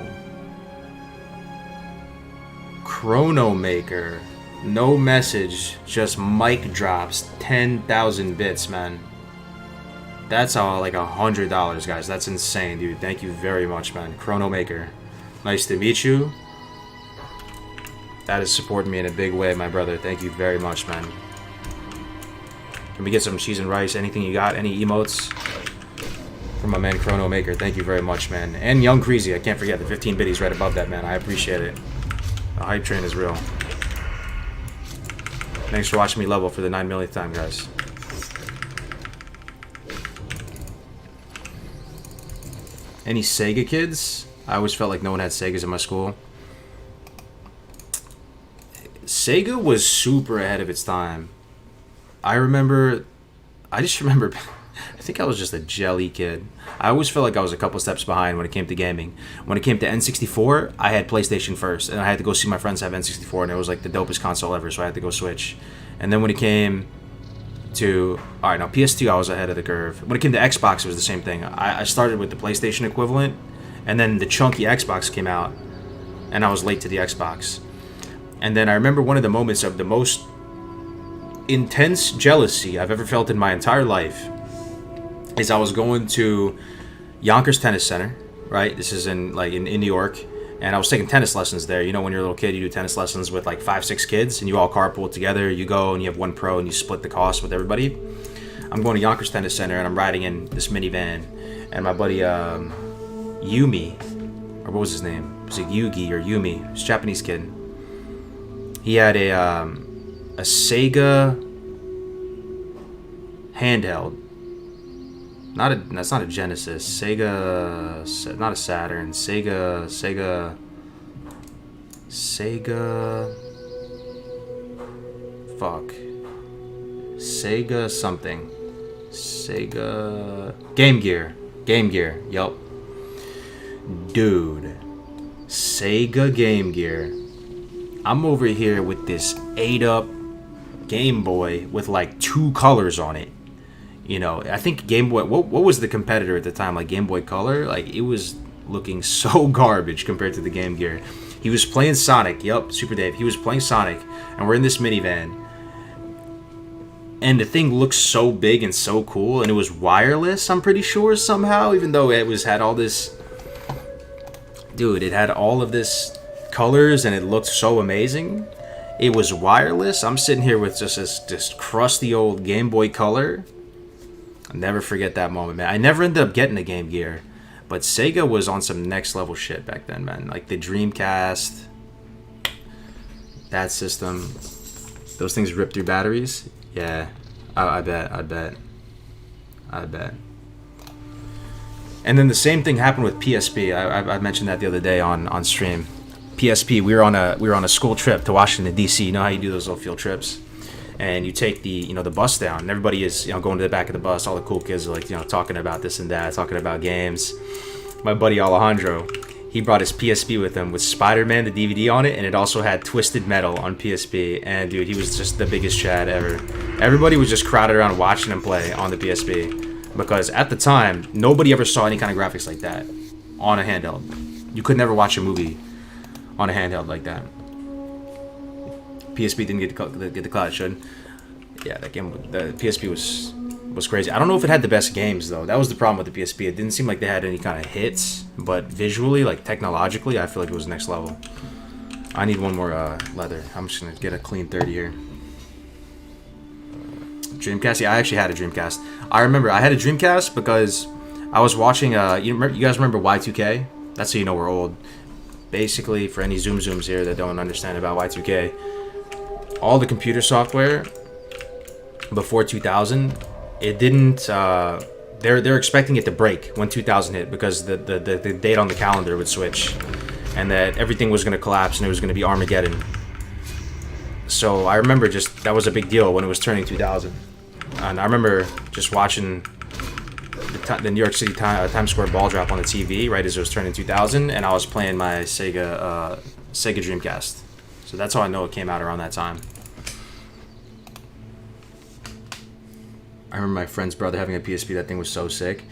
Chrono Maker. No message, just mic drops. 10,000 bits, man. That's like $100, guys. That's insane, dude. Thank you very much, man. Chrono Maker. Nice to meet you. That has supported me in a big way, my brother. Thank you very much, man. Can we get some cheese and rice? Anything you got? Any emotes? From my man Chrono Maker. Thank you very much, man. And Young Creasy. I can't forget the 15 biddies right above that, man. I appreciate it. The hype train is real. Thanks for watching me level for the 9 millionth time, guys. Any Sega kids? I always felt like no one had Segas in my school. Sega was super ahead of its time. I just remember, I think I was just a jelly kid. I always felt like I was a couple steps behind when it came to gaming. When it came to N64, I had PlayStation first, and I had to go see my friends have N64, and it was like the dopest console ever, so I had to go switch. And then when it came to, alright, now PS2, I was ahead of the curve. When it came to Xbox, it was the same thing. I started with the PlayStation equivalent, and then the chunky Xbox came out, and I was late to the Xbox. And then I remember one of the moments of the most intense jealousy I've ever felt in my entire life is I was going to Yonkers Tennis Center, right? This is in New York, and I was taking tennis lessons there. You know, when you're a little kid, you do tennis lessons with like 5-6 kids, and you all carpool together. You go and you have one pro, and you split the cost with everybody. I'm going to Yonkers Tennis Center, and I'm riding in this minivan, and my buddy Yumi, or what was his name? Was it Yugi or Yumi? He was a Japanese kid. He had a Sega handheld. That's not a Genesis. Sega, not a Saturn. Sega. Fuck. Sega something. Sega. Game Gear. Yup. Dude. Sega Game Gear. I'm over here with this 8-up Game Boy with like 2 colors on it. You know, I think Game Boy, what was the competitor at the time? Like Game Boy Color? Like, it was looking so garbage compared to the Game Gear. He was playing Sonic. Yup, Super Dave. He was playing Sonic, and we're in this minivan. And the thing looks so big and so cool, and it was wireless, I'm pretty sure, somehow, even though it had all this... Dude, it had all of this colors, and it looked so amazing. It was wireless. I'm sitting here with just this crusty old Game Boy Color. I'll never forget that moment, man. I never ended up getting a Game Gear, but Sega was on some next level shit back then, man. Like the Dreamcast, that system, those things rip through batteries. Yeah, I bet. And then the same thing happened with PSP. I mentioned that the other day on stream. PSP. We were on a school trip to Washington D.C. You know how you do those little field trips, and you take the bus down, and everybody is going to the back of the bus. All the cool kids are like talking about this and that, talking about games. My buddy Alejandro, he brought his PSP with him with Spider-Man the DVD on it, and it also had Twisted Metal on PSP. And dude, he was just the biggest Chad ever. Everybody was just crowded around watching him play on the PSP, because at the time nobody ever saw any kind of graphics like that on a handheld. You could never watch a movie on a handheld like that. PSP didn't get the clout it should. Yeah, that game, the PSP was crazy. I don't know if it had the best games though. That was the problem with the PSP. It didn't seem like they had any kind of hits, but visually, like technologically, I feel like it was next level. I need one more leather. I'm just gonna get a clean 30 here. Dreamcast. Yeah, I actually had a Dreamcast. I remember I had a Dreamcast because I was watching. You guys remember Y2K? That's how you know we're old. Basically, for any Zooms here that don't understand about Y2K, all the computer software before 2000, it didn't. They're expecting it to break when 2000 hit, because the date on the calendar would switch, and that everything was going to collapse and it was going to be Armageddon. So I remember that was a big deal when it was turning 2000, and I remember just watching the New York City Times Square ball drop on the TV right as it was turning 2000, and I was playing my Sega Dreamcast. So that's how I know it came out around that time. I remember my friend's brother having a PSP. That thing was so sick.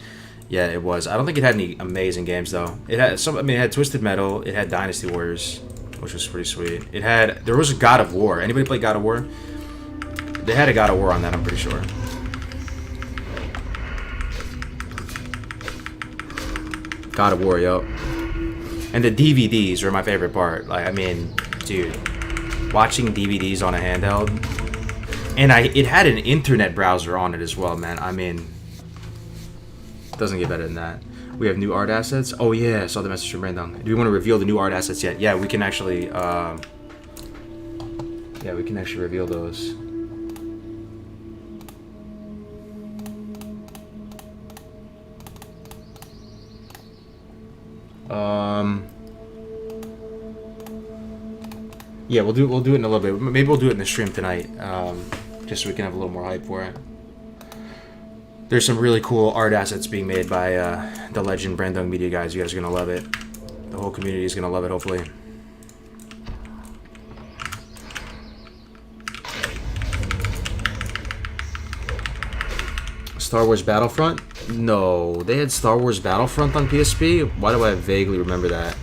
Yeah, it was. I don't think it had any amazing games though. It had it had Twisted Metal. It had Dynasty Warriors. which was pretty sweet. There was a God of War. Anybody play God of War? They had a God of War on that, I'm pretty sure. God of War, yo. And the DVDs were my favorite part. Like, I mean, dude, watching DVDs on a handheld. And it had an internet browser on it as well, man. I mean, doesn't get better than that. We have new art assets. Oh yeah, I saw the message from Brandon. Do we want to reveal the new art assets yet? Yeah, we can actually. Yeah, we can actually reveal those. Yeah, we'll do it in a little bit. Maybe we'll do it in the stream tonight, just so we can have a little more hype for it. There's some really cool art assets being made by the legend Brandon Media guys. You guys are gonna love it. The whole community is gonna love it, hopefully. Star Wars Battlefront? No, they had Star Wars Battlefront on PSP? Why do I vaguely remember that?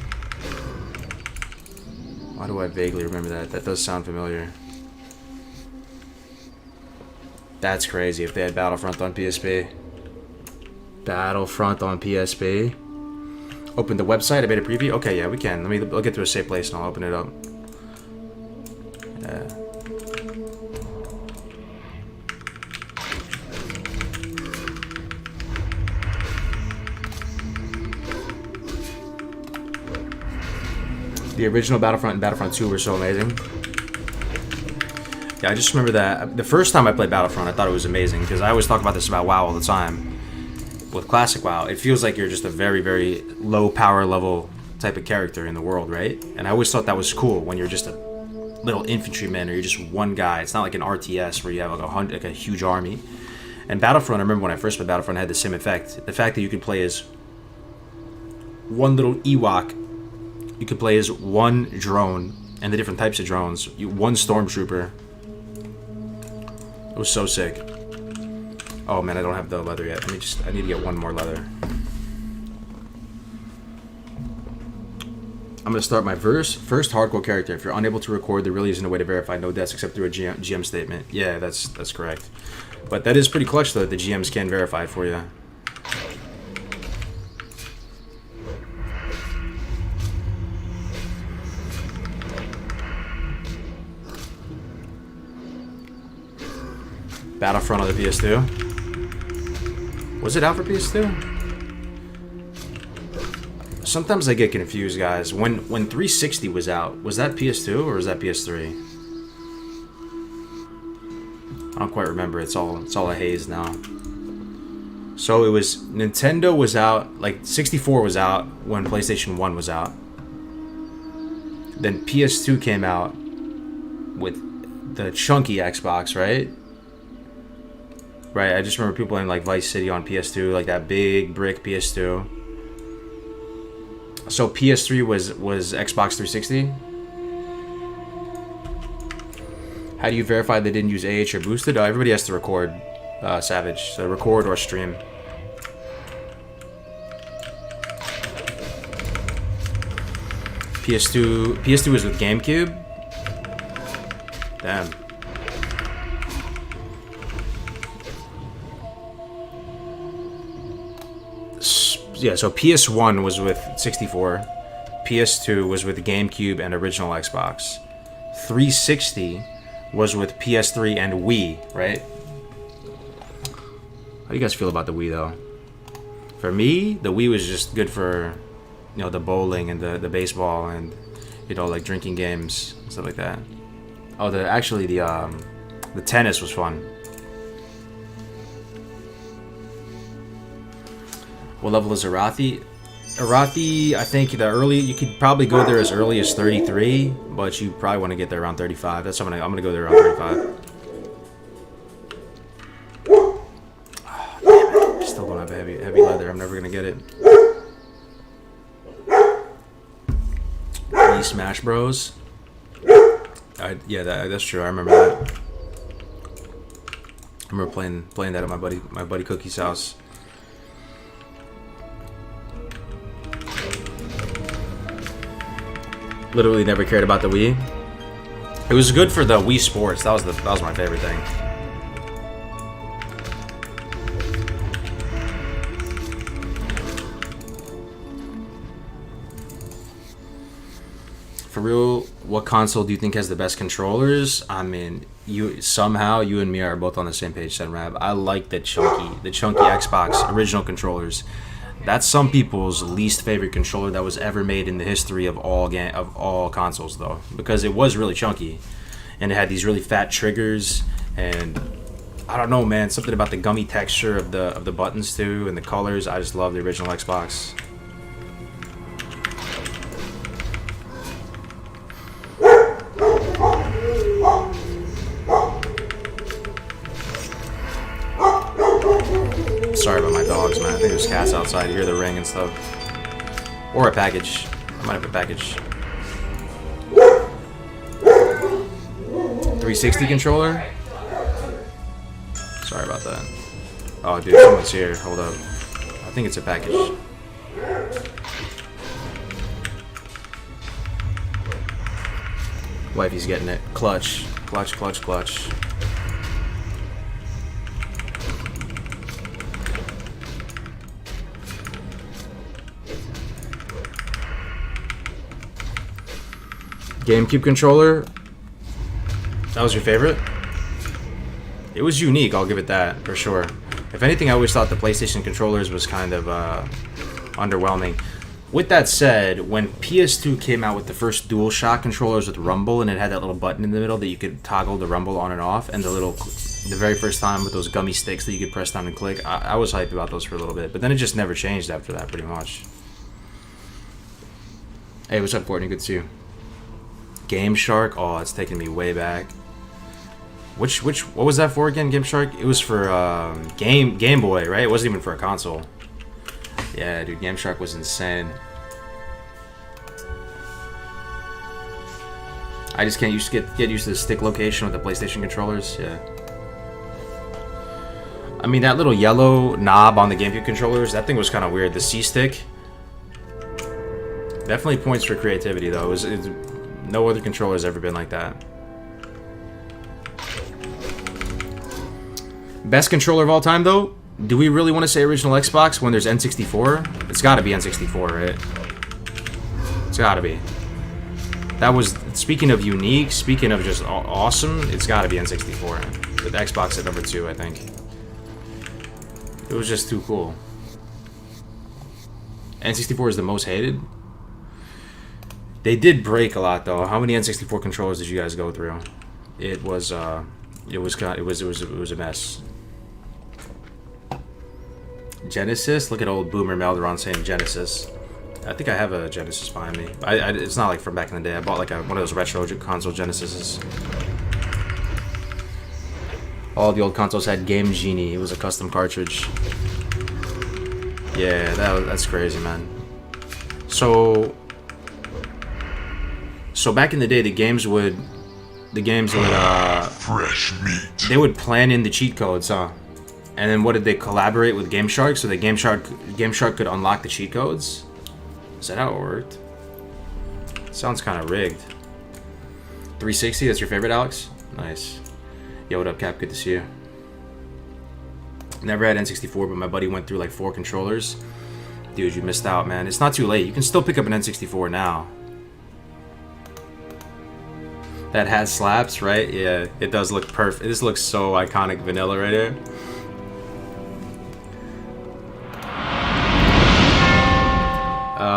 Why do I vaguely remember that? That does sound familiar. That's crazy if they had Battlefront on PSP. Battlefront on PSP? Open the website, I made a preview? Okay, yeah, we can. I'll get to a safe place and I'll open it up. Yeah. The original Battlefront and Battlefront 2 were so amazing. Yeah, I just remember that the first time I played Battlefront, I thought it was amazing because I always talk about this about WoW all the time. With classic WoW, it feels like you're just a very, very low power level type of character in the world, right? And I always thought that was cool when you're just a little infantryman or you're just one guy. It's not like an RTS where you have like a huge army. And Battlefront, I remember when I first played Battlefront, it had the same effect. The fact that you could play as one little Ewok. You could play as one drone and the different types of drones. One stormtrooper. It was so sick. Oh man, I don't have the leather yet. I need to get one more leather. I'm gonna start my first hardcore character. If you're unable to record, there really isn't a way to verify no deaths except through a GM statement. Yeah, that's correct. But that is pretty clutch though that the GMs can verify it for you. Battlefront on the PS2. Was it out for PS2? Sometimes I get confused, guys. When 360 was out, was that PS2 or was that PS3? I don't quite remember. It's all a haze now. So it was Nintendo was out, like 64 was out when PlayStation 1 was out. Then PS2 came out with the chunky Xbox, right? Right, I just remember people playing like Vice City on PS2, like that big brick PS2. So PS3 was Xbox 360. How do you verify they didn't use AH or boosted? Oh, everybody has to record Savage, so record or stream. PS2 was with GameCube. Damn. Yeah, so PS1 was with 64, PS2 was with GameCube and original Xbox, 360 was with PS3 and Wii, right? How do you guys feel about the Wii though? For me, the Wii was just good for, you know, the bowling and the baseball and, you know, like drinking games and stuff like that. Oh, the tennis was fun. What level is Arathi? Arathi, I think you could probably go there as early as 33, but you probably want to get there around 35. That's what I'm gonna go there around 35. Oh, damn it. Still don't have heavy leather. I'm never gonna get it. Wii Smash Bros. Yeah, that's true. I remember that. I remember playing that at my buddy Cookie's house. Literally never cared about the Wii. It was good for the Wii Sports. That was my favorite thing. For real, what console do you think has the best controllers? I mean, you and me are both on the same page, Senrab. I like the chunky Xbox original controllers. That's some people's least favorite controller that was ever made in the history of all consoles, though, because it was really chunky, and it had these really fat triggers, and I don't know, man, something about the gummy texture of the buttons too, and the colors. I just love the original Xbox. Sorry about my dogs, man. I think there's cats outside. You hear the ring and stuff. Or a package. I might have a package. 360 controller? Sorry about that. Oh, dude, someone's here. Hold up. I think it's a package. Wifey's getting it. Clutch. Clutch, clutch, clutch. GameCube controller, that was your favorite? It was unique, I'll give it that, for sure. If anything, I always thought the PlayStation controllers was kind of underwhelming. With that said, when PS2 came out with the first DualShock controllers with rumble, and it had that little button in the middle that you could toggle the rumble on and off, and the very first time with those gummy sticks that you could press down and click, I was hyped about those for a little bit, but then it just never changed after that, pretty much. Hey, what's up, Courtney? Good to see you. Game Shark, oh, it's taking me way back. What was that for again? Game Shark? It was for Game Boy, right? It wasn't even for a console. Yeah, dude, Game Shark was insane. I just can't get used to the stick location with the PlayStation controllers. Yeah. I mean, that little yellow knob on the GameCube controllers, that thing was kind of weird. The C stick definitely points for creativity, though. No other controller has ever been like that. Best controller of all time, though? Do we really want to say original Xbox when there's N64? It's got to be N64, right? It's got to be. That was, speaking of unique, speaking of just awesome, it's got to be N64. With Xbox at number 2, I think. It was just too cool. N64 is the most hated? They did break a lot, though. How many N64 controllers did you guys go through? It was a mess. Genesis. Look at old Boomer Melderon saying Genesis. I think I have a Genesis behind me. It's not like from back in the day. I bought like one of those retro console Genesises. All the old consoles had Game Genie. It was a custom cartridge. Yeah, that's crazy, man. So back in the day, the games would fresh meat. They would plan in the cheat codes, huh? And then what did they collaborate with Game Shark so that Game Shark could unlock the cheat codes? Is that how it worked? Sounds kind of rigged. 360, that's your favorite, Alex? Nice. Yo, what up, Cap? Good to see you. Never had N64, but my buddy went through like 4 controllers. Dude, you missed out, man. It's not too late. You can still pick up an N64 now. That hat slaps, right? Yeah, it does look perfect. This looks so iconic vanilla right here.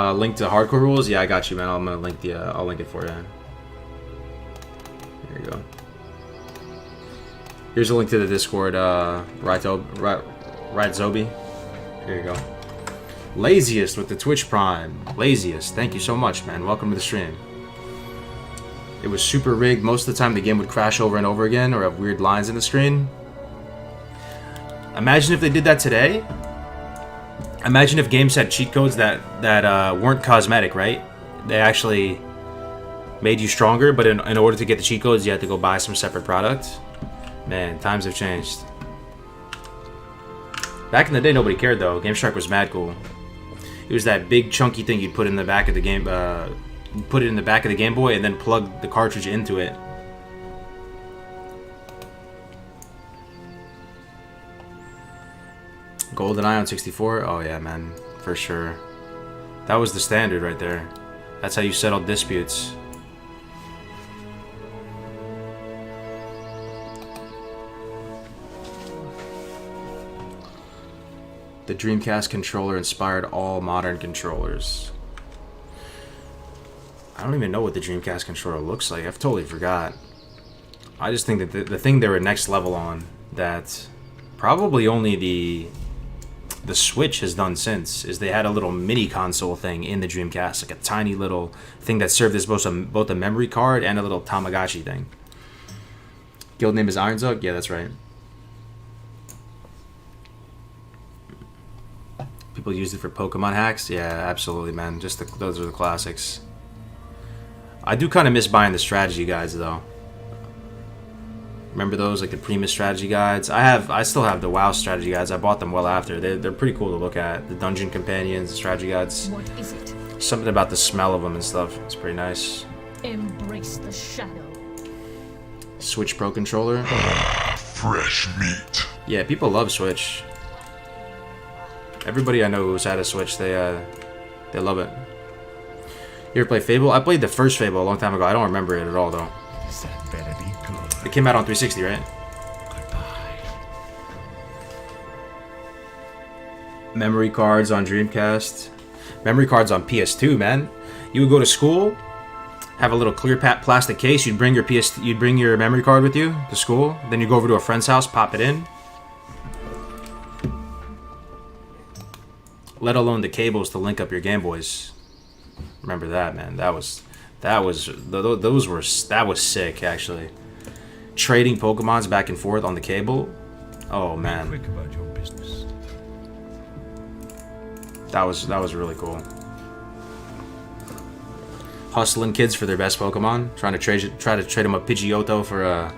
Link to Hardcore Rules? Yeah, I got you, man. I'm gonna link I'll link it for you. There you go. Here's a link to the Discord, right Zobi. Here you go. Laziest with the Twitch Prime. Laziest. Thank you so much, man. Welcome to the stream. It was super rigged. Most of the time the game would crash over and over again or have weird lines in the screen. Imagine if they did that today. Imagine if games had cheat codes that weren't cosmetic, right? They actually made you stronger, but in order to get the cheat codes, you had to go buy some separate product. Man, times have changed. Back in the day, nobody cared, though. Game Shark was mad cool. It was that big, chunky thing you'd put in the back of the game, put it in the back of the Game Boy and then plug the cartridge into it. GoldenEye on 64? Oh yeah, man, for sure. That was the standard right there. That's how you settled disputes. The Dreamcast controller inspired all modern controllers. I don't even know what the Dreamcast controller looks like. I've totally forgot. I just think that the thing they were next level on that probably only the Switch has done since is they had a little mini console thing in the Dreamcast, like a tiny little thing that served as both a memory card and a little Tamagotchi thing. Guild name is Ironzug? Yeah, that's right. People used it for Pokemon hacks? Yeah, absolutely, man. Just those are the classics. I do kind of miss buying the strategy guides, though. Remember those, like the Primus strategy guides? I still have the WoW strategy guides. I bought them well after. They're pretty cool to look at. The Dungeon Companions, the strategy guides. What is it? Something about the smell of them and stuff. It's pretty nice. Embrace the shadow. Switch Pro Controller. Fresh meat. Yeah, people love Switch. Everybody I know who's had a Switch, they love it. You ever play Fable? I played the first Fable a long time ago. I don't remember it at all, though. That better be good. It came out on 360, right? Goodbye. Memory cards on Dreamcast. Memory cards on PS2, man. You would go to school, have a little clear plastic case. You'd bring your memory card with you to school. Then you go over to a friend's house, pop it in. Let alone the cables to link up your Game Boys. Remember that, man? That was sick, actually. Trading Pokemons back and forth on the cable. Oh man, Quick about your business. that was really cool. Hustling kids for their best Pokemon, try to trade them a Pidgeotto for a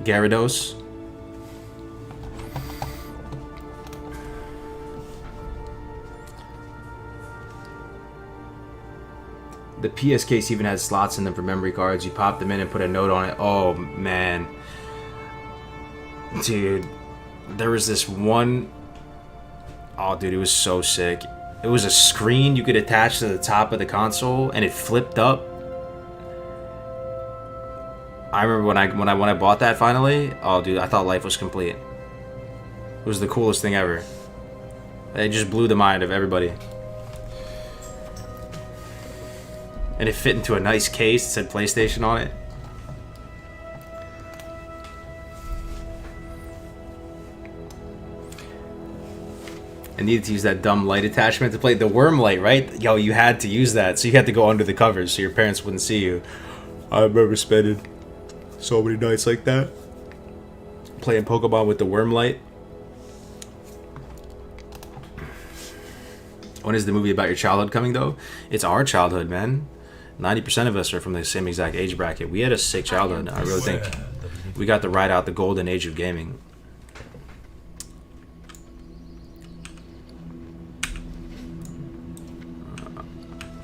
Gyarados. The PS case even has slots in them for memory cards. You pop them in and put a note on it. Oh man, dude, there was this one. Oh dude, it was so sick. It was a screen you could attach to the top of the console, and it flipped up. I remember when I bought that finally. Oh dude, I thought life was complete. It was the coolest thing ever. It just blew the mind of everybody. And it fit into a nice case. It said PlayStation on it. I needed to use that dumb light attachment to play the worm light, right? Yo, you had to use that. So you had to go under the covers so your parents wouldn't see you. I remember spending so many nights like that. Playing Pokemon with the worm light. When is the movie about your childhood coming, though? It's our childhood, man. 90% of us are from the same exact age bracket. We had a sick childhood. I really think we got to ride out the golden age of gaming.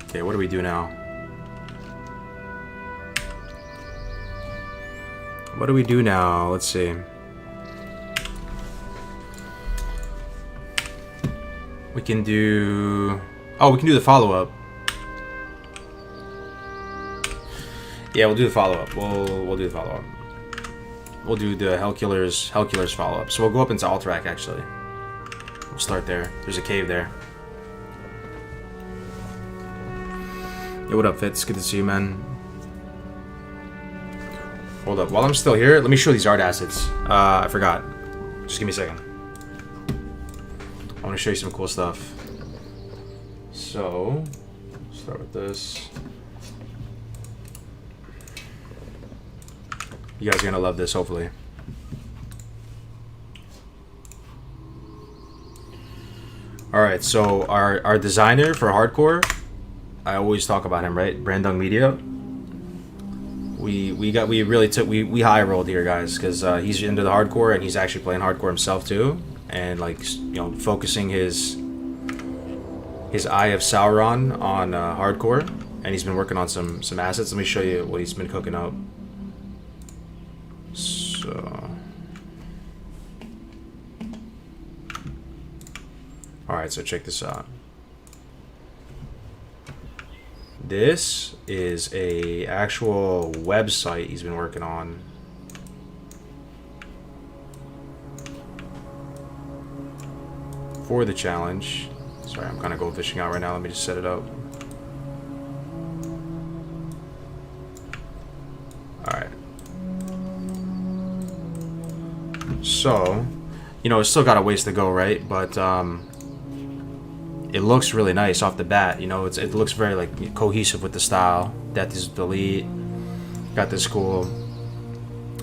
Okay, what do we do now? What do we do now? Let's see. We can do... Oh, we can do the follow-up. Yeah, we'll do the follow-up. We'll do the follow-up. We'll do the Hellkillers follow-up. So we'll go up into Alterac, actually. We'll start there. There's a cave there. Yo, what up, Fitz? Good to see you, man. Hold up. While I'm still here, let me show these art assets. I forgot. Just give me a second. I want to show you some cool stuff. So, start with this. You guys are gonna love this, hopefully. Alright, so our designer for hardcore, I always talk about him, right? Brandung Media. We high rolled here, guys, because he's into the hardcore and he's actually playing hardcore himself too, and like, you know, focusing his his Eye of Sauron on hardcore, and he's been working on some assets. Let me show you what he's been cooking up. So, all right, so check this out. This is a actual website he's been working on. For the challenge. Sorry, I'm kind of gold fishing out right now. Let me just set it up. Alright. So, you know, it's still got a ways to go, right? But, it looks really nice off the bat. You know, it looks very, like, cohesive with the style. Death is delete. Got this cool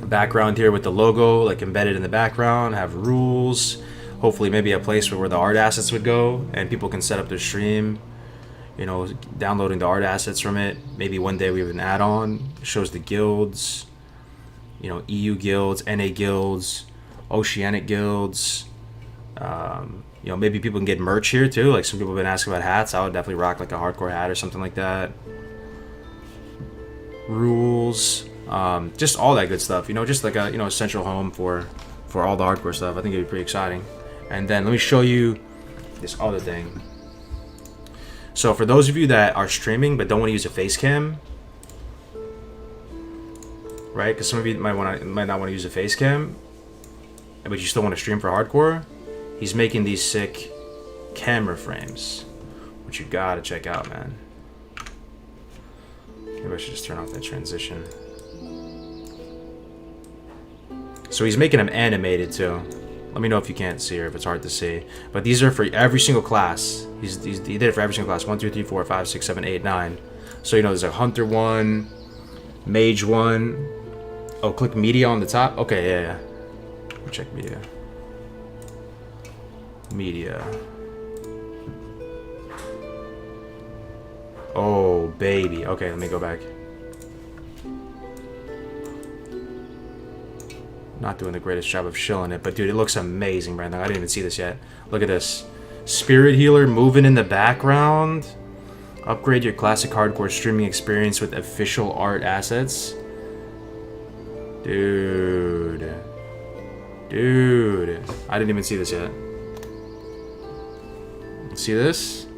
background here with the logo, like, embedded in the background. Have rules. Hopefully maybe a place where the art assets would go and people can set up their stream, you know, downloading the art assets from it. Maybe one day we have an add-on. It shows the guilds, you know, EU guilds, NA guilds, Oceanic guilds. You know, maybe people can get merch here too. Like some people have been asking about hats. I would definitely rock like a hardcore hat or something like that. Rules, just all that good stuff. You know, just like a, you know, central home for all the hardcore stuff. I think it'd be pretty exciting. And then let me show you this other thing. So for those of you that are streaming but don't want to use a face cam, right? Because some of you might not want to use a face cam, but you still want to stream for hardcore. He's making these sick camera frames, which you gotta check out, man. Maybe I should just turn off that transition. So he's making them animated too. Let me know if you can't see or if it's hard to see. But these are for every single class. He did it for every single class. 1, 2, 3, 4, 5, 6, 7, 8, 9. So, you know, there's a Hunter one, Mage one. Oh, click media on the top. Okay, yeah. Check media. Media. Oh, baby. Okay, let me go back. Not doing the greatest job of shilling it, but dude, it looks amazing, Brandon. I didn't even see this yet. Look at this. Spirit Healer moving in the background. Upgrade your classic hardcore streaming experience with official art assets. Dude. Dude. I didn't even see this yet. See this?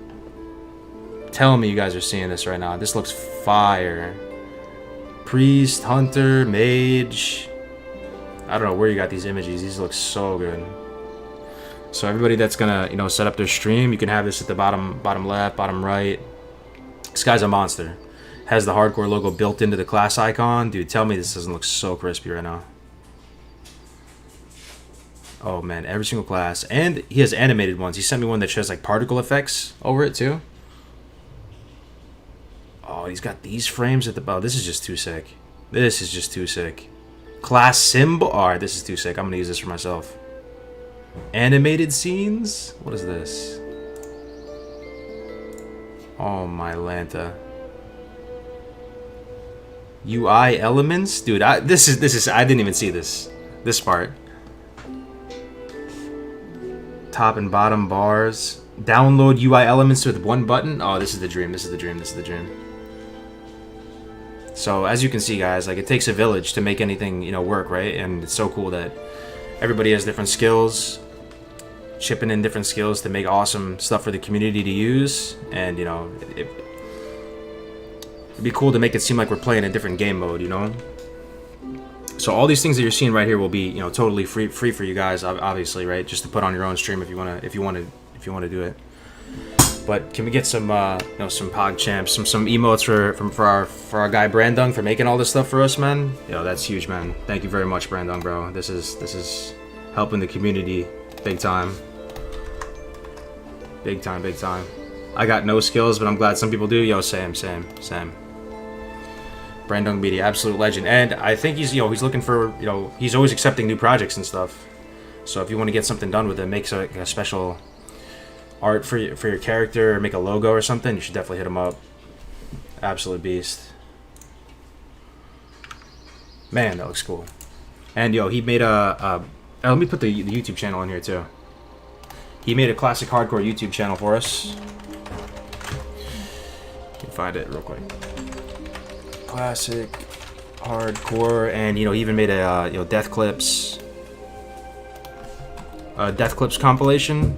Tell me you guys are seeing this right now. This looks fire. Priest, Hunter, Mage. I don't know where you got these images. These look so good. So everybody that's gonna, you know, set up their stream, you can have this at the bottom left, bottom right. This guy's a monster. Has the hardcore logo built into the class icon. Dude, tell me this doesn't look so crispy right now. Oh man, every single class. And he has animated ones. He sent me one that shows like particle effects over it too. Oh, he's got these frames at the bottom. This is just too sick. This is just too sick. Class symbol. Alright, this is too sick. I'm gonna use this for myself. Animated scenes? What is this? Oh my Lanta. UI elements? Dude, this is I didn't even see this part. Top and bottom bars. Download UI elements with one button. Oh, this is the dream. This is the dream. This is the dream. So as you can see, guys, like it takes a village to make anything, you know, work, right? And it's so cool that everybody has different skills, chipping in different skills to make awesome stuff for the community to use. And you know, it'd be cool to make it seem like we're playing a different game mode, you know. So all these things that you're seeing right here will be, you know, totally free for you guys, obviously, right? Just to put on your own stream if you want to do it. But can we get some, you know, some PogChamps, some emotes for our guy Brandung for making all this stuff for us, man? Yo, that's huge, man. Thank you very much, Brandung, bro. This is helping the community big time. Big time, big time. I got no skills, but I'm glad some people do. Yo, same. Brandung Media, absolute legend, and I think he's looking for, you know, he's always accepting new projects and stuff. So if you want to get something done with it, make a special art for your character, or make a logo or something, you should definitely hit him up. Absolute beast. Man, that looks cool. And yo, he made let me put the YouTube channel in here too. He made a classic hardcore YouTube channel for us. find it real quick. Classic hardcore, and you know, he even made a Death Clips compilation.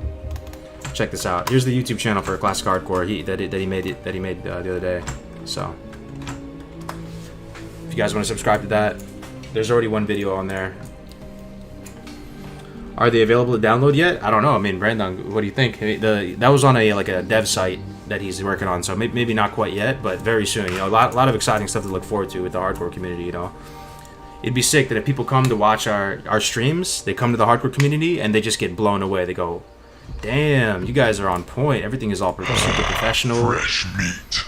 Check this out. Here's the YouTube channel for Classic Hardcore that he made the other day. So if you guys want to subscribe to that, there's already one video on there. Are they available to download yet? I don't know. I mean, Brandon, what do you think? That was on a dev site that he's working on, so maybe not quite yet, but very soon. You know, a lot of exciting stuff to look forward to with the hardcore community. You know, it'd be sick that if people come to watch our streams, they come to the hardcore community and they just get blown away. They go, "Damn, you guys are on point. Everything is all super professional. Fresh meat.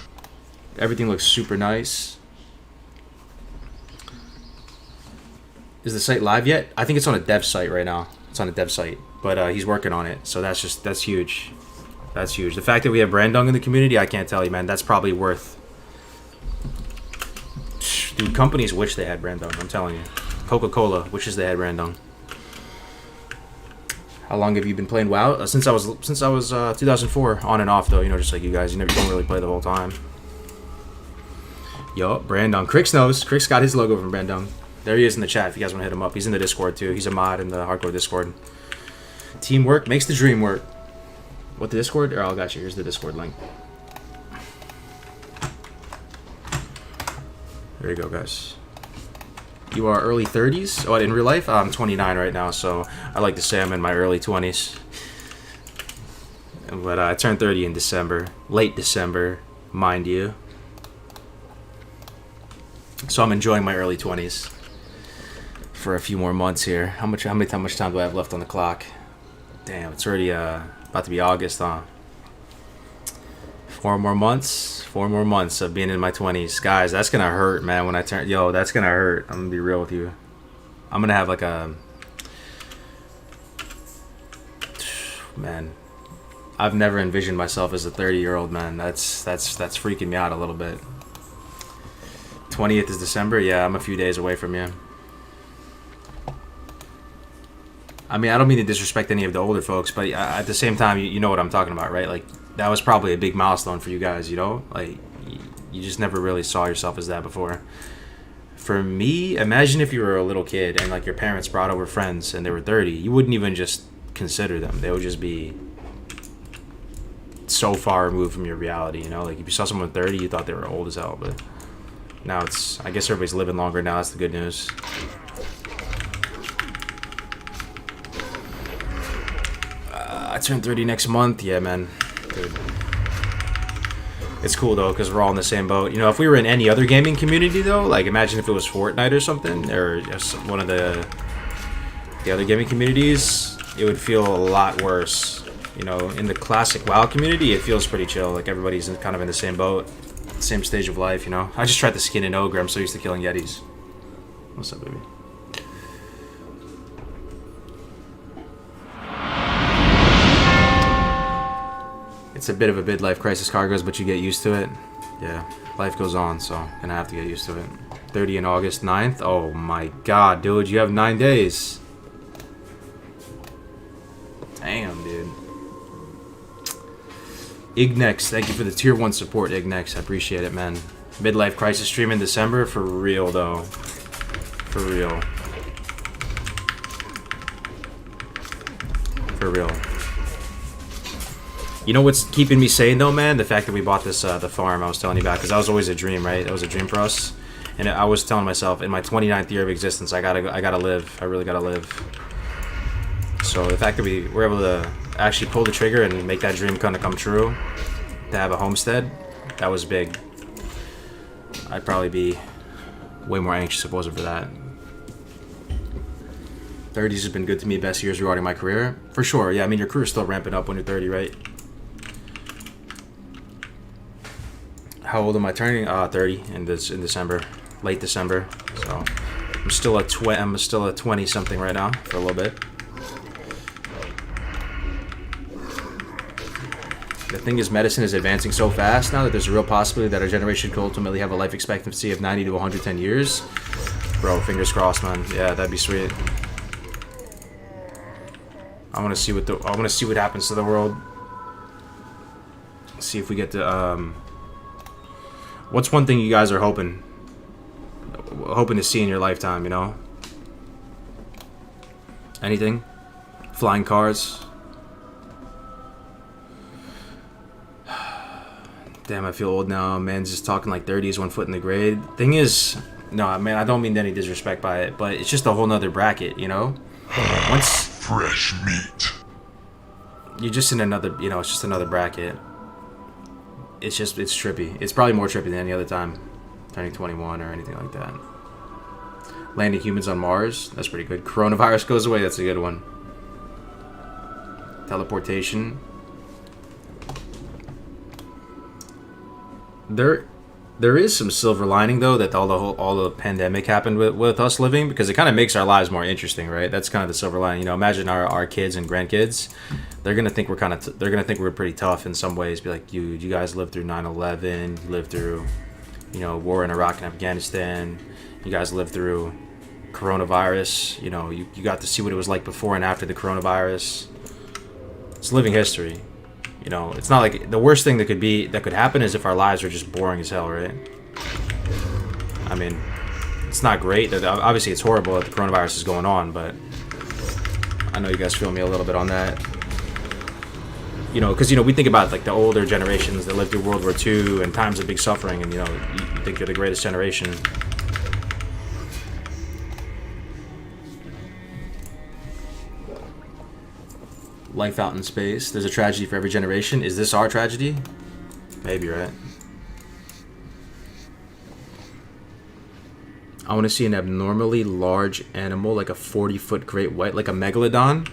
Everything looks super nice." Is the site live yet? I think it's on a dev site right now. It's on a dev site, but he's working on it, so that's huge. That's huge. The fact that we have Brandung in the community, I can't tell you, man. That's probably worth. Dude, companies wish they had Brandung. I'm telling you. Coca-Cola wishes they had Brandung. How long have you been playing WoW? Since I was 2004, on and off though. You know, just like you guys. You don't really play the whole time. Yo, Brandung. Crix knows. Crix got his logo from Brandung. There he is in the chat if you guys want to hit him up. He's in the Discord too. He's a mod in the hardcore Discord. Teamwork makes the dream work. What, the Discord? Oh, I got you. Here's the Discord link. There you go, guys. You are early 30s? Oh, in real life? I'm 29 right now, so I like to say I'm in my early 20s. But I turned 30 in December. Late December, mind you. So I'm enjoying my early 20s. For a few more months here. How much time do I have left on the clock? Damn, it's already about to be August, huh? 4 more months of being in my 20s. Guys, that's gonna hurt, man, when I turn. Yo, that's gonna hurt. I'm gonna be real with you. I'm gonna have like a. Man, I've never envisioned myself as a 30-year-old, man. That's freaking me out a little bit. 20th is December. Yeah, I'm a few days away from you. I mean, I don't mean to disrespect any of the older folks, but at the same time, you know what I'm talking about, right? Like, that was probably a big milestone for you guys, you know? Like, you just never really saw yourself as that before. For me, imagine if you were a little kid and, like, your parents brought over friends and they were 30. You wouldn't even just consider them. They would just be so far removed from your reality, you know? Like, if you saw someone 30, you thought they were old as hell, but now it's... I guess everybody's living longer now. That's the good news. I turn 30 next month. Yeah, man. Dude. It's cool, though, because we're all in the same boat. You know, if we were in any other gaming community, though, like, imagine if it was Fortnite or something, or just one of the other gaming communities, it would feel a lot worse. You know, in the classic WoW community, it feels pretty chill. Like, everybody's kind of in the same boat, same stage of life, you know? I just tried to skin an ogre. I'm so used to killing yetis. What's up, baby? It's a bit of a midlife crisis, Cargos, but you get used to it. Yeah, life goes on, so I'm gonna have to get used to it. 30 in August 9th. Oh my god, dude, you have 9 days. Damn, dude. Ignex, thank you for the tier 1 support, Ignex. I appreciate it, man. Midlife crisis stream in December? For real, though. For real. For real. You know what's keeping me sane though, man? The fact that we bought this the farm I was telling you about, because that was always a dream, right? That was a dream for us, and I was telling myself in my 29th year of existence, I gotta live. I really gotta live. So the fact that we were able to actually pull the trigger and make that dream kind of come true, to have a homestead, that was big. I'd probably be way more anxious if it wasn't for that. 30s has been good to me, best years regarding my career. For sure, yeah, I mean, your career's still ramping up when you're 30, right? How old am I turning? 30 in December, late December. So I'm still a 20 something right now for a little bit. The thing is, medicine is advancing so fast now that there's a real possibility that our generation could ultimately have a life expectancy of 90 to 110 years. Bro, fingers crossed, man. Yeah, that'd be sweet. I want to see what happens to the world. See if we get to What's one thing you guys are hoping to see in your lifetime, you know? Anything? Flying cars? Damn, I feel old now. Man's just talking like 30s, 1 foot in the grave. Thing is, no, man, I don't mean any disrespect by it, but it's just a whole nother bracket, you know? Once Fresh meat. you're just in another, you know, it's just another bracket. It's trippy. It's probably more trippy than any other time turning 21 or anything like that. Landing humans on Mars, that's pretty good. Coronavirus goes away, that's a good one. Teleportation. There is some silver lining though that all the pandemic happened with us living, because it kind of makes our lives more interesting, right? That's kind of the silver lining. You know, imagine our kids and grandkids. They're gonna think we're pretty tough in some ways. Be like, you guys lived through 9/11, lived through, you know, war in Iraq and Afghanistan. You guys lived through coronavirus. You know, you got to see what it was like before and after the coronavirus. It's living history. You know, it's not like the worst thing that could happen is if our lives are just boring as hell, right? I mean, it's not great. Obviously, it's horrible that the coronavirus is going on, but I know you guys feel me a little bit on that. You know, because, you know, we think about like the older generations that lived through World War II and times of big suffering, and, you know, you think they're the greatest generation. Life out in space. There's a tragedy for every generation. Is this our tragedy? Maybe, right? I want to see an abnormally large animal, like a 40-foot great white, like a megalodon.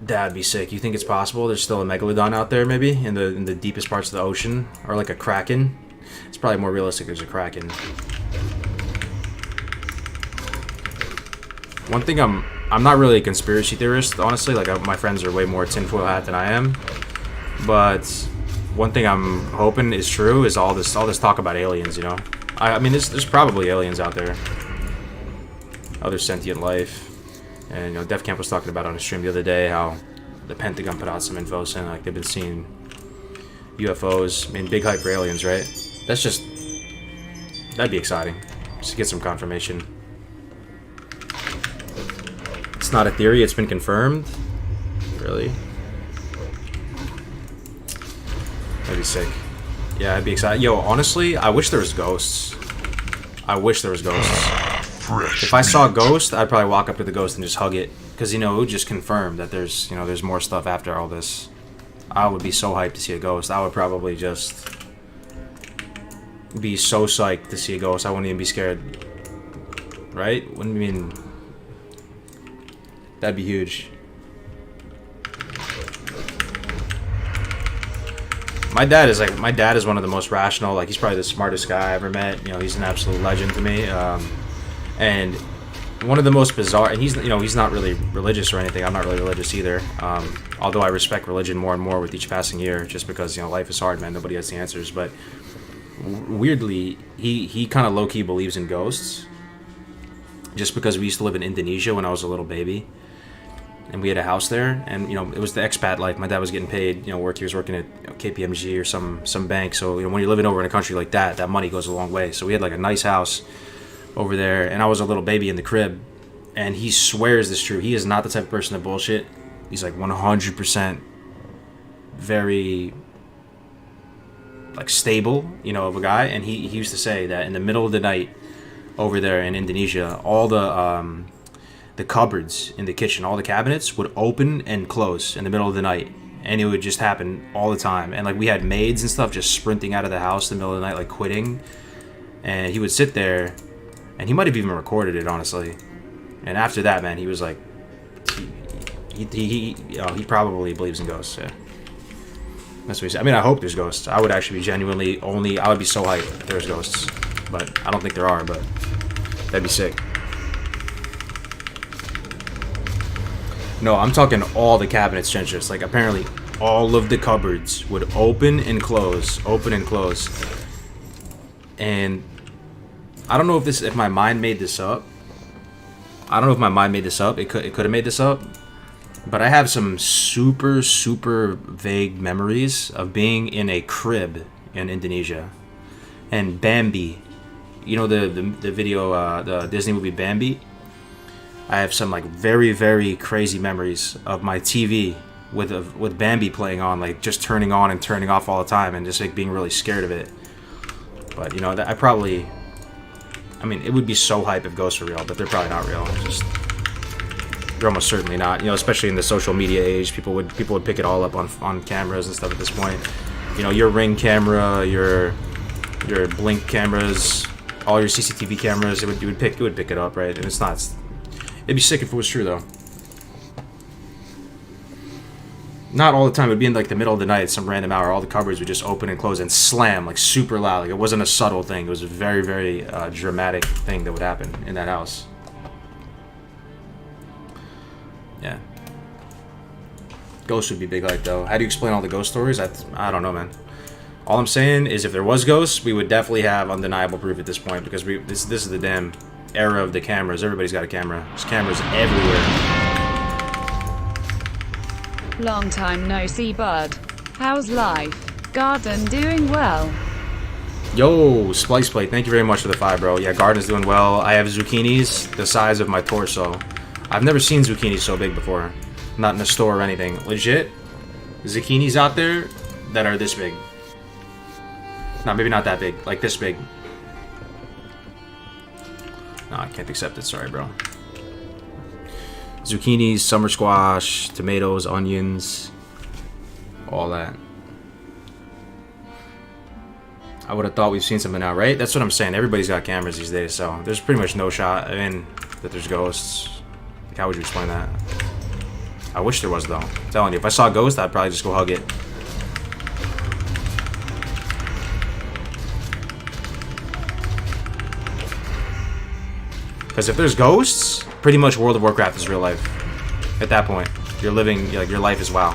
That'd be sick. You think it's possible? There's still a megalodon out there, maybe in the deepest parts of the ocean, or like a kraken. It's probably more realistic. There's a kraken. One thing I'm not really a conspiracy theorist, honestly. Like, my friends are way more tinfoil hat than I am. But one thing I'm hoping is true is all this talk about aliens. You know, I mean, there's probably aliens out there, other sentient life. And, you know, Def Camp was talking about on a stream the other day how the Pentagon put out some info saying like they've been seeing UFOs. I mean, big hype for aliens, right? That'd be exciting, just to get some confirmation. It's not a theory, it's been confirmed. Really? That'd be sick. Yeah, I'd be excited. Yo, honestly, I wish there was ghosts. Fresh If I saw a meat. ghost, I'd probably walk up to the ghost and just hug it. Because, you know, it would just confirm that there's more stuff after all this. I would be so hyped to see a ghost. I would probably just be so psyched to see a ghost. I wouldn't even be scared. Right? Wouldn't mean... That'd be huge. My dad is one of the most rational, like, he's probably the smartest guy I ever met. You know, he's an absolute legend to me. And one of the most bizarre, and he's not really religious or anything. I'm not really religious either. Although I respect religion more and more with each passing year, just because, you know, life is hard, man. Nobody has the answers. But weirdly, he kind of low-key believes in ghosts. Just because we used to live in Indonesia when I was a little baby. And we had a house there, and, you know, it was the expat life. My dad was getting paid, you know, he was working at, you know, KPMG or some bank. So, you know, when you're living over in a country like that, that money goes a long way. So we had like a nice house over there, and I was a little baby in the crib, and he swears this is true. He is not the type of person to bullshit. He's like 100% very, like, stable, you know, of a guy. And he used to say that in the middle of the night over there in Indonesia, all the cupboards in the kitchen, all the cabinets would open and close in the middle of the night, and it would just happen all the time. And, like, we had maids and stuff just sprinting out of the house in the middle of the night, like, quitting. And he would sit there, and he might have even recorded it, honestly. And after that, man, he was like, he probably believes in ghosts. Yeah, that's what he said. I mean, I hope there's ghosts. I would actually be I would be so hyped if there's ghosts, but I don't think there are. But that'd be sick. No, I'm talking all the cabinets, Gentris. Like, apparently all of the cupboards would open and close. And I don't know if my mind made this up. It could have made this up. But I have some super, super vague memories of being in a crib in Indonesia. And Bambi, you know the video, the Disney movie Bambi? I have some like very, very crazy memories of my TV with Bambi playing on, like just turning on and turning off all the time, and just like being really scared of it. But you know, I mean, it would be so hype if ghosts were real, but they're probably not real. They're almost certainly not. You know, especially in the social media age, people would pick it all up on cameras and stuff at this point. You know, your Ring camera, your Blink cameras, all your CCTV cameras, it would pick it up, right? And it's not. It'd be sick if it was true though. Not all the time. It would be in like the middle of the night, some random hour. All the cupboards would just open and close and slam like super loud. Like it wasn't a subtle thing. It was a very, very dramatic thing that would happen in that house. Yeah. Ghosts would be big like though. How do you explain all the ghost stories? I don't know, man. All I'm saying is if there was ghosts, we would definitely have undeniable proof at this point because this is the damn era of the cameras. Everybody's got a camera. There's cameras everywhere. Long time no see, bud. How's life? Garden doing well? Yo, Splice Plate, thank you very much for the 5, bro. Yeah, garden's doing well. I have zucchinis the size of my torso. I've never seen zucchinis so big before. Not in a store or anything. Legit, zucchinis out there that are this big. No, maybe not that big. Like this big. No, I can't accept it. Sorry, bro. Zucchinis, summer squash, tomatoes, onions, all that. I would have thought we've seen something now, right? That's what I'm saying. Everybody's got cameras these days, so there's pretty much no shot, that there's ghosts. Like, how would you explain that? I wish there was, though. I'm telling you, if I saw a ghost, I'd probably just go hug it. Because if there's ghosts, pretty much World of Warcraft is real life. At that point, you're living, like, your life is WoW.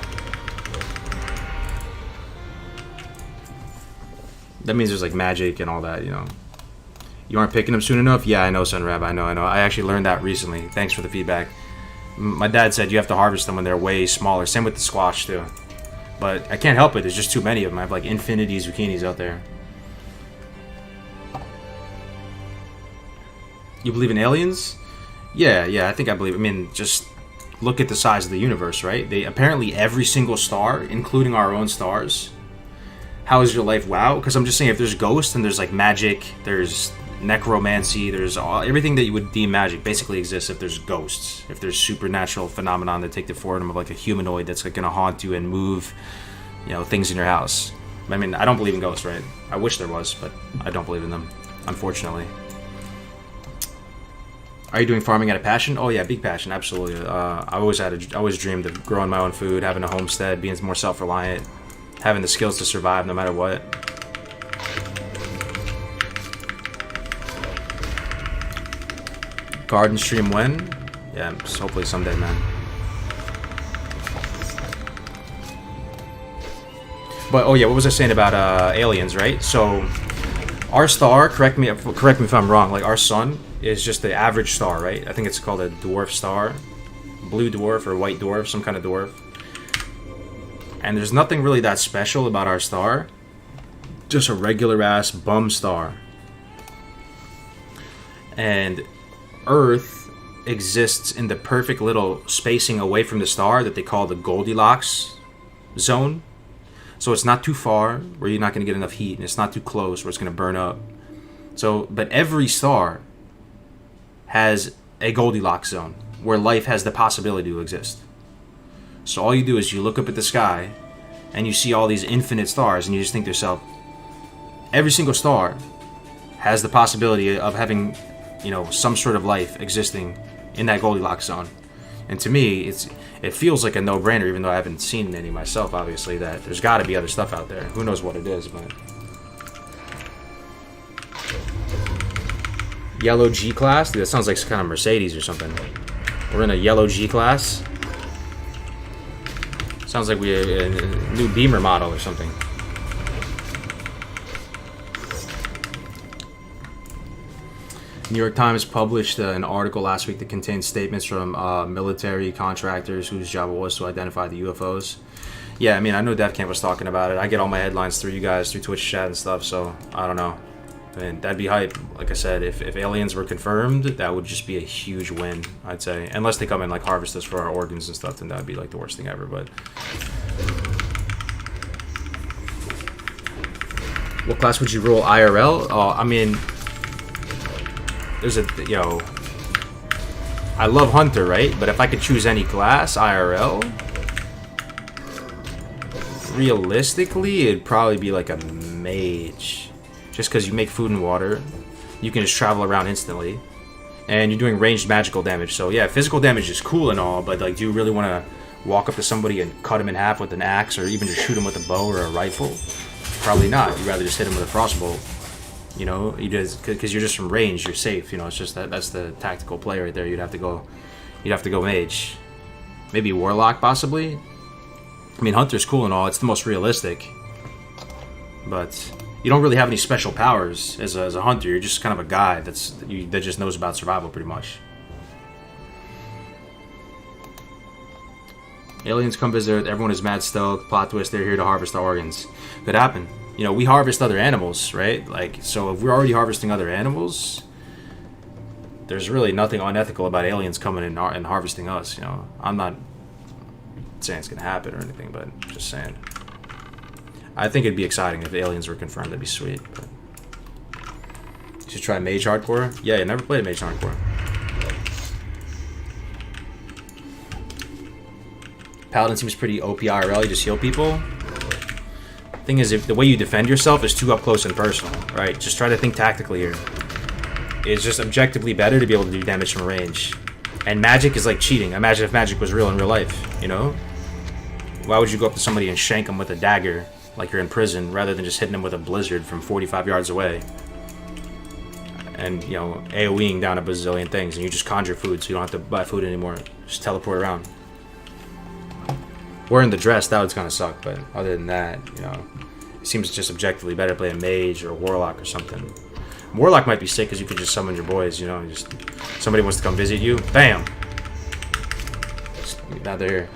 That means there's like magic and all that, you know. You aren't picking them soon enough? Yeah, I know, Sunrab. I know. I actually learned that recently. Thanks for the feedback. My dad said you have to harvest them when they're way smaller. Same with the squash, too. But I can't help it. There's just too many of them. I have like infinity zucchinis out there. You believe in aliens? Yeah, I think I believe. I mean, just look at the size of the universe, right? Apparently every single star, including our own stars. How is your life? WoW? Because I'm just saying, if there's ghosts and there's like magic, there's necromancy, there's everything that you would deem magic basically exists if there's ghosts. If there's supernatural phenomenon that take the form of like a humanoid that's like gonna haunt you and move, you know, things in your house. I mean, I don't believe in ghosts, right? I wish there was, but I don't believe in them, unfortunately. Are you doing farming out of passion? Oh yeah, big passion, absolutely. I always dreamed of growing my own food, having a homestead, being more self-reliant, having the skills to survive no matter what. Garden stream when? Yeah, hopefully someday, man. But oh yeah, what was I saying about aliens, right? So our star, correct me if I'm wrong, like our sun is just the average star, right? I think it's called a dwarf star, blue dwarf or white dwarf, some kind of dwarf. And there's nothing really that special about our star. Just a regular ass bum star. And Earth exists in the perfect little spacing away from the star that they call the Goldilocks zone. So it's not too far where you're not going to get enough heat, and it's not too close where it's going to burn up. So, but every star has a Goldilocks zone where life has the possibility to exist. So all you do is you look up at the sky and you see all these infinite stars and you just think to yourself, every single star has the possibility of having, you know, some sort of life existing in that Goldilocks zone. And to me, it feels like a no-brainer, even though I haven't seen any myself, obviously, that there's got to be other stuff out there. Who knows what it is, but... Yellow G-Class? Dude, that sounds like some kind of Mercedes or something. We're in a yellow G-Class? Sounds like we a new Beamer model or something. New York Times published an article last week that contained statements from military contractors whose job it was to identify the UFOs. Yeah, I mean, I know Death Camp was talking about it. I get all my headlines through you guys, through Twitch chat and stuff, so I don't know. I mean, that'd be hype. Like I said, if aliens were confirmed, that would just be a huge win, I'd say. Unless they come and, like, harvest us for our organs and stuff, then that'd be, like, the worst thing ever, but... What class would you roll IRL? Oh, I mean... There's a... Yo... I love Hunter, right? But if I could choose any class, IRL... Realistically, it'd probably be like a mage. Just because you make food and water. You can just travel around instantly. And you're doing ranged magical damage. So yeah, physical damage is cool and all, but like, do you really want to walk up to somebody and cut him in half with an axe, or even just shoot him with a bow or a rifle? Probably not. You'd rather just hit him with a crossbow. You know, you just, because you're just from range, you're safe. You know, it's just that's the tactical play right there. You'd have to go mage. Maybe warlock possibly. I mean, Hunter's cool and all. It's the most realistic. But you don't really have any special powers as a Hunter. You're just kind of a guy that just knows about survival pretty much. Aliens come visit Earth. Everyone is mad stoked. Plot twist, they're here to harvest our organs. Could happen. You know, we harvest other animals, right? Like, so if we're already harvesting other animals, there's really nothing unethical about aliens coming and harvesting us, you know. I'm not saying it's gonna happen or anything, but just saying. I think it'd be exciting if the aliens were confirmed. That'd be sweet. But you should try Mage Hardcore. Yeah, I never played a Mage Hardcore. Paladin seems pretty OP IRL. You just heal people. Thing is, if the way you defend yourself is too up close and personal, right? Just try to think tactically here. It's just objectively better to be able to do damage from range. And magic is like cheating. Imagine if magic was real in real life, you know? Why would you go up to somebody and shank them with a dagger like you're in prison, rather than just hitting them with a blizzard from 45 yards away? And, you know, AoEing down a bazillion things, and you just conjure food so you don't have to buy food anymore. Just teleport around. Wearing the dress, that would kind of suck, but other than that, you know, it seems just objectively better to play a mage or a warlock or something. Warlock might be sick because you could just summon your boys, you know, and just somebody wants to come visit you, bam! Now they're here.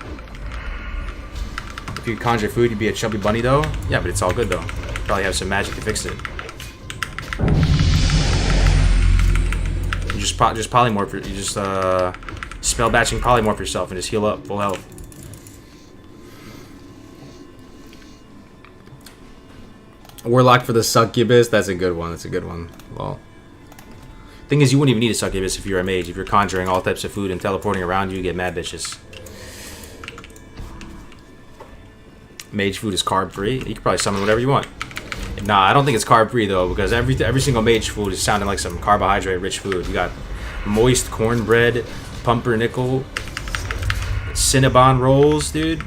If you conjure food, you'd be a chubby bunny though. Yeah, but it's all good though. Probably have some magic to fix it. You just polymorph. You just spell batching polymorph yourself and just heal up, full health. Warlock for the succubus. That's a good one. That's a good one. Well, thing is, you wouldn't even need a succubus if you're a mage. If you're conjuring all types of food and teleporting around, you get mad bitches. Mage food is carb free. You can probably summon whatever you want. Nah, I don't think it's carb free though, because every single mage food is sounding like some carbohydrate rich food. You got moist cornbread, pumpernickel, Cinnabon rolls, dude.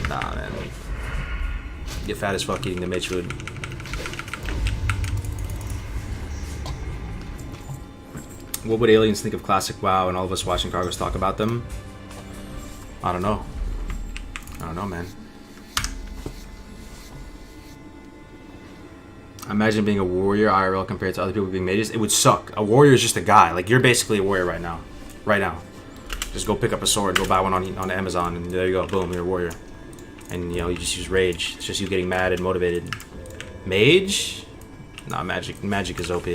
Nah, man. You get fat as fuck eating the mage food. What would aliens think of classic WoW and all of us watching Cargos talk about them? I don't know. I don't know, man. Imagine being a warrior IRL compared to other people being mages. It would suck. A warrior is just a guy. Like, you're basically a warrior right now. Right now. Just go pick up a sword, go buy one on Amazon, and there you go. Boom, you're a warrior. And, you know, you just use rage. It's just you getting mad and motivated. Mage? Nah, magic is OP.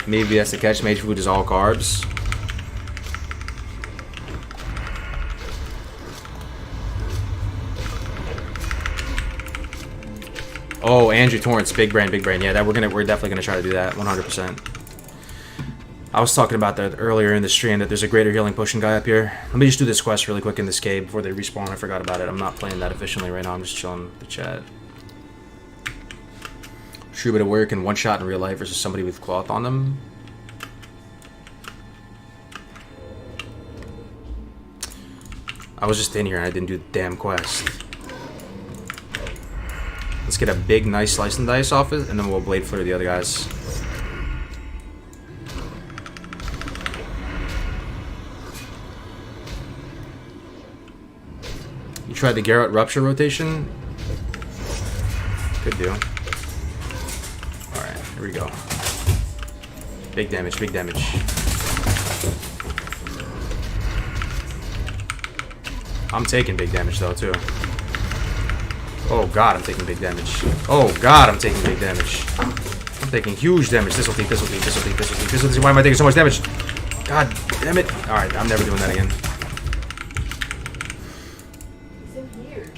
Maybe that's the catch. Mage food is all carbs. Oh, Andrew Torrance, big brain. Yeah, that we're definitely gonna try to do that, 100%. I was talking about that earlier in the stream, that there's a greater healing potion guy up here. Let me just do this quest really quick in this cave before they respawn. I forgot about it. I'm not playing that efficiently right now. I'm just chilling the chat. True, but a warrior can one shot in real life versus somebody with cloth on them. I was just in here and I didn't do the damn quest. Let's get a big, nice slice and dice off it, and then we'll blade flare the other guys. You tried the Garrett Rupture rotation? Good deal. Alright, here we go. Big damage, big damage. I'm taking big damage though too. Oh god, I'm taking big damage. Oh god, I'm taking big damage. I'm taking huge damage. This will take. Why am I taking so much damage? God damn it. Alright, I'm never doing that again.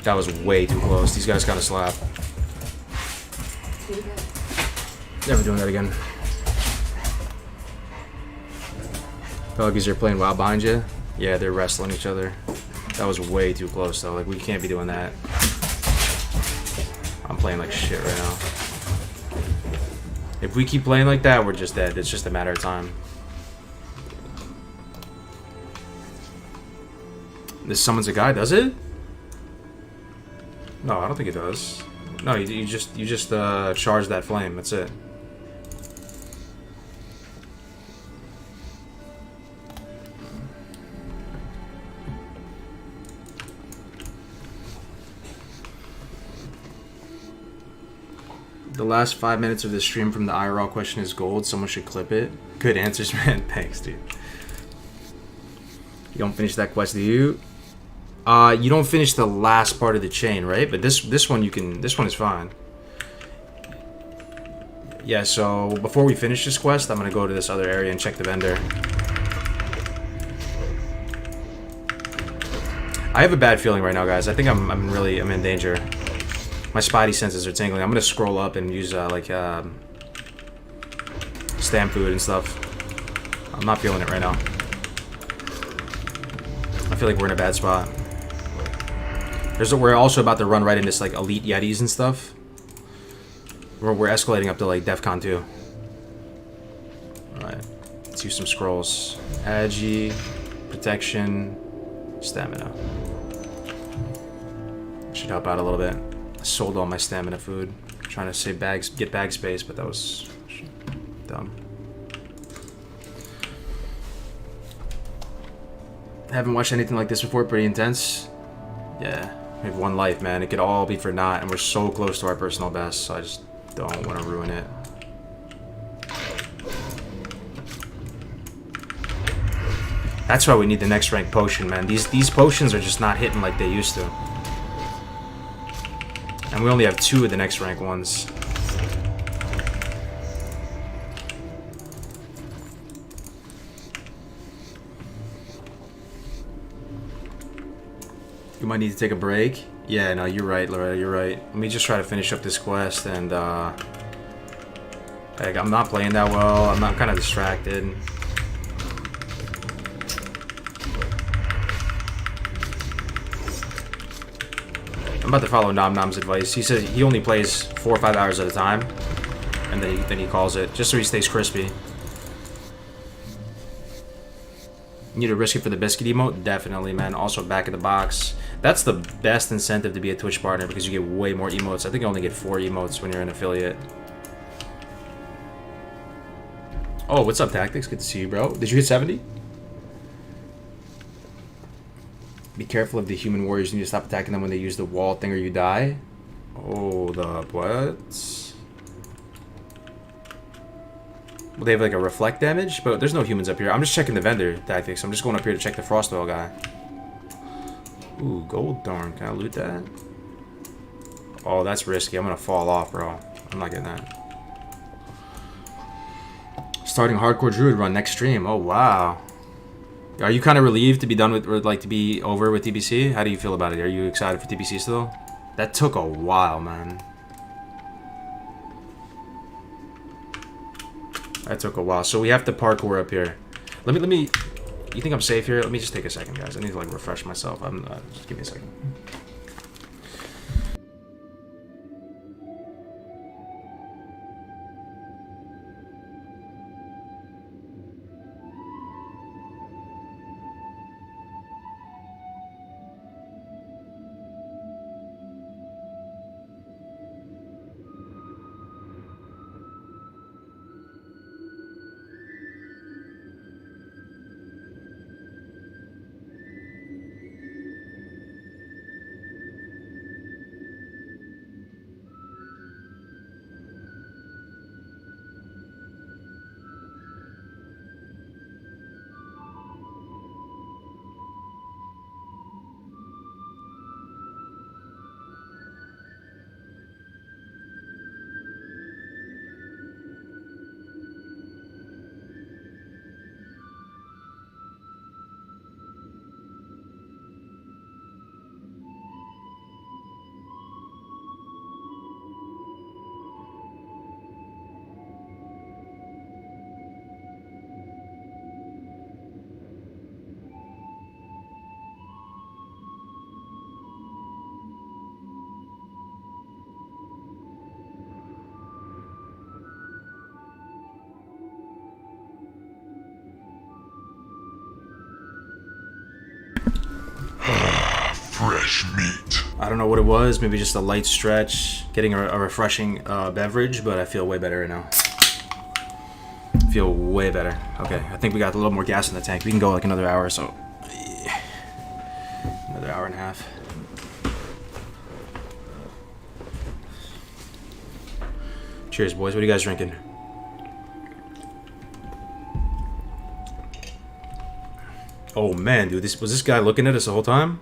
That was way too close. These guys kind of slap. Never doing that again. Peligies are playing wild behind you. Yeah, they're wrestling each other. That was way too close though. Like, we can't be doing that. I'm playing like shit right now. If we keep playing like that, we're just dead. It's just a matter of time. This summons a guy, does it? No, I don't think it does. No, you just charge that flame. That's it. The last 5 minutes of the stream from the IRL question is gold. Someone should clip it. Good answers, man. Thanks, dude. You don't finish that quest, do you? You don't finish the last part of the chain, right? But this one you can. This one is fine. Yeah. So before we finish this quest, I'm gonna go to this other area and check the vendor. I have a bad feeling right now, guys. I think I'm in danger. My spidey senses are tingling. I'm gonna scroll up and use stamp food and stuff. I'm not feeling it right now. I feel like we're in a bad spot. We're also about to run right into like elite yetis and stuff. We're escalating up to like DEFCON 2. Alright. Let's use some scrolls. Agi, protection, stamina. Should help out a little bit. I sold all my stamina food. Trying to save get bag space, but that was dumb. Haven't watched anything like this before. Pretty intense. Yeah. We have one life, man. It could all be for naught, and we're so close to our personal best, so I just don't want to ruin it. That's why we need the next rank potion, man. These potions are just not hitting like they used to. And we only have 2 of the next rank ones. You might need to take a break. Yeah, no, you're right, Loretta, you're right. Let me just try to finish up this quest, and like, I'm not playing that well. I'm kind of distracted. I'm about to follow Nom Nom's advice. He says he only plays 4 or 5 hours at a time, and then he calls it, just so he stays crispy. You need to risk it for the biscuit emote? Definitely, man. Also, back of the box. That's the best incentive to be a Twitch partner because you get way more emotes. I think you only get 4 emotes when you're an affiliate. Oh, what's up, Tactics? Good to see you, bro. Did you hit 70? Be careful of the human warriors. You need to stop attacking them when they use the wall thing or you die. Hold up, what? Well, they have like a reflect damage, but there's no humans up here. I'm just checking the vendor tactics. I'm just going up here to check the frost oil guy. Ooh, gold thorn. Can I loot that? Oh, that's risky. I'm gonna fall off, bro. I'm not getting that. Starting hardcore druid run next stream. Oh wow. Are you kind of relieved to be done with, or like to be over with TBC? How do you feel about it? Are you excited for TBC still? That took a while, man. That took a while. So we have to parkour up here. Let me. You think I'm safe here? Let me just take a second, guys. I need to like refresh myself. Just give me a second. fresh meat. I don't know what it was. Maybe just a light stretch, getting a refreshing beverage, but I feel way better right now. Feel way better. Okay, I think we got a little more gas in the tank. We can go like another hour or so. Another hour and a half. Cheers, boys. What are you guys drinking? Oh man, dude, was this guy looking at us the whole time?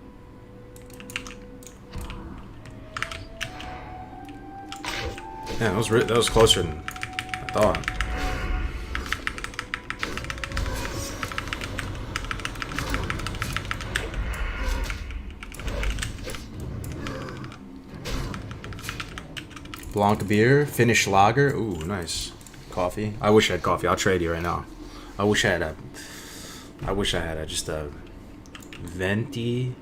Yeah, that was closer than I thought. Blanc beer, Finnish lager. Ooh, nice. Coffee. I wish I had coffee. I'll trade you right now. I wish I had just a venti.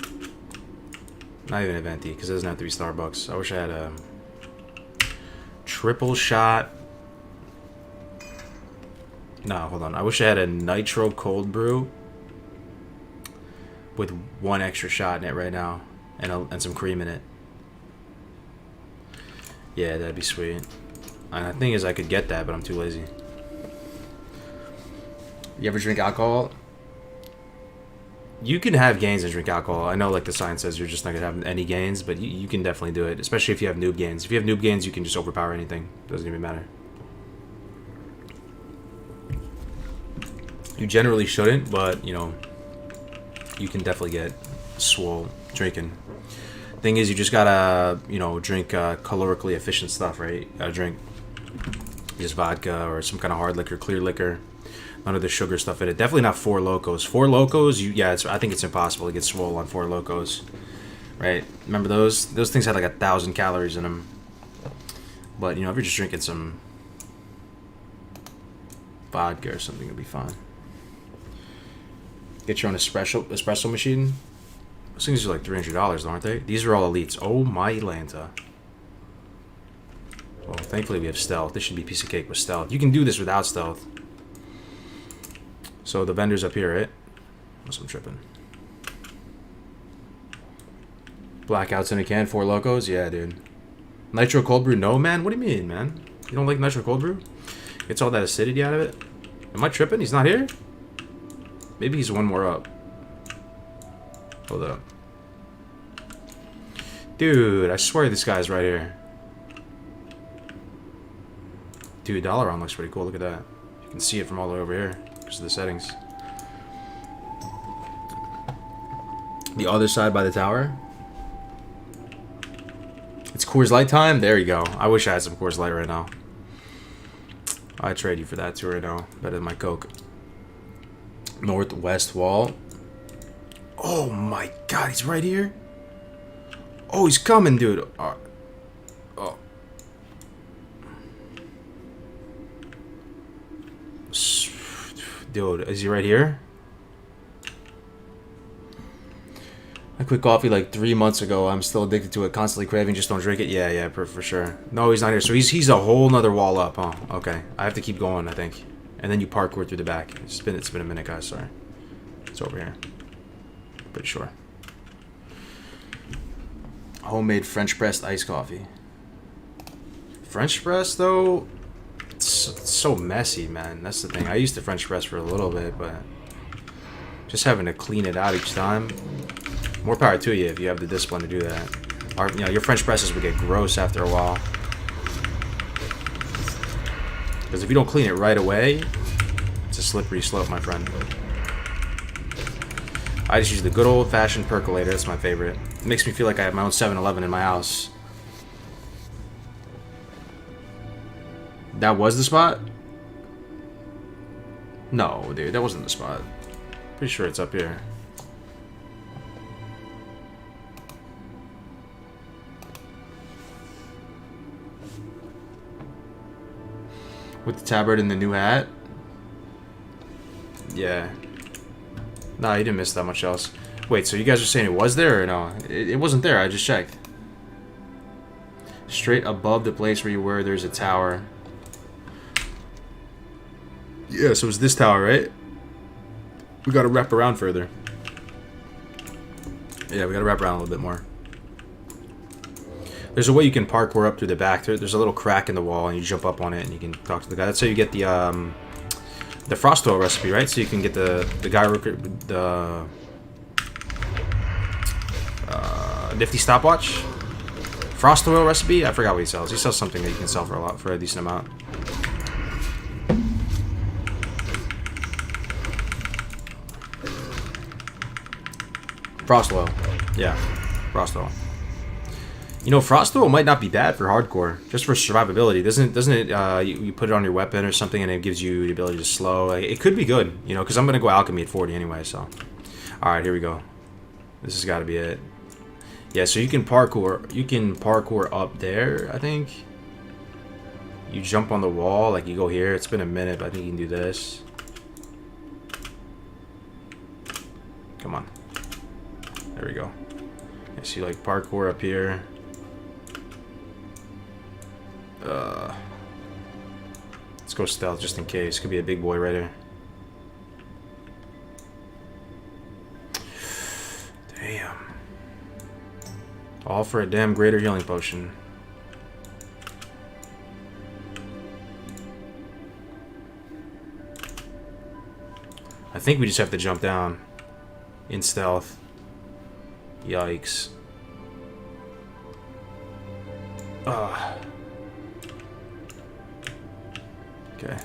Not even a venti, because it doesn't have to be Starbucks. I wish I had a triple shot. No, hold on. I wish I had a nitro cold brew with 1 extra shot in it right now, and some cream in it. Yeah, that'd be sweet. And the thing is, I could get that, but I'm too lazy. You ever drink alcohol? You can have gains and drink alcohol. I know, like the sign says, you're just not gonna have any gains, but you can definitely do it, especially if you have noob gains. If you have noob gains, you can just overpower anything. Doesn't even matter. You generally shouldn't, but you know, you can definitely get swole drinking. Thing is, you just gotta, you know, drink calorically efficient stuff, right? You gotta drink just vodka or some kind of hard liquor, clear liquor. None of the sugar stuff in it. Definitely not Four Locos. Four Locos, I think it's impossible to get swole on Four Locos, right? Remember those? Those things had like 1,000 calories in them. But you know, if you're just drinking some vodka or something, it'll be fine. Get your own espresso machine. Those things are like $300, aren't they? These are all elites. Oh my Lanta. Well, thankfully we have stealth. This should be a piece of cake with stealth. You can do this without stealth. So the vendor's up here, right? Unless I'm tripping. Blackouts in a can, Four Locos? Yeah, dude. Nitro cold brew? No, man? What do you mean, man? You don't like nitro cold brew? Gets all that acidity out of it? Am I tripping? He's not here? Maybe he's one more up. Hold up. Dude, I swear this guy's right here. Dude, Dalaran looks pretty cool. Look at that. You can see it from all the way over here because of the settings. The other side by the tower. It's Coors Light time? There you go. I wish I had some Coors Light right now. I'd trade you for that too right now. Better than my Coke. Northwest wall. Oh my god, he's right here. Oh, he's coming, dude. Oh. Dude, is he right here? I quit coffee like 3 months ago. I'm still addicted to it, constantly craving, just don't drink it. Yeah, for sure. No, he's not here. So he's a whole nother wall up, huh? Okay. I have to keep going, I think. And then you parkour through the back. It's been a minute, guys, sorry. It's over here. Pretty sure. Homemade French pressed iced coffee. French press though, it's so messy, man. That's the thing. I used to French press for a little bit, but just having to clean it out each time. More power to you if you have the discipline to do that. You know, your French presses would get gross after a while. Because if you don't clean it right away, it's a slippery slope, my friend. I just use the good old-fashioned percolator. That's my favorite. It makes me feel like I have my own 7-Eleven in my house. That was the spot? No, dude, that wasn't the spot. Pretty sure it's up here. With the tabard and the new hat? Yeah. Nah, you didn't miss that much else. Wait, so you guys are saying it was there or no? It wasn't there, I just checked. Straight above the place where you were, there's a tower. Yeah, so it's this tower, right? We gotta wrap around further. Yeah, we gotta wrap around a little bit more. There's a way you can parkour up through the back. There's a little crack in the wall, and you jump up on it, and you can talk to the guy. That's how you get the frost oil recipe, right? So you can get the guy the nifty stopwatch, frost oil recipe. I forgot what he sells. He sells something that you can sell for a decent amount. Frost oil, yeah, frost oil. You know, frost oil might not be bad for hardcore, just for survivability. Doesn't it? You put it on your weapon or something, and it gives you the ability to slow. Like, it could be good, you know, because I'm gonna go alchemy at 40 anyway. So, all right, here we go. This has got to be it. Yeah, so you can parkour. You can parkour up there. I think. You jump on the wall, like you go here. It's been a minute, but I think you can do this. Come on. There we go. Yeah, so you like parkour up here. Let's go stealth just in case. Could be a big boy right here. Damn. All for a damn greater healing potion. I think we just have to jump down in stealth. Yikes. Okay.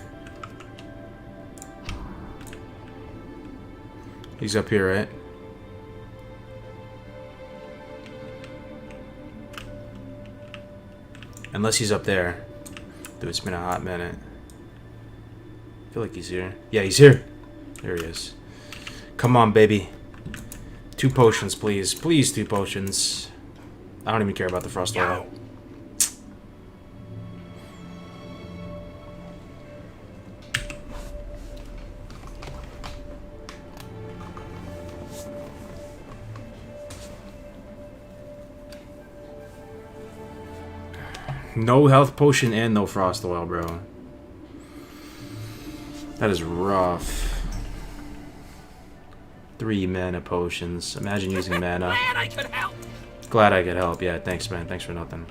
He's up here, right? Unless he's up there. Dude, it's been a hot minute. I feel like he's here. Yeah, he's here. There he is. Come on, baby. 2 potions, please. Please, 2 potions. I don't even care about the frost oil. No health potion and no frost oil, bro. That is rough. 3 mana potions. Imagine using mana. Glad I could help. Glad I could help. Yeah, thanks, man. Thanks for nothing.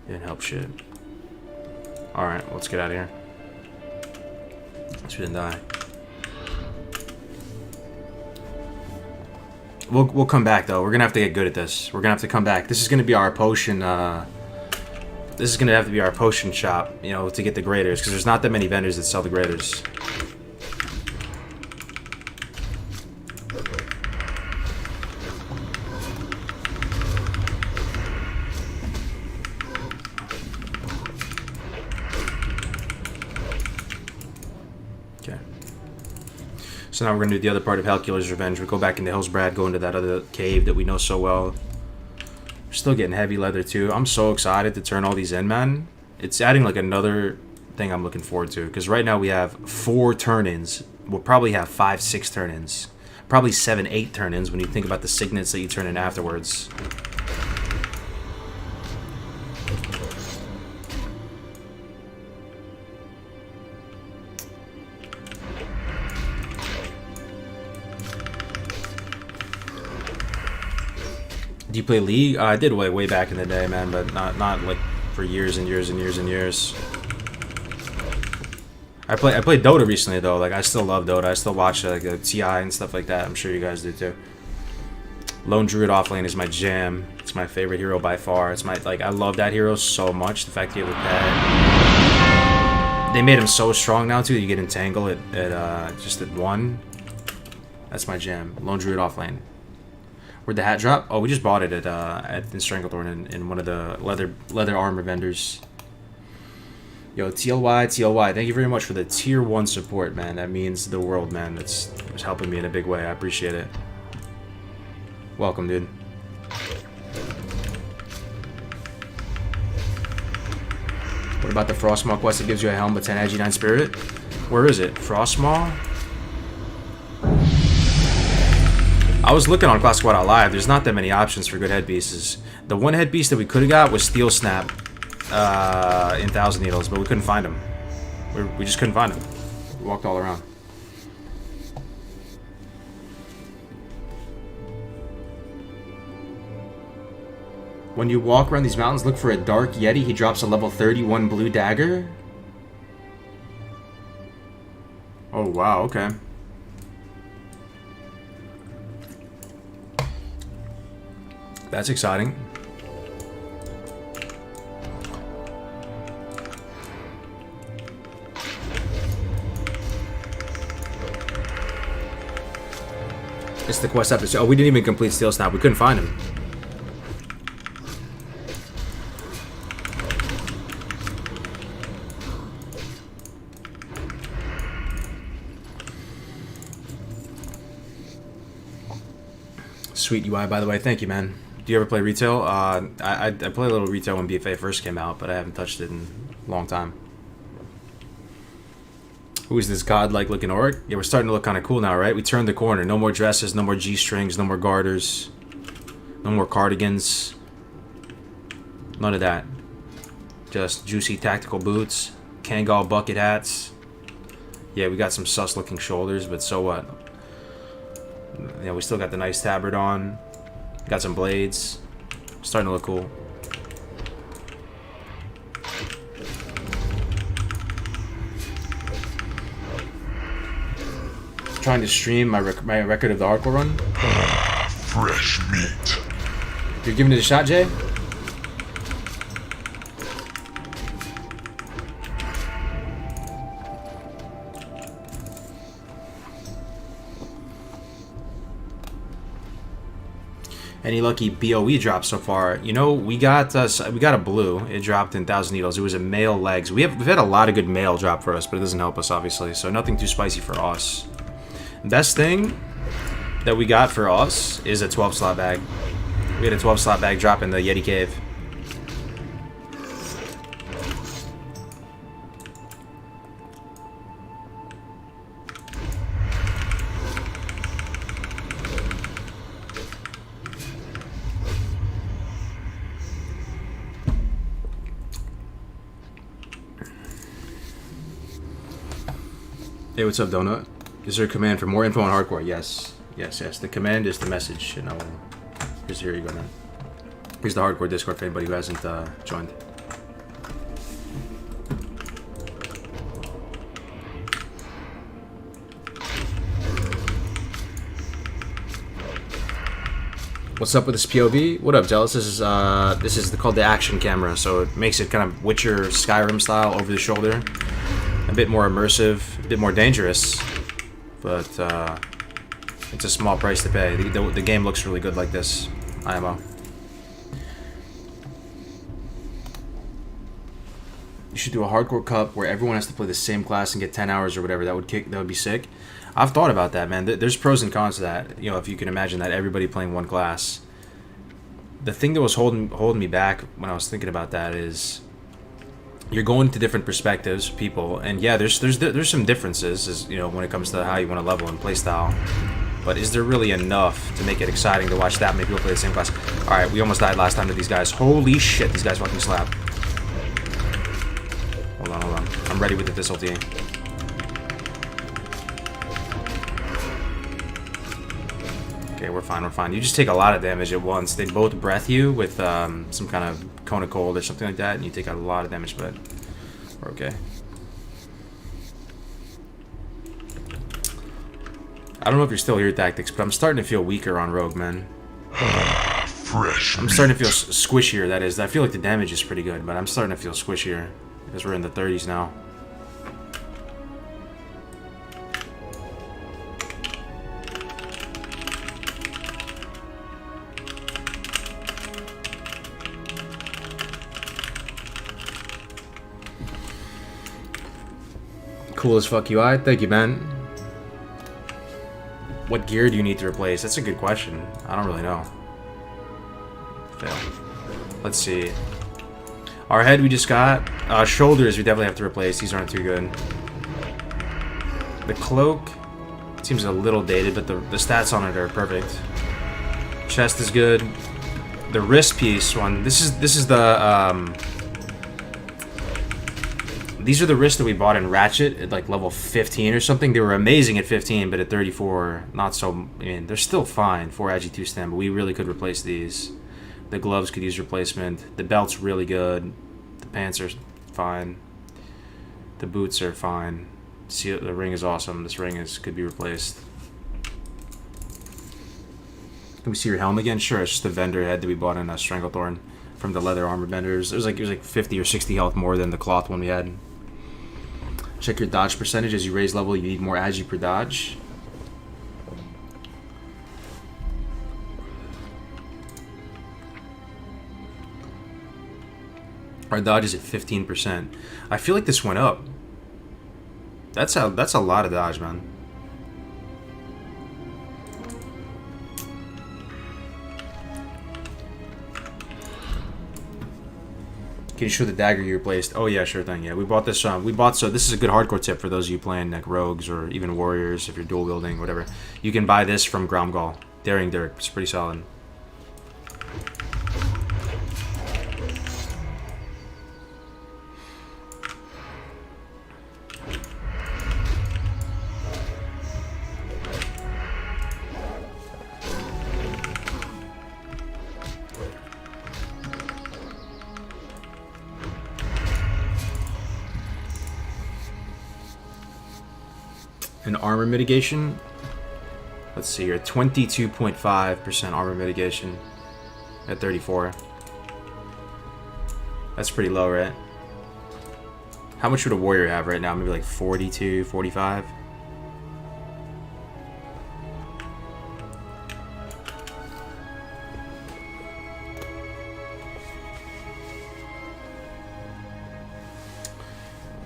Didn't help shit. Alright, let's get out of here. Let's didn't die. We'll come back, though. We're gonna have to get good at this. We're gonna have to come back. This is gonna be our potion, this is gonna have to be our potion shop, you know, to get the graders, because there's not that many vendors that sell the graders. Okay. So now we're gonna do the other part of Halcular's Revenge. We go back into Hillsbrad, go into that other cave that we know so well. We're still getting heavy leather too. I'm so excited to turn all these in, man. It's adding like another thing I'm looking forward to. Because right now we have 4 turn-ins. We'll probably have 5, 6 turn-ins. Probably 7, 8 turn-ins when you think about the signets that you turn in afterwards. Do you play League? I did way back in the day, man, but not like for years and years and years and years. I played Dota recently though. Like I still love Dota. I still watch like TI and stuff like that. I'm sure you guys do too. Lone Druid offlane is my jam. It's my favorite hero by far. It's my I love that hero so much. The fact you have a pet. They made him so strong now too. That you get entangled at just at 1. That's my jam. Lone Druid offlane. Where'd the hat drop? Oh, we just bought it at in Stranglethorn in one of the leather armor vendors. Yo, TLY, thank you very much for the tier 1 support, man. That means the world, man. It's helping me in a big way. I appreciate it. Welcome, dude. What about the Frostmaw quest that gives you a helm but 10 Agi 9 spirit? Where is it? Frostmaw? I was looking on Class Squad Live. There's not that many options for good headpieces. The one headpiece that we could have got was Steel Snap in Thousand Needles, but we couldn't find him. We just couldn't find him. We walked all around. When you walk around these mountains, look for a dark Yeti. He drops a level 31 blue dagger. Oh, wow, okay. That's exciting. It's the quest episode. Oh, we didn't even complete Steel Snap. We couldn't find him. Sweet UI, by the way. Thank you, man. Do you ever play retail? I played a little retail when BFA first came out, but I haven't touched it in a long time. Who is this godlike looking orc? Yeah, we're starting to look kind of cool now, right? We turned the corner. No more dresses, no more G-strings, no more garters, no more cardigans. None of that. Just juicy tactical boots, Kangol bucket hats. Yeah, we got some sus looking shoulders, but so what? Yeah, we still got the nice tabard on. Got some blades. Starting to look cool. Trying to stream my record of the hardcore run. Fresh meat. You're giving it a shot, Jay? Any lucky BOE drops so far? You know, we got a blue. It dropped in 1,000 Needles. It was a male legs. We've had a lot of good male drop for us, but it doesn't help us obviously. So nothing too spicy for us. Best thing that we got for us is a 12 slot bag. We had a 12 slot bag drop in the Yeti Cave. Hey, what's up, Donut? Is there a command for more info on hardcore? Yes. Yes, yes. The command is the message. And here you go, man. Here's the hardcore Discord for anybody who hasn't joined. What's up with this POV? What up, Jealous? This is called the action camera, so it makes it kind of Witcher Skyrim style, over the shoulder. A bit more immersive, a bit more dangerous. But it's a small price to pay. The game looks really good like this. IMO. You should do a hardcore cup where everyone has to play the same class and get 10 hours or whatever. That would be sick. I've thought about that, man. There's pros and cons to that. You know, if you can imagine that everybody playing one class. The thing that was holding me back when I was thinking about that is, you're going to different perspectives, people, and yeah, there's some differences, as you know, when it comes to how you want to level and play style. But is there really enough to make it exciting to watch that many people play the same class? All right, we almost died last time to these guys. Holy shit, these guys fucking slap. Hold on. I'm ready with this ulti. Okay, we're fine. You just take a lot of damage at once. They both breath you with some kind of cone of cold or something like that, and you take a lot of damage, but we're okay. I don't know if you're still here, Tactics, but I'm starting to feel weaker on Rogue, man. Fresh I'm starting to feel squishier, that is. I feel like the damage is pretty good, but I'm starting to feel squishier because we're in the 30s now. Cool as fuck UI. Thank you, man. What gear do you need to replace? That's a good question. I don't really know. Fail. Let's see. Our head we just got. Shoulders we definitely have to replace. These aren't too good. The cloak seems a little dated, but the stats on it are perfect. Chest is good. The wrist piece one. This is the these are the wrists that we bought in Ratchet at like level 15 or something. They were amazing at 15, but at 34, not so. I mean, they're still fine for Agi 2 stem, but we really could replace these. The gloves could use replacement. The belt's really good. The pants are fine. The boots are fine. See, the ring is awesome. This ring could be replaced. Can we see your helm again? Sure, it's just the vendor head that we bought in Stranglethorn from the leather armor vendors. It was like 50 or 60 health more than the cloth one we had. Check your dodge percentage. As you raise level, you need more agi per dodge. Our dodge is at 15%. I feel like this went up. That's a lot of dodge, man. Can you show the dagger you replaced? Oh yeah, sure thing. Yeah, we bought this. So this is a good hardcore tip for those of you playing like rogues or even warriors. If you're dual wielding, whatever, you can buy this from Gromgal. Daring Dirk. It's pretty solid. And armor mitigation, let's see here, 22.5% armor mitigation at 34. That's pretty low, right? How much would a warrior have right now? Maybe like 42, 45?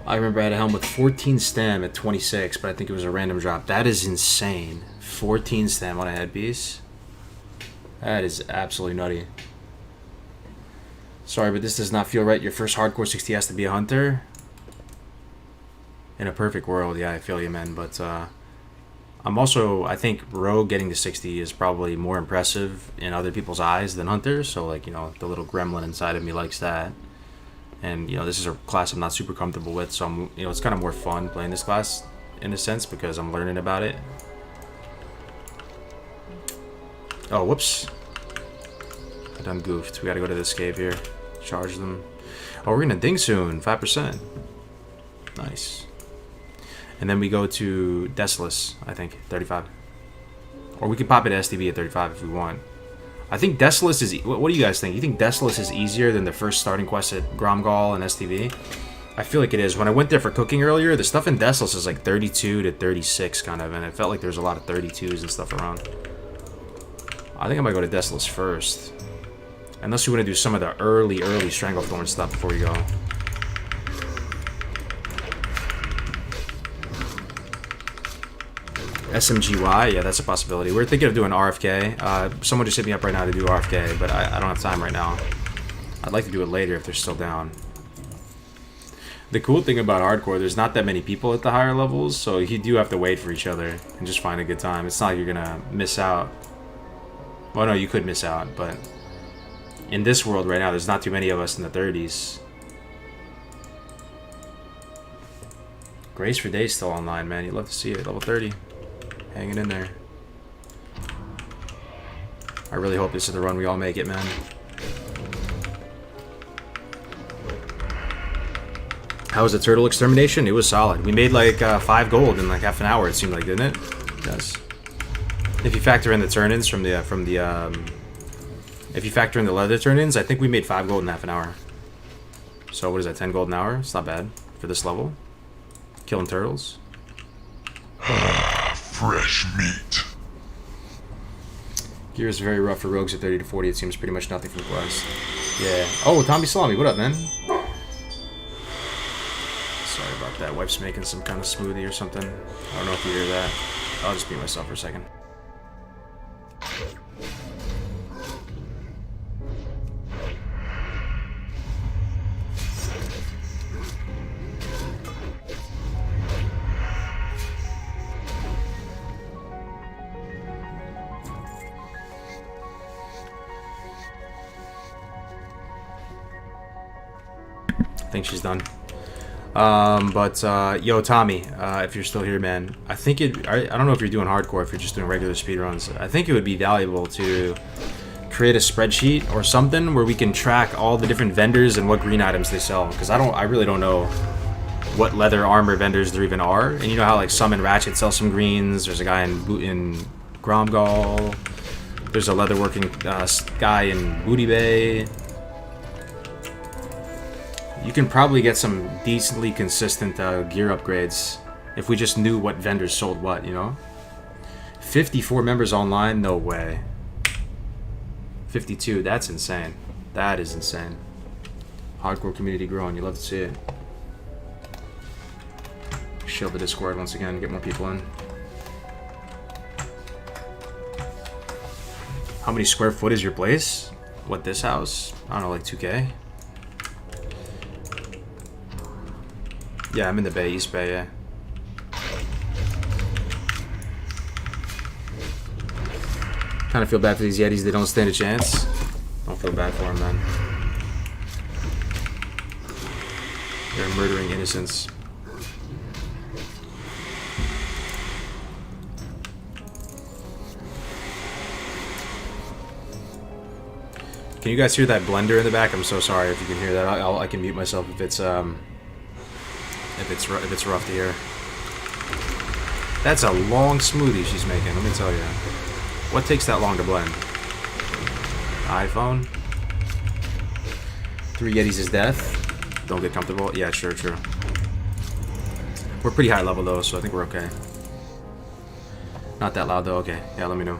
I remember I had a helm with 14 stam at 26, but I think it was a random drop. That is insane. 14 stam on a headpiece. That is absolutely nutty. Sorry, but this does not feel right. Your first hardcore 60 has to be a hunter. In a perfect world, yeah, I feel you, man. But I think rogue getting to 60 is probably more impressive in other people's eyes than hunter. So, like, you know, the little gremlin inside of me likes that. And, you know, this is a class I'm not super comfortable with, so I'm, you know, it's kind of more fun playing this class in a sense because I'm learning about it. Oh, whoops. I done goofed. We gotta go to this cave here. Charge them. Oh, we're gonna ding soon. 5%. Nice. And then we go to Desolus, I think, 35. Or we could pop it to STB at 35 if we want. I think Desolus is... What do you guys think? You think Desolus is easier than the first starting quest at Gromgal and STV? I feel like it is. When I went there for cooking earlier, the stuff in Desolus is like 32 to 36 kind of, and it felt like there's a lot of 32s and stuff around. I think I might go to Desolus first. Unless you want to do some of the early Stranglethorn stuff before you go. SMGY, yeah, that's a possibility. We're thinking of doing RFK. Someone just hit me up right now to do RFK, but I don't have time right now. I'd like to do it later if they're still down. The cool thing about hardcore, there's not that many people at the higher levels, so you do have to wait for each other and just find a good time. It's not like you're gonna miss out. Well, no, you could miss out, but in this world right now, there's not too many of us in the 30s. Grace for Days still online, man. You'd love to see it. Level 30. Hanging in there. I really hope this is the run we all make it, man. How was the turtle extermination? It was solid. We made like 5 gold in like half an hour, it seemed like, didn't it? Yes. If you factor in the turn-ins if you factor in the leather turn-ins, I think we made 5 gold in half an hour. So what is that, 10 gold an hour? It's not bad for this level. Killing turtles. Fresh meat. Gear is very rough for rogues at 30 to 40. It seems pretty much nothing from quest. Yeah. Oh, Tommy Salami, what up, man? Sorry about that. Wife's making some kind of smoothie or something. I don't know if you hear that. I'll just mute myself for a second. I think she's done. Yo, Tommy, if you're still here, man, I don't know if you're doing hardcore, if you're just doing regular speedruns. I think it would be valuable to create a spreadsheet or something where we can track all the different vendors and what green items they sell. Because I really don't know what leather armor vendors there even are. And you know how like some in Ratchet sell some greens. There's a guy in Gromgal. There's a leatherworking guy in Booty Bay. You can probably get some decently consistent gear upgrades if we just knew what vendors sold what, you know? 54 members online? No way. 52, that's insane. That is insane. Hardcore community growing, you love to see it. Shield the Discord once again, get more people in. How many square foot is your place? What, this house? I don't know, like 2K? Yeah, I'm in the Bay, East Bay, yeah. Kind of feel bad for these Yetis, they don't stand a chance. Don't feel bad for them, man. They're murdering innocents. Can you guys hear that blender in the back? I'm so sorry if you can hear that. I can mute myself if it's rough to hear. That's a long smoothie she's making, let me tell you. What takes that long to blend? iPhone? 3 Yetis is death. Don't get comfortable. Yeah, sure, true. We're pretty high level though, so I think we're okay. Not that loud though. Okay, yeah, let me know.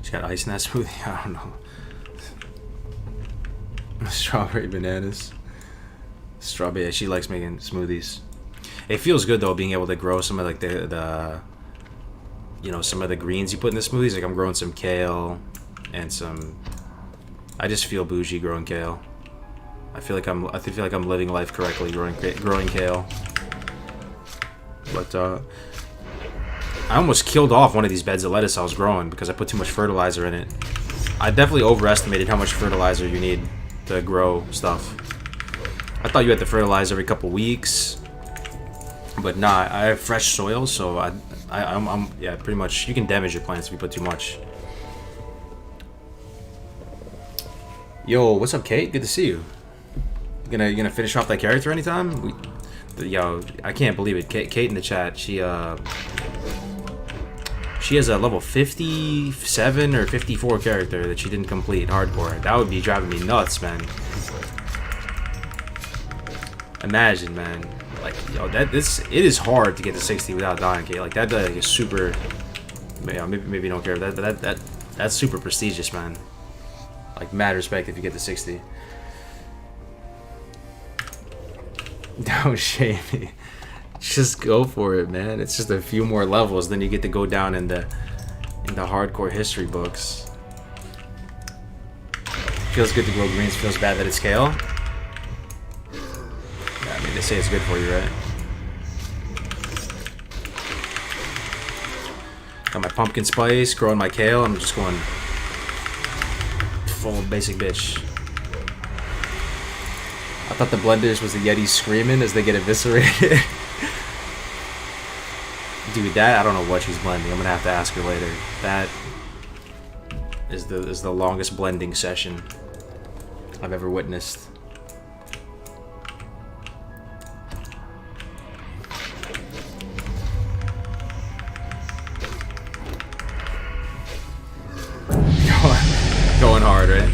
She got ice in that smoothie? I don't know. Strawberry bananas. Strawberry, yeah, she likes making smoothies. It feels good though being able to grow some of like the you know, some of the greens you put in the smoothies. Like I'm growing some kale and some. I just feel bougie growing kale. I feel like I'm living life correctly growing kale. But I almost killed off one of these beds of lettuce I was growing because I put too much fertilizer in it. I definitely overestimated how much fertilizer you need to grow stuff. I thought you had to fertilize every couple weeks, but nah, I have fresh soil, so I'm yeah, pretty much. You can damage your plants if you put too much. Yo, what's up, Kate? Good to see you. You gonna finish off that character anytime? Yo, I can't believe it. Kate in the chat. She has a level 57 or 54 character that she didn't complete hardcore. That would be driving me nuts, man. Imagine, man. Like, yo, it is hard to get to 60 without dying, Kate. Like that is super. Maybe you don't care. That's super prestigious, man. Like mad respect if you get to 60. Don't shame me. Just go for it, man. It's just a few more levels, then you get to go down in the hardcore history books. Feels good to grow greens. Feels bad that it's kale. Yeah, I mean they say it's good for you, right? Got my pumpkin spice, growing my kale. I'm just going full basic bitch. I thought the blenders was the Yetis screaming as they get eviscerated. Dude, that I don't know what she's blending. I'm gonna have to ask her later. That is the longest blending session I've ever witnessed. Going hard, right?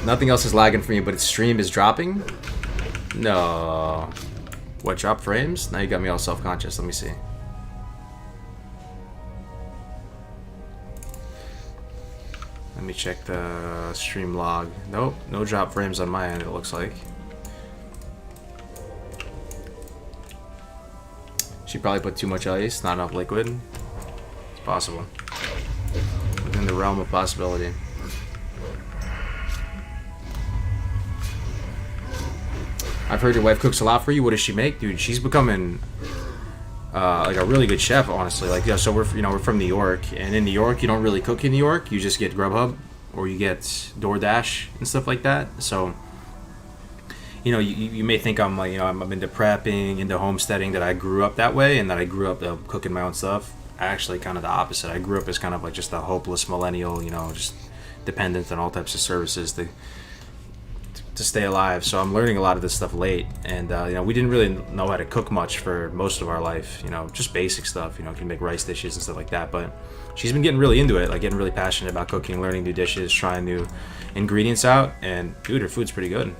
Nothing else is lagging for you, but its stream is dropping? No. What, drop frames? Now you got me all self-conscious. Let me see. Let me check the stream log. Nope, no drop frames on my end, it looks like. She probably put too much ice, not enough liquid. It's possible. Within the realm of possibility. I've heard your wife cooks a lot for you. What does she make, dude? She's becoming like a really good chef, honestly. Like, yeah, so we're from New York, and in New York, you don't really cook in New York. You just get Grubhub or you get DoorDash and stuff like that. So you know, you may think I'm like, you know, I'm into prepping, into homesteading, that I grew up that way, and that I grew up cooking my own stuff. Actually, kind of the opposite. I grew up as kind of like just a hopeless millennial, you know, just dependent on all types of services to stay alive. So I'm learning a lot of this stuff late, and you know, we didn't really know how to cook much for most of our life. You know, just basic stuff. You know, can make rice dishes and stuff like that. But she's been getting really into it, like getting really passionate about cooking, learning new dishes, trying new ingredients out, and dude, her food's pretty good.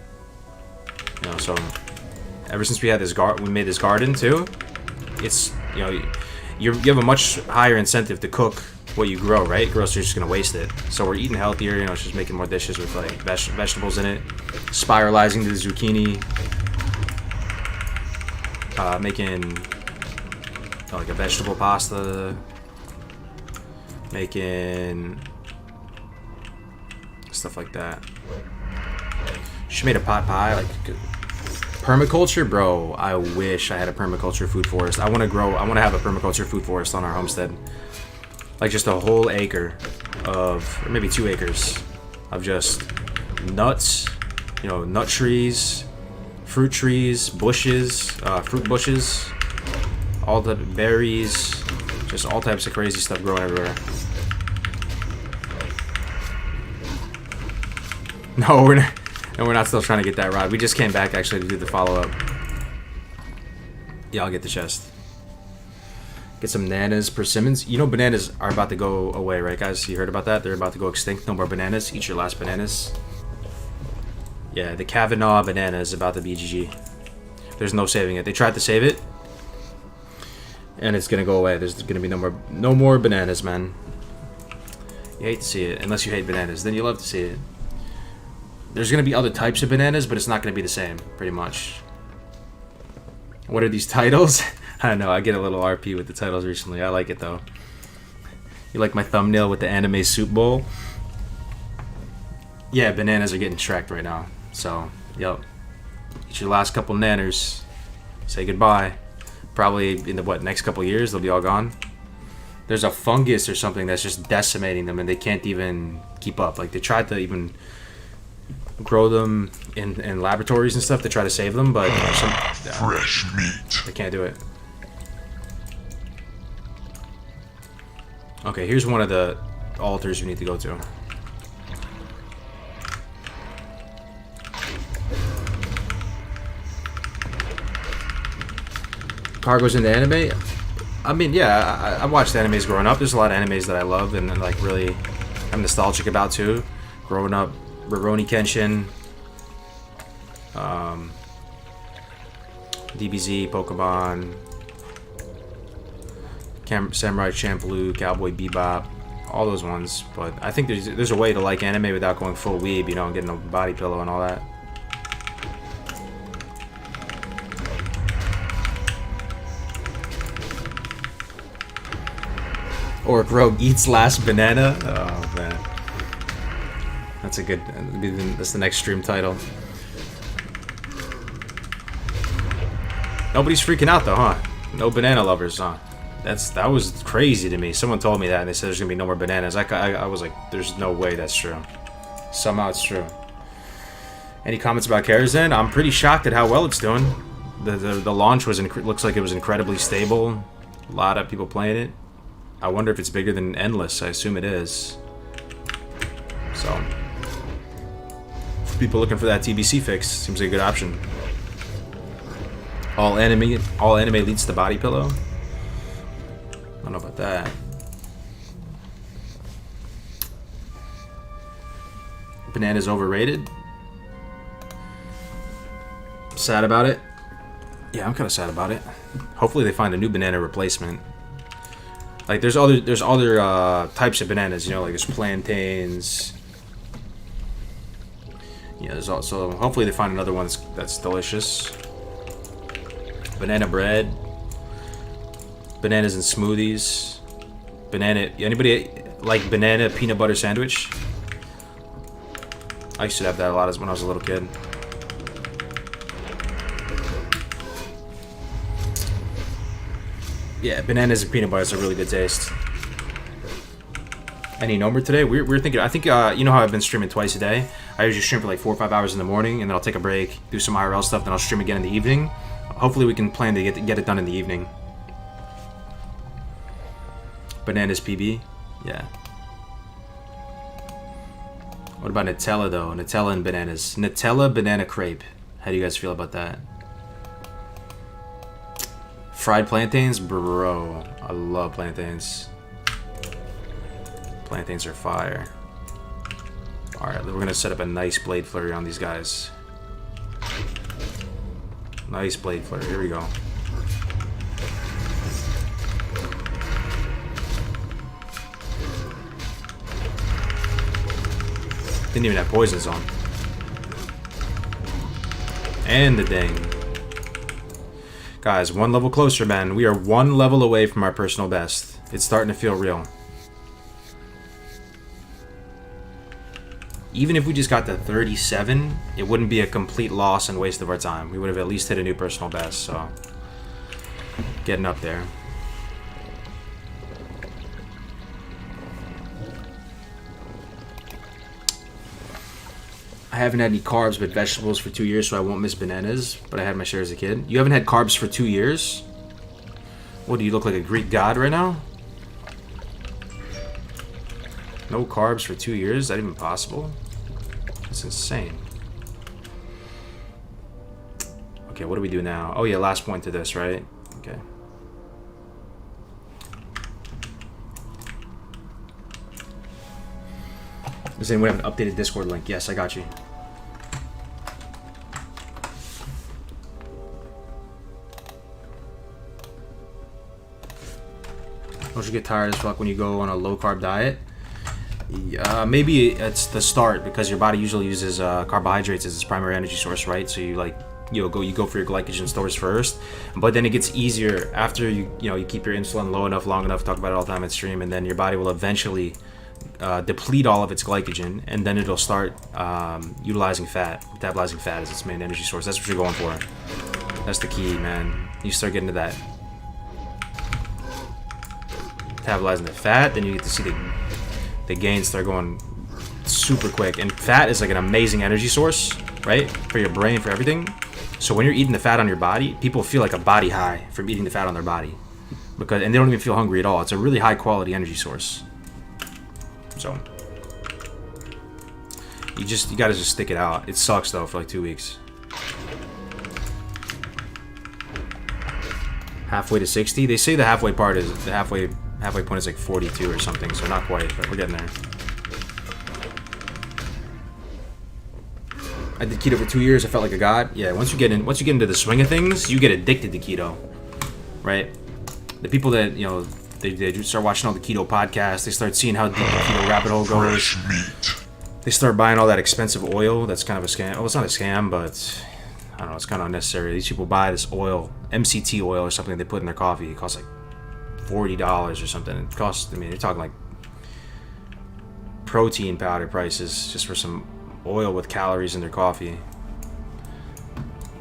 You know, so ever since we had this we made this garden too, it's, you know, you have a much higher incentive to cook what you grow, right? Or else you're just gonna waste it. So we're eating healthier, you know, just making more dishes with like vegetables in it, spiralizing the zucchini, making like a vegetable pasta, making stuff like that. She made a pot pie, like permaculture, bro. I wish I had a permaculture food forest. I want to have a permaculture food forest on our homestead, like just a whole acre of, or maybe 2 acres of just nuts, you know, nut trees, fruit trees, bushes, fruit bushes, all the berries, just all types of crazy stuff growing everywhere. No, we're not still trying to get that rod. We just came back actually to do the follow-up. Yeah, I'll get the chest. Get some bananas, persimmons. You know bananas are about to go away, right, guys? You heard about that? They're about to go extinct. No more bananas. Eat your last bananas. Yeah, the Kavanaugh banana is about to be GG. There's no saving it. They tried to save it, and it's gonna go away. There's gonna be no more bananas, man. You hate to see it, unless you hate bananas. Then you love to see it. There's gonna be other types of bananas, but it's not gonna be the same, pretty much. What are these titles? I don't know. I get a little RP with the titles recently. I like it though. You like my thumbnail with the anime soup bowl? Yeah, bananas are getting tracked right now. So, yep. Eat your last couple nanners. Say goodbye. Probably in the next couple years they'll be all gone. There's a fungus or something that's just decimating them, and they can't even keep up. Like, they tried to even grow them in laboratories and stuff to try to save them, but Fresh meat. they can't do it. Okay, here's one of the altars you need to go to. Cargo's into anime? I mean, yeah, I watched animes growing up. There's a lot of animes that I love and like really I'm nostalgic about too. Growing up, Rurouni Kenshin, DBZ, Pokemon, Samurai Champloo, Cowboy Bebop, all those ones. But I think there's a way to like anime without going full weeb, you know, and getting a body pillow and all that. Orc Rogue eats last banana. Oh man, that's a good. That's the next stream title. Nobody's freaking out though, huh? No banana lovers, huh? That was crazy to me. Someone told me that, and they said there's gonna be no more bananas. I was like, there's no way that's true. Somehow it's true. Any comments about Karazhan? I'm pretty shocked at how well it's doing. The launch looks like it was incredibly stable. A lot of people playing it. I wonder if it's bigger than Endless. I assume it is. So, for people looking for that TBC fix, seems like a good option. All anime leads to body pillow. I don't know about that. Banana's overrated. Sad about it. Yeah, I'm kind of sad about it. Hopefully they find a new banana replacement. Like there's other types of bananas, you know, like there's plantains. Yeah, there's also hopefully they find another one that's delicious. Banana bread, bananas in smoothies, anybody like banana peanut butter sandwich? I used to have that a lot when I was a little kid. Yeah, bananas and peanut butter is a really good taste. Any number today? We're thinking. I think you know how I've been streaming twice a day. I usually stream for like 4 or 5 hours in the morning, and then I'll take a break, do some IRL stuff, then I'll stream again in the evening. Hopefully, we can plan to get it done in the evening. Bananas PB, yeah. What about Nutella though? Nutella and bananas. Nutella banana crepe. How do you guys feel about that? Fried plantains, bro. I love plantains. Plantains are fire. Alright, we're gonna set up a nice blade flurry on these guys. Nice blade flurry. Here we go. Didn't even have poisons on. And the ding. Guys, one level closer, man. We are one level away from our personal best. It's starting to feel real. Even if we just got to 37, it wouldn't be a complete loss and waste of our time. We would have at least hit a new personal best, so getting up there. I haven't had any carbs but vegetables for 2 years, so I won't miss bananas, but I had my share as a kid. You haven't had carbs for 2 years? What, do you look like a Greek god right now? No carbs for 2 years? Is that even possible? That's insane. Okay, what do we do now? Oh yeah, last point to this, right? Okay. Does anyone have an updated Discord link? Yes, I got you. Don't you get tired as fuck when you go on a low carb diet? Maybe it's the start because your body usually uses carbohydrates as its primary energy source, right? So you go for your glycogen stores first, but then it gets easier after you keep your insulin low enough, long enough. Talk about it all the time at stream, and then your body will eventually deplete all of its glycogen, and then it'll start utilizing fat, metabolizing fat as its main energy source. That's what you're going for. That's the key, man. You start getting to that, metabolizing the fat, then you get to see the gains start going super quick. And fat is like an amazing energy source, right? For your brain, for everything. So when you're eating the fat on your body, people feel like a body high from eating the fat on their body, and they don't even feel hungry at all. It's a really high quality energy source. So you gotta just stick it out. It sucks though for like 2 weeks. Halfway to 60. They say the halfway part is the halfway point is like 42 or something. So not quite, but we're getting there. I did keto for 2 years. I felt like a god. Yeah, once you get into the swing of things, you get addicted to keto, right? The people that they start watching all the keto podcasts. They start seeing how deep the keto rabbit hole goes. They start buying all that expensive oil. That's kind of a scam. Oh, it's not a scam, but I don't know. It's kind of unnecessary. These people buy this oil, MCT oil or something they put in their coffee. It costs like $40 or something. It costs. I mean, they're talking like protein powder prices just for some oil with calories in their coffee.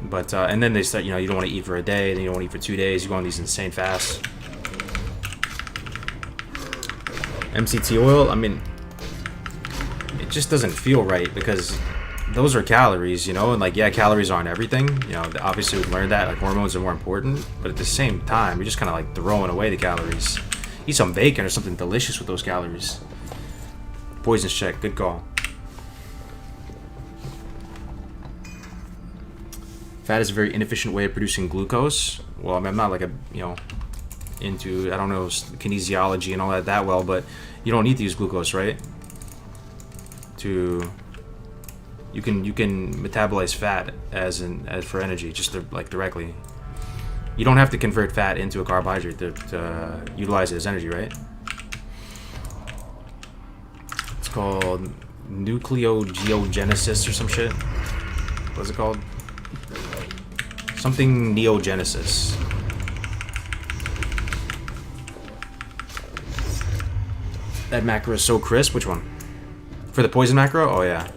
But and then they start. You don't want to eat for a day. Then you don't want to eat for 2 days. You go on these insane fasts. MCT oil, I mean, it just doesn't feel right because those are calories, and like, yeah, calories aren't everything. Obviously we've learned that, like, hormones are more important, but at the same time, you're just kind of like throwing away the calories. Eat some bacon or something delicious with those calories. Poisons check, good call. Fat is a very inefficient way of producing glucose. Well, I mean, I'm not like into, I don't know, kinesiology and all that well, but you don't need to use glucose, right? You can metabolize fat as for energy, just directly. You don't have to convert fat into a carbohydrate to utilize it as energy, right? It's called nucleogeogenesis or some shit. What's it called? Something neogenesis. That macro is so crisp. Which one? For the poison macro? Oh yeah.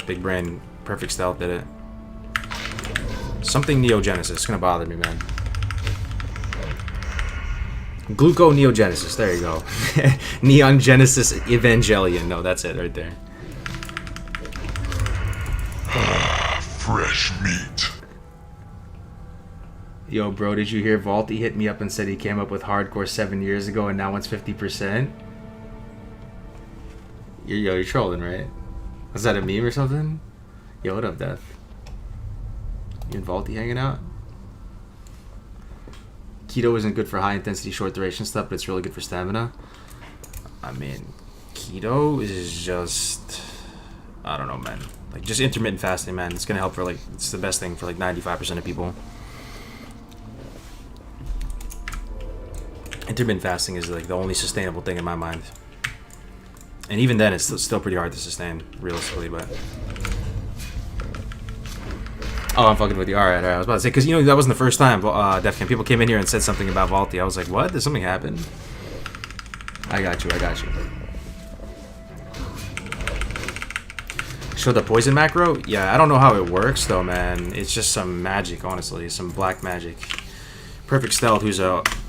Big brain, perfect stealth did it. Something neogenesis. It's gonna bother me, man. Gluconeogenesis. There you go. Neon Genesis Evangelion. No, that's it right there. Fresh meat. Yo, bro, did you hear Vaulty hit me up and said he came up with hardcore 7 years ago and now wants 50%? You're trolling, right? Was that a meme or something? Yo, what up, Death? You and Vaulty hanging out? Keto isn't good for high intensity, short duration stuff, but it's really good for stamina. I mean, keto is just, I don't know, man. Like, just intermittent fasting, man. It's gonna help for, like, it's the best thing for, like, 95% of people. Intermittent fasting is, like, the only sustainable thing in my mind. And even then, it's still pretty hard to sustain, realistically, but... Oh, I'm fucking with you. Alright, I was about to say, because, you know, that wasn't the first time Defcon people came in here and said something about Vaulty. I was like, what? Did something happen? I got you. Show the poison macro? Yeah, I don't know how it works, though, man. It's just some magic, honestly. Some black magic. Perfect Stealth,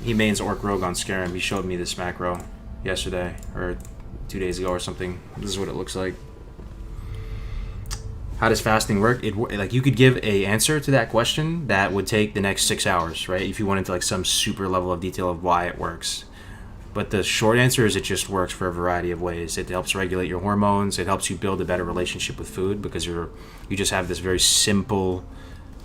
he mains Orc Rogue on Scarum. He showed me this macro yesterday, or 2 days ago or something. This is what it looks like. How does fasting work? Like, you could give a answer to that question that would take the next 6 hours, right? If you went into like some super level of detail of why it works. But the short answer is it just works for a variety of ways. It helps regulate your hormones. It helps you build a better relationship with food because you just have this very simple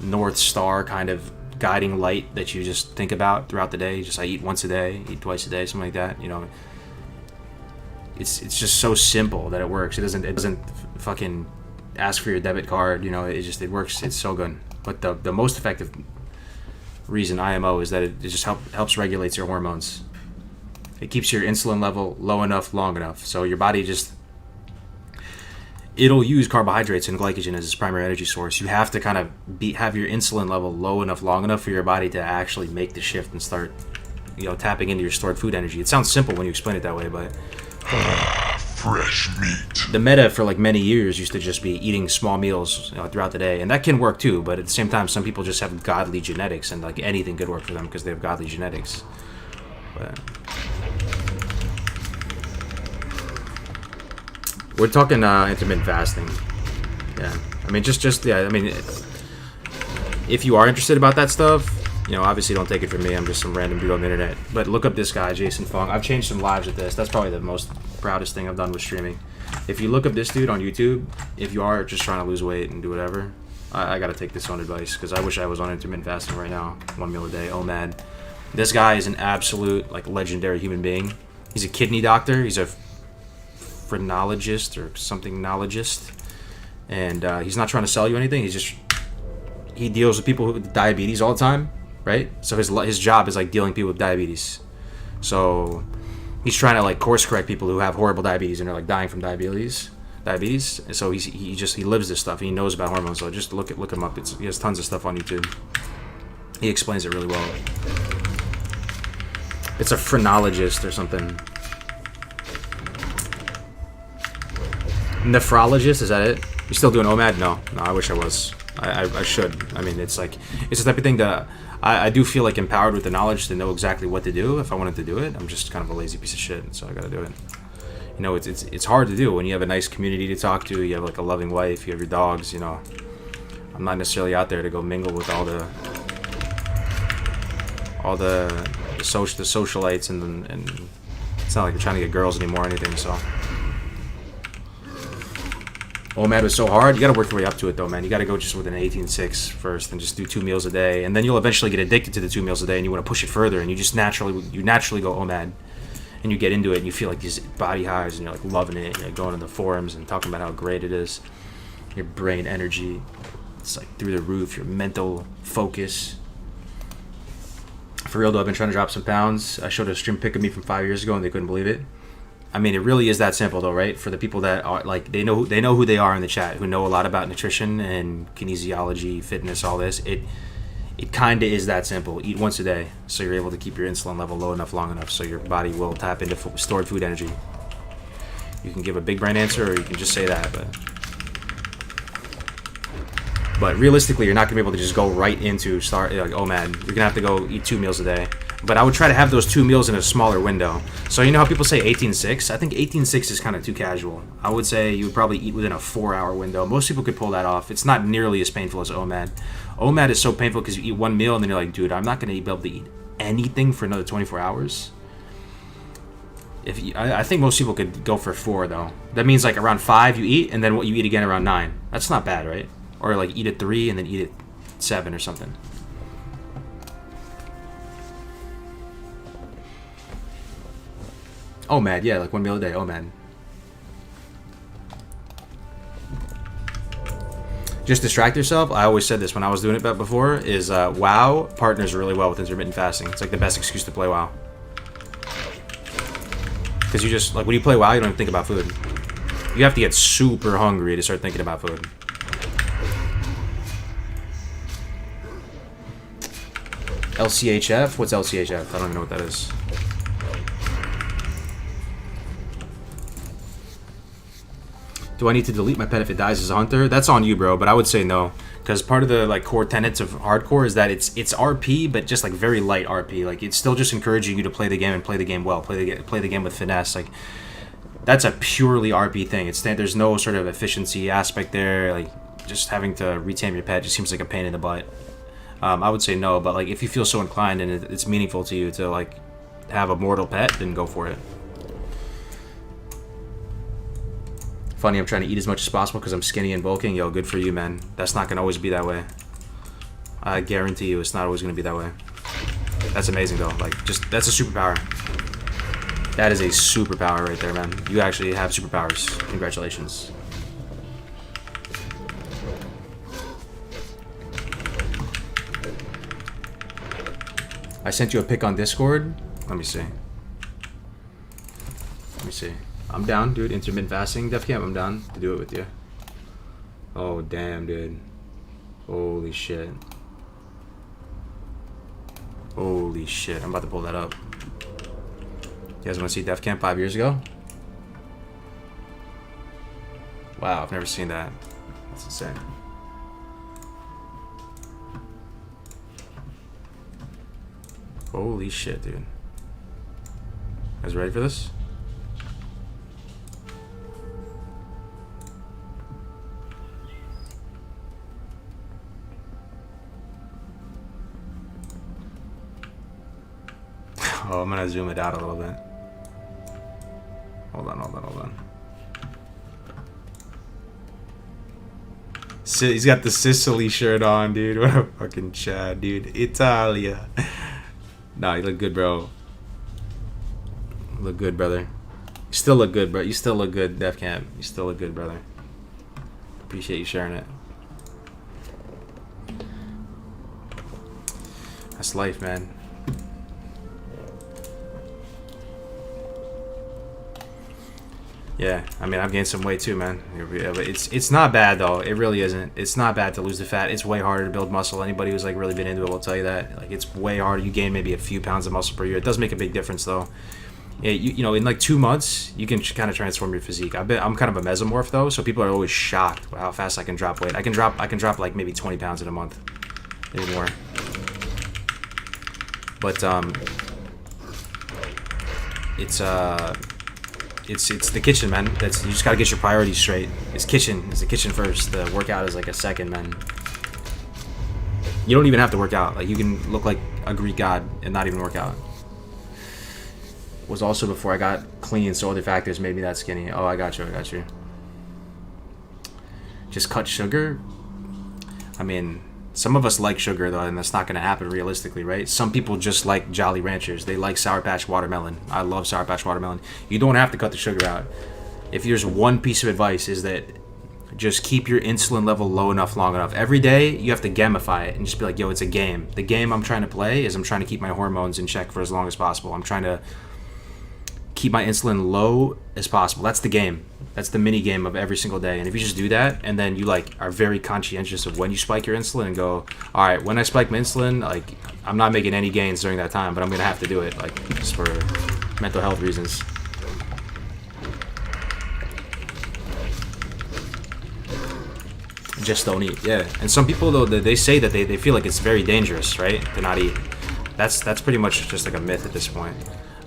North Star kind of guiding light that you just think about throughout the day. I eat once a day, eat twice a day, something like that. You know, it's just so simple that it works. It doesn't fucking ask for your debit card. You know, it works. It's so good. But the most effective reason IMO is that it just helps regulates your hormones. It keeps your insulin level low enough, long enough, so your body it'll use carbohydrates and glycogen as its primary energy source. You have to kind of have your insulin level low enough, long enough for your body to actually make the shift and start, you know, tapping into your stored food energy. It sounds simple when you explain it that way, but Fresh meat. the meta for like many years used to just be eating small meals, you know, throughout the day, and that can work too. But at the same time, some people just have godly genetics, and like anything could work for them because they have godly genetics. But we're talking intermittent fasting. Yeah, I mean, I mean, if you are interested about that stuff, you know, obviously don't take it from me. I'm just some random dude on the internet. But look up this guy, Jason Fung. I've changed some lives with this. That's probably the most proudest thing I've done with streaming. If you look up this dude on YouTube, if you are just trying to lose weight and do whatever, I gotta take this on advice because I wish I was on intermittent fasting right now, 1 meal a day. Oh man, this guy is an absolute like legendary human being. He's a kidney doctor. He's a phrenologist or something nologist, and he's not trying to sell you anything. He deals with people with diabetes all the time, right? So his job is like dealing with people with diabetes. So he's trying to like course correct people who have horrible diabetes and are like dying from diabetes. So he lives this stuff. He knows about hormones. So just look him up. He has tons of stuff on YouTube. He explains it really well. It's a phrenologist or something. Nephrologist, is that it? You still doing OMAD? No, I wish I was. I should. I mean, it's the type of thing that I do feel like empowered with the knowledge to know exactly what to do if I wanted to do it. I'm just kind of a lazy piece of shit, so I gotta do it. You know, it's hard to do when you have a nice community to talk to. You have like a loving wife. You have your dogs. You know, I'm not necessarily out there to go mingle with all the socialites and it's not like you're trying to get girls anymore or anything. So. OMAD was so hard. You gotta work your way up to it though, man. You gotta go just with an 18-6 first and just do 2 meals a day, and then you'll eventually get addicted to the 2 meals a day, and you want to push it further, and you just naturally go OMAD, and you get into it, and you feel like these body highs, and you're like loving it. You're like going in the forums and talking about how great it is. Your brain energy, it's like through the roof. Your mental focus. For real though, I've been trying to drop some pounds. I showed a stream pic of me from 5 years ago, and they couldn't believe it. I mean, it really is that simple, though, right? For the people that are like, they know who they are in the chat, who know a lot about nutrition and kinesiology, fitness, all this. It kind of is that simple. Eat once a day, so you're able to keep your insulin level low enough, long enough, so your body will tap into stored food energy. You can give a big brain answer, or you can just say that, but realistically, you're not gonna be able to just go right into OMAD. You're gonna have to go eat 2 meals a day. But I would try to have those 2 meals in a smaller window. So you know how people say 18-6? I think 18-6 is kind of too casual. I would say you would probably eat within a 4-hour window. Most people could pull that off. It's not nearly as painful as OMAD. OMAD is so painful because you eat 1 meal and then you're like, dude, I'm not going to be able to eat anything for another 24 hours. I think most people could go for 4 though. That means like around 5 you eat, and then what you eat again around 9. That's not bad, right? Or like eat at 3 and then eat at 7 or something. OMAD, yeah, like 1 meal a day, OMAD. Just distract yourself. I always said this when I was doing it before, is WoW partners really well with intermittent fasting. It's like the best excuse to play WoW. Because you just, like when you play WoW, you don't even think about food. You have to get super hungry to start thinking about food. LCHF? What's LCHF? I don't even know what that is. Do I need to delete my pet if it dies as a hunter? That's on you, bro, but I would say no. Because part of the like core tenets of hardcore is that it's RP, but just like very light RP. Like it's still just encouraging you to play the game and play the game well, play the game with finesse. Like that's a purely RP thing. There's no sort of efficiency aspect there. Like just having to retame your pet just seems like a pain in the butt. I would say no, but like if you feel so inclined and it's meaningful to you to like have a mortal pet, then go for it. Funny, I'm trying to eat as much as possible because I'm skinny and bulking. Yo, good for you, man. That's not going to always be that way. I guarantee you it's not always going to be that way. That's amazing, though. Like, just, that's a superpower. That is a superpower right there, man. You actually have superpowers. Congratulations. I sent you a pic on Discord. Let me see. Let me see. I'm down, dude. Intermittent fasting, Def Camp, I'm down to do it with you. Oh, damn, dude. Holy shit. Holy shit. I'm about to pull that up. You guys want to see Def Camp 5 years ago? Wow, I've never seen that. That's insane. Holy shit, dude. You guys ready for this? Oh, I'm gonna zoom it out a little bit. Hold on. He's got the Sicily shirt on, dude. What a fucking Chad, dude. Italia. Nah, you look good, bro. You look good, brother. You still look good, bro. You still look good, Def Camp. You still look good, brother. Appreciate you sharing it. That's life, man. Yeah, I mean, I've gained some weight too, man. But it's not bad though. It really isn't. It's not bad to lose the fat. It's way harder to build muscle. Anybody who's like really been into it will tell you that. Like it's way harder. You gain maybe a few pounds of muscle per year. It does make a big difference though. Yeah, you know, in like 2 months, you can kind of transform your physique. I'm kind of a mesomorph though, so people are always shocked how fast I can drop weight. I can drop like maybe 20 pounds in a month, maybe more. But it's the kitchen, man. You just gotta get your priorities straight. It's the kitchen first. The workout is like a second, man. You don't even have to work out. Like you can look like a Greek god and not even work out. Was also before I got clean, so other factors made me that skinny. Oh, I got you. Just cut sugar. I mean, some of us like sugar though, and that's not gonna happen realistically, right? Some people just like Jolly Ranchers. They like Sour Patch watermelon. I love Sour Patch watermelon. You don't have to cut the sugar out. If there's one piece of advice is that just keep your insulin level low enough long enough. Every day you have to gamify it and just be like, yo, it's a game. The game I'm trying to play is I'm trying to keep my hormones in check for as long as possible. I'm trying to keep my insulin low as possible. That's the game. That's the mini game of every single day. And if you just do that, and then you like are very conscientious of when you spike your insulin and go, all right, when I spike my insulin, like I'm not making any gains during that time, but I'm gonna have to do it, like just for mental health reasons. Just don't eat. Yeah. And some people though, they say that they feel like it's very dangerous, right, to not eat. That's pretty much just like a myth at this point.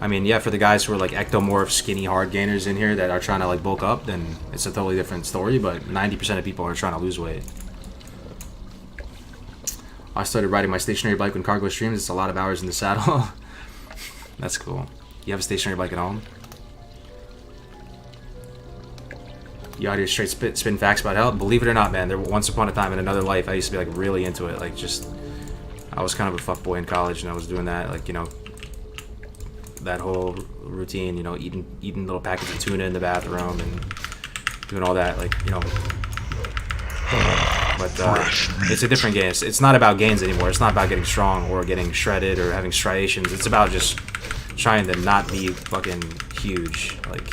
I mean, yeah, for the guys who are like ectomorph, skinny, hard gainers in here that are trying to like bulk up, then it's a totally different story. But 90% of people are trying to lose weight. I started riding my stationary bike when cargo streams. It's a lot of hours in the saddle. That's cool. You have a stationary bike at home? You out here straight spin facts about health? Believe it or not, man, there once upon a time in another life, I used to be like really into it. Like just, I was kind of a fuckboy in college, and I was doing that, like, you know, that whole routine, you know, eating little packets of tuna in the bathroom and doing all that, like, you know. But it's a different game. It's not about gains anymore. It's not about getting strong or getting shredded or having striations. It's about just trying to not be fucking huge. Like,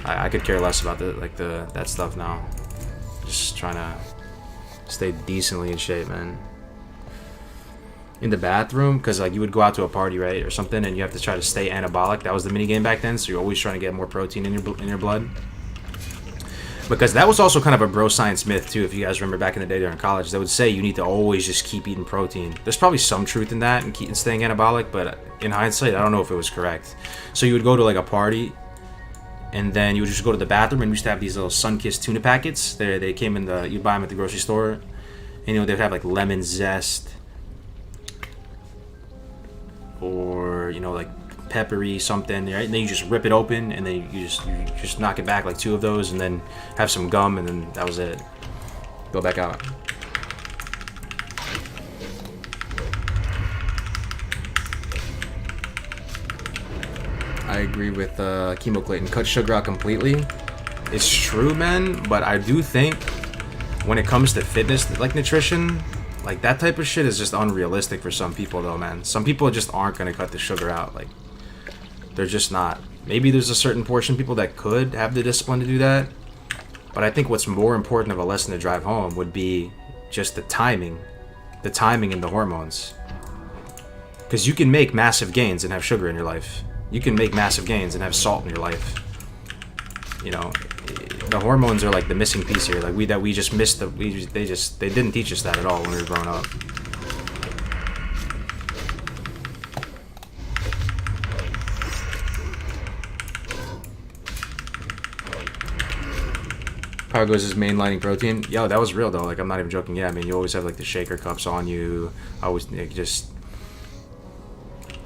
I could care less about that stuff now. Just trying to stay decently in shape, man. In the bathroom, because like you would go out to a party, right, or something, and you have to try to stay anabolic. That was the minigame back then, so you're always trying to get more protein in your blood. Because that was also kind of a bro science myth too. If you guys remember back in the day during college, they would say you need to always just keep eating protein. There's probably some truth in that and staying anabolic, but in hindsight, I don't know if it was correct. So you would go to like a party, and then you would just go to the bathroom, and we used to have these little Sunkist tuna packets. They came in you'd buy them at the grocery store, and you know they'd have like lemon zest, or you know like peppery something, right? And then you just rip it open, and then you just knock it back like 2 of those, and then have some gum, and then that was it. Go back out. I agree with Chemo Clayton. Cut sugar out completely. It's true, man, but I do think when it comes to fitness, like nutrition, like that type of shit is just unrealistic for some people, though, man. Some people just aren't gonna cut the sugar out. Like, they're just not. Maybe there's a certain portion of people that could have the discipline to do that, but I think what's more important of a lesson to drive home would be just the timing and the hormones. Because you can make massive gains and have sugar in your life. You can make massive gains and have salt in your life. You know, the hormones are like the missing piece here. Like we just missed they didn't teach us that at all when we were growing up. Cargos is mainlining protein. Yo, that was real though. Like, I'm not even joking. Yeah, I mean, you always have like the shaker cups on you. I always like, just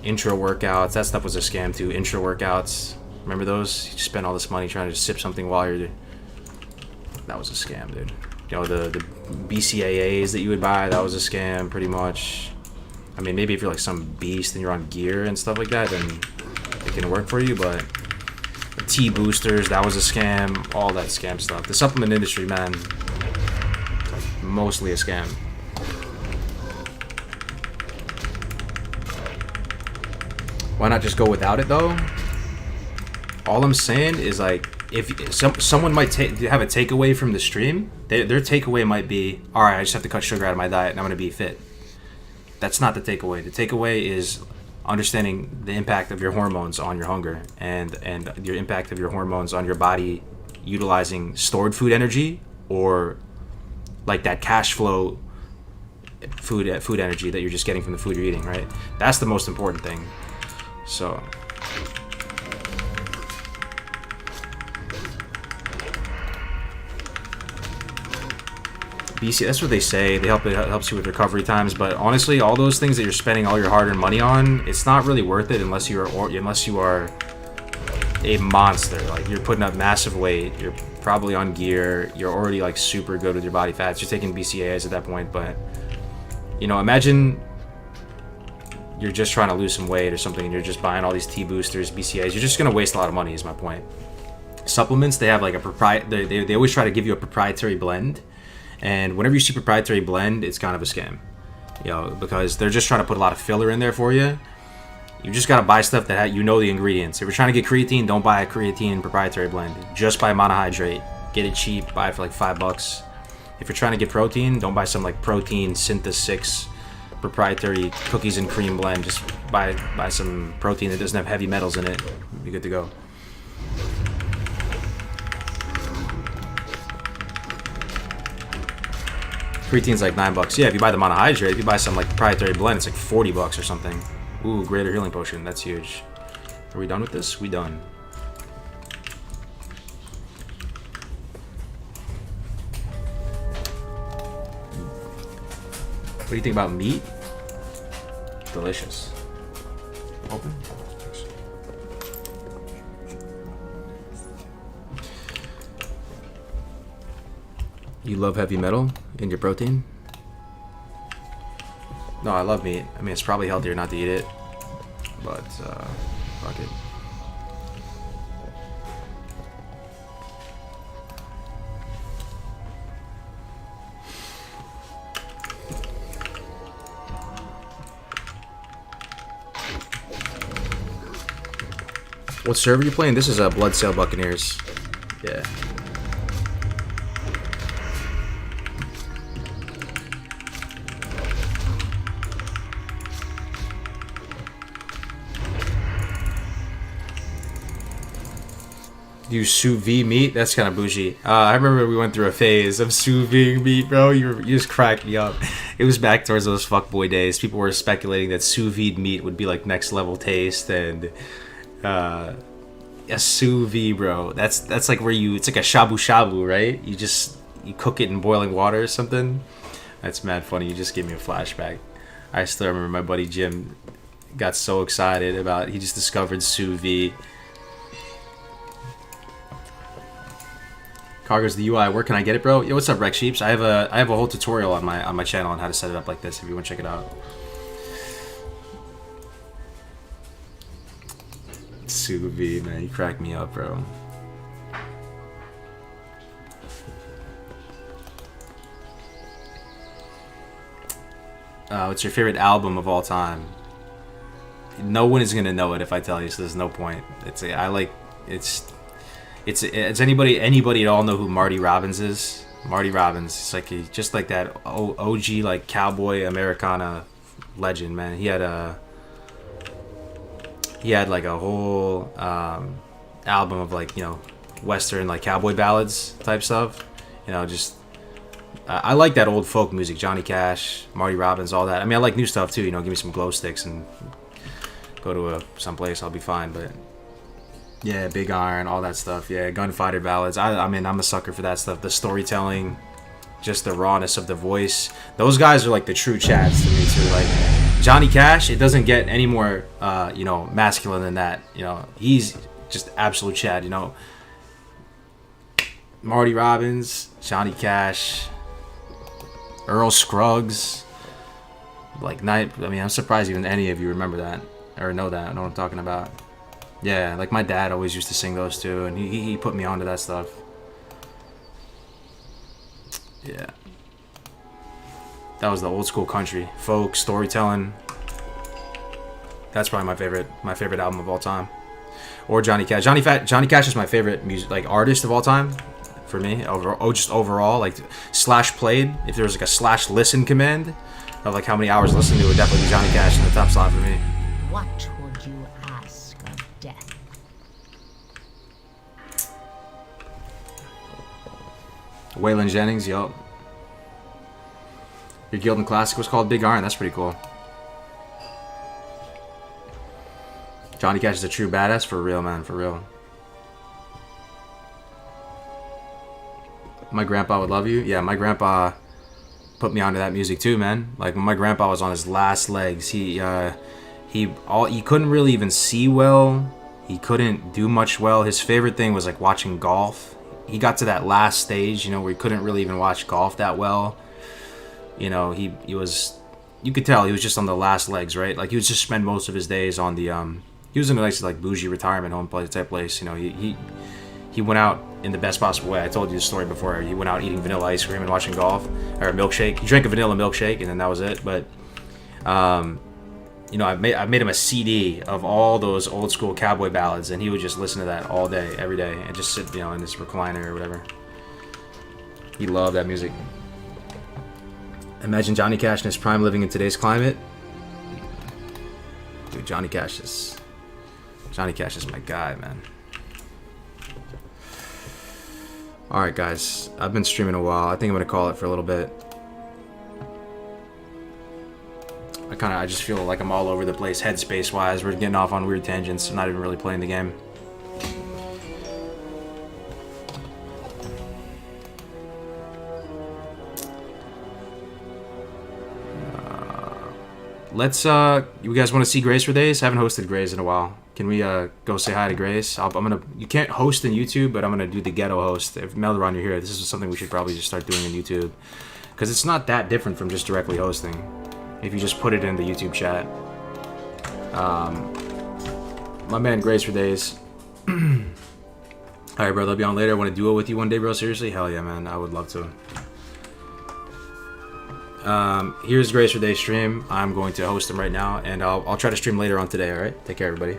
intro workouts. That stuff was a scam too. Intro workouts. Remember those? You spend all this money trying to sip something while you're. That was a scam, dude. You know, the BCAAs that you would buy. That was a scam, pretty much. I mean, maybe if you're like some beast and you're on gear and stuff like that, then it can work for you. But T boosters, that was a scam. All that scam stuff. The supplement industry, man, like mostly a scam. Why not just go without it though? All I'm saying is, like, if someone might have a takeaway from the stream, their takeaway might be, all right, I just have to cut sugar out of my diet and I'm gonna be fit. That's not the takeaway. The takeaway is understanding the impact of your hormones on your hunger and your impact of your hormones on your body utilizing stored food energy, or like that cash flow food energy that you're just getting from the food you're eating, right? That's the most important thing. So BC, that's what they say. It helps you with recovery times, but honestly, all those things that you're spending all your hard-earned money on, it's not really worth it unless you are a monster. Like, you're putting up massive weight, you're probably on gear, you're already like super good with your body fats, you're taking BCAAs at that point. But you know, imagine you're just trying to lose some weight or something, and you're just buying all these T boosters, BCAAs. You're just gonna waste a lot of money, is my point. Supplements, they have like a they always try to give you a proprietary blend. And whenever you see proprietary blend, it's kind of a scam, you know, because they're just trying to put a lot of filler in there for you. You just gotta buy stuff that you know the ingredients. If you're trying to get creatine, don't buy a creatine proprietary blend. Just buy monohydrate. Get it cheap. Buy it for like $5. If you're trying to get protein, don't buy some like protein Syntha 6 proprietary cookies and cream blend. Just buy some protein that doesn't have heavy metals in it. You'll be good to go. Protein's like $9. Yeah, if you buy the monohydrate, if you buy some like proprietary blend, it's like $40 or something. Ooh, greater healing potion. That's huge. Are we done with this? We done. What do you think about meat? Delicious. Open. You love heavy metal in your protein? No, I love meat. I mean, it's probably healthier not to eat it, but fuck it. What server are you playing? This is Bloodsail Buccaneers. Yeah. Do sous vide meat? That's kind of bougie. I remember we went through a phase of sous vide meat, bro. You just cracked me up. It was back towards those fuckboy days. People were speculating that sous vide meat would be like next level taste, and a sous vide, bro. That's like where it's like a shabu shabu, right? You cook it in boiling water or something. That's mad funny. You just gave me a flashback. I still remember my buddy Jim got so excited about he just discovered sous vide. Cargo's the UI. Where can I get it, bro? Yo, what's up, Rex Sheeps? I have a whole tutorial on my channel on how to set it up like this. If you want to check it out. Sous vide, man, you crack me up, bro. What's your favorite album of all time? No one is gonna know it if I tell you, so there's no point. It's anybody at all know who Marty Robbins is? Marty Robbins, it's like just like that OG like cowboy Americana legend, man. He had like a whole album of like, you know, western like cowboy ballads type stuff. You know, just I like that old folk music, Johnny Cash, Marty Robbins, all that. I mean, I like new stuff too. You know, give me some glow sticks and go to someplace, I'll be fine. But yeah, Big Iron, all that stuff. Yeah, gunfighter ballads. I mean, I'm a sucker for that stuff. The storytelling, just the rawness of the voice. Those guys are like the true Chads to me too. Like Johnny Cash, it doesn't get any more, you know, masculine than that. You know, he's just absolute Chad. You know, Marty Robbins, Johnny Cash, Earl Scruggs. Like night. I mean, I'm surprised even any of you remember that or know that. I know what I'm talking about. Yeah, like my dad always used to sing those too, and he put me onto that stuff. Yeah. That was the old school country, folk, storytelling. That's probably my favorite album of all time. Or Johnny Cash. Johnny Cash is my favorite music artist of all time for me. Just overall, like slash played. If there was like a slash listen command of like how many hours listened to, it would definitely be Johnny Cash in the top slot for me. What would you ask of death? Waylon Jennings, yo. Your Guild and Classic was called Big Iron. That's pretty cool. Johnny Cash is a true badass, for real, man, for real. My grandpa would love you. Yeah, my grandpa put me onto that music too, man. Like when my grandpa was on his last legs, he couldn't really even see well. He couldn't do much well. His favorite thing was like watching golf. He got to that last stage, you know, where he couldn't really even watch golf that well. You know, he was, you could tell he was just on the last legs, right? Like he would just spend most of his days on the he was in a nice like bougie retirement home type place. You know, he went out in the best possible way. I told you the story before. He went out eating vanilla ice cream and watching golf, or a milkshake. He drank a vanilla milkshake and then that was it. But you know, I made him a CD of all those old school cowboy ballads, and he would just listen to that all day, every day, and just sit, you know, in his recliner or whatever. He loved that music. Imagine Johnny Cash in his prime living in today's climate. Dude, Johnny Cash is my guy, man. Alright guys, I've been streaming a while. I think I'm gonna call it for a little bit. I just feel like I'm all over the place headspace wise. We're getting off on weird tangents. I'm not even really playing the game. Let's you guys want to see Grace for days? I haven't hosted Grace in a while. Can we go say hi to Grace? You can't host in YouTube, but I'm gonna do the ghetto host. If Melderon, you're here, this is something we should probably just start doing in YouTube, because it's not that different from just directly hosting. If you just put it in the YouTube chat. My man Grace for days. Alright, bro, I'll be on later. I want to duo with you one day, bro. Seriously? Hell yeah, man. I would love to. Here's Grace for Day stream. I'm going to host him right now, and I'll try to stream later on today, alright? Take care, everybody.